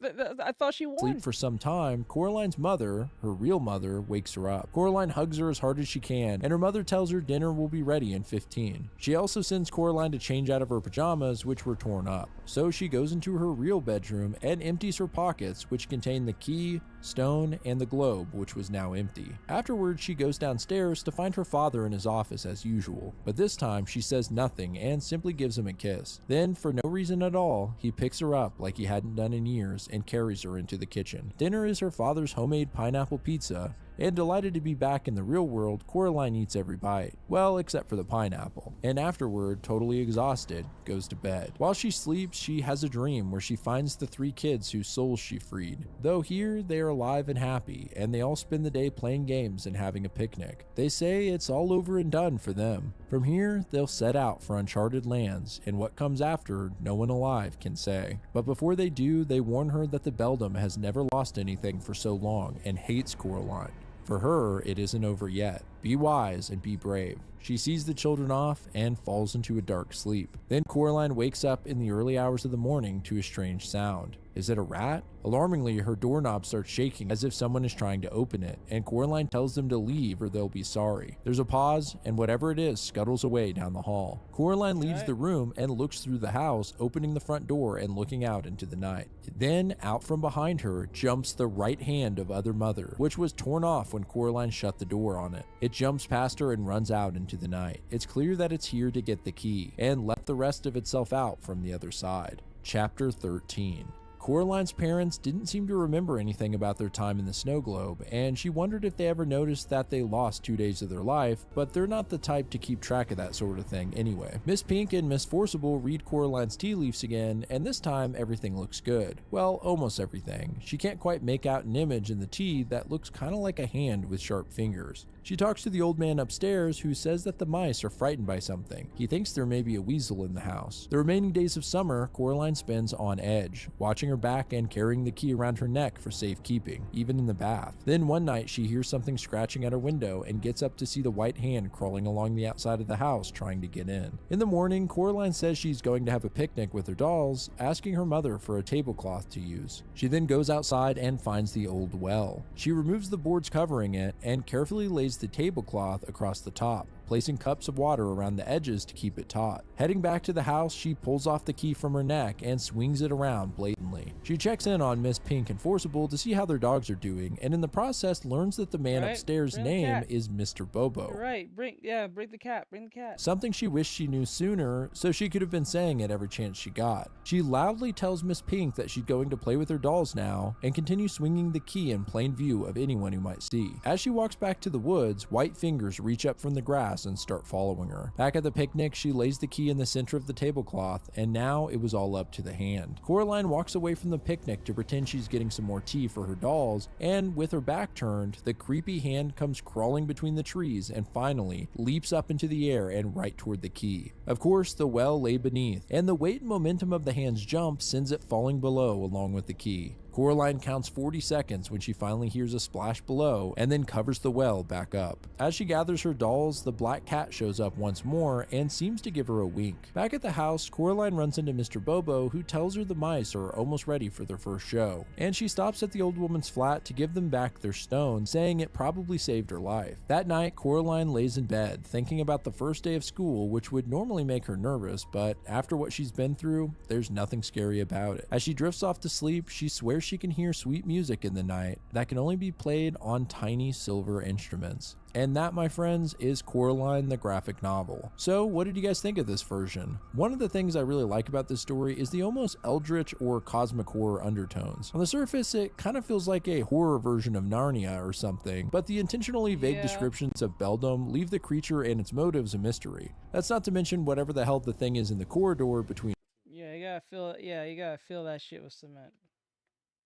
S1: I thought she won.
S14: sleep for some time, Coraline's mother, her real mother, wakes her up. Coraline hugs her as hard as she can, and her mother tells her dinner will be ready in 15. She also sends Coraline to change out of her pajamas, which were torn up. So she goes into her real bedroom and empties her pockets, which contain the key, stone, and the globe, which was now empty. Afterwards, she goes downstairs to find her father in his office as usual, but this time she says nothing and simply gives him a kiss. Then, for no reason at all, he picks her up like he hadn't done in years and carries her into the kitchen. Dinner is her father's homemade pineapple pizza, And delighted to be back in the real world, Coraline eats every bite. Well, except for the pineapple. And afterward, totally exhausted, goes to bed. While she sleeps, she has a dream where she finds the 3 kids whose souls she freed. Though here, they are alive and happy, and they all spend the day playing games and having a picnic. They say it's all over and done for them. From here, they'll set out for uncharted lands, and what comes after, no one alive can say. But before they do, they warn her that the beldam has never lost anything for so long and hates Coraline. For her, it isn't over yet. Be wise and be brave. She sees the children off and falls into a dark sleep. Then Coraline wakes up in the early hours of the morning to a strange sound. Is it a rat? Alarmingly, her doorknob starts shaking as if someone is trying to open it, and Coraline tells them to leave or they'll be sorry. There's a pause, and whatever it is scuttles away down the hall. Coraline leaves the room and looks through the house, opening the front door and looking out into the night. Then, out from behind her, jumps the right hand of Other Mother, which was torn off when Coraline shut the door on it. It jumps past her and runs out into the night. It's clear that it's here to get the key, and let the rest of itself out from the other side. Chapter 13. Coraline's parents didn't seem to remember anything about their time in the snow globe, and she wondered if they ever noticed that they lost 2 days of their life, but they're not the type to keep track of that sort of thing anyway. Miss Pink and Miss Forcible read Coraline's tea leaves again, and this time everything looks good. Well, almost everything. She can't quite make out an image in the tea that looks kind of like a hand with sharp fingers. She talks to the old man upstairs, who says that the mice are frightened by something. He thinks there may be a weasel in the house. The remaining days of summer, Coraline spends on edge, watching her back and carrying the key around her neck for safekeeping, even in the bath. Then one night she hears something scratching at her window and gets up to see the white hand crawling along the outside of the house trying to get in. In the morning, Coraline says she's going to have a picnic with her dolls, asking her mother for a tablecloth to use. She then goes outside and finds the old well. She removes the boards covering it and carefully lays the tablecloth across the top, placing cups of water around the edges to keep it taut. Heading back to the house, she pulls off the key from her neck and swings it around blatantly. She checks in on Miss Pink and Forcible to see how their dogs are doing, and in the process learns that the man upstairs' name is Mr. Bobo.
S1: You're right. Bring the cat. Bring the cat.
S14: Something she wished she knew sooner, so she could have been saying it every chance she got. She loudly tells Miss Pink that she's going to play with her dolls now, and continues swinging the key in plain view of anyone who might see. As she walks back to the woods, white fingers reach up from the grass and start following her. Back at the picnic, she lays the key in the center of the tablecloth, and now it was all up to the hand. Coraline walks away from the picnic to pretend she's getting some more tea for her dolls, and with her back turned, the creepy hand comes crawling between the trees and finally leaps up into the air and right toward the key. Of course, the well lay beneath, and the weight and momentum of the hand's jump sends it falling below along with the key. Coraline counts 40 seconds when she finally hears a splash below and then covers the well back up. As she gathers her dolls, the black cat shows up once more and seems to give her a wink. Back at the house, Coraline runs into Mr. Bobo, who tells her the mice are almost ready for their first show. And she stops at the old woman's flat to give them back their stone, saying it probably saved her life. That night, Coraline lays in bed, thinking about the first day of school, which would normally make her nervous, but after what she's been through, there's nothing scary about it. As she drifts off to sleep, she swears she can hear sweet music in the night that can only be played on tiny silver instruments. And that, my friends, is Coraline the graphic novel. So what did you guys think of this version? One of the things I really like about this story is the almost eldritch or cosmic horror undertones. On the surface, it kind of feels like a horror version of Narnia or something, but the intentionally vague descriptions of beldam leave the creature and its motives a mystery. That's not to mention whatever the hell the thing is in the corridor between.
S1: Yeah, you gotta fill it. Yeah, you gotta fill that shit with cement.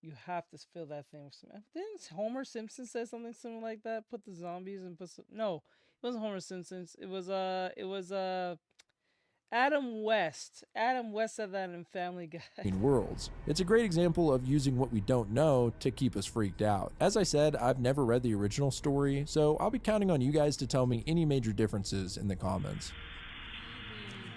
S1: You have to fill that thing with cement. Didn't Homer Simpson say something similar like that? Put the zombies and put some. No, it wasn't Homer Simpson. It was Adam West. Adam West said that in Family Guy.
S14: Worlds. It's a great example of using what we don't know to keep us freaked out. As I said, I've never read the original story, so I'll be counting on you guys to tell me any major differences in the comments.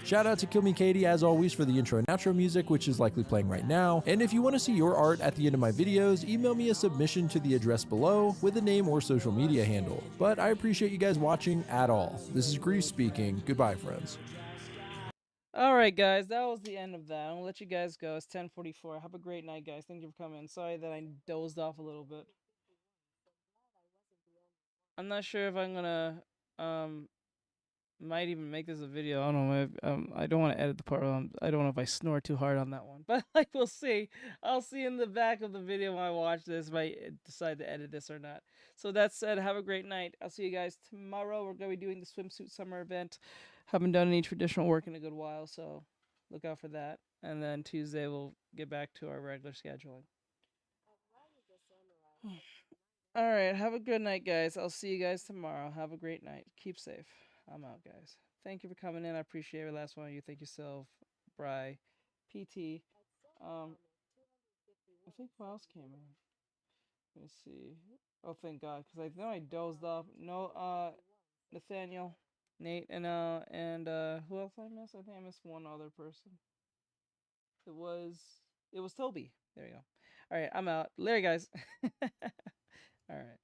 S14: Shout out to Kill Me Katie as always for the intro and outro music, which is likely playing right now. And if you want to see your art at the end of my videos, email me a submission to the address below with a name or social media handle. But I appreciate you guys watching at all. This is Grease speaking. Goodbye, friends.
S1: Alright guys, that was the end of that. I'm gonna let you guys go. It's 10:44. Have a great night, guys. Thank you for coming. Sorry that I dozed off a little bit. I'm not sure if I'm gonna might even make this a video. I don't know. I don't want to edit the part. I don't know if I snore too hard on that one, but like we'll see. I'll see in the back of the video when I watch this if I decide to edit this or not. So that said, have a great night. I'll see you guys tomorrow. We're gonna be doing the swimsuit summer event. Haven't done any traditional work in a good while, so look out for that. And then Tuesday we'll get back to our regular scheduling. All right, have a good night, guys. I'll see you guys tomorrow. Have a great night. Keep safe. I'm out, guys. Thank you for coming in. I appreciate every last one of you. Thank yourself, Bri, PT. I think who else came in? Let me see. Oh, thank God, because I know I dozed off. No, Nathaniel, Nate, and who else I missed? I think I missed one other person. It was Toby. There you go. All right, I'm out. Later, guys. All right.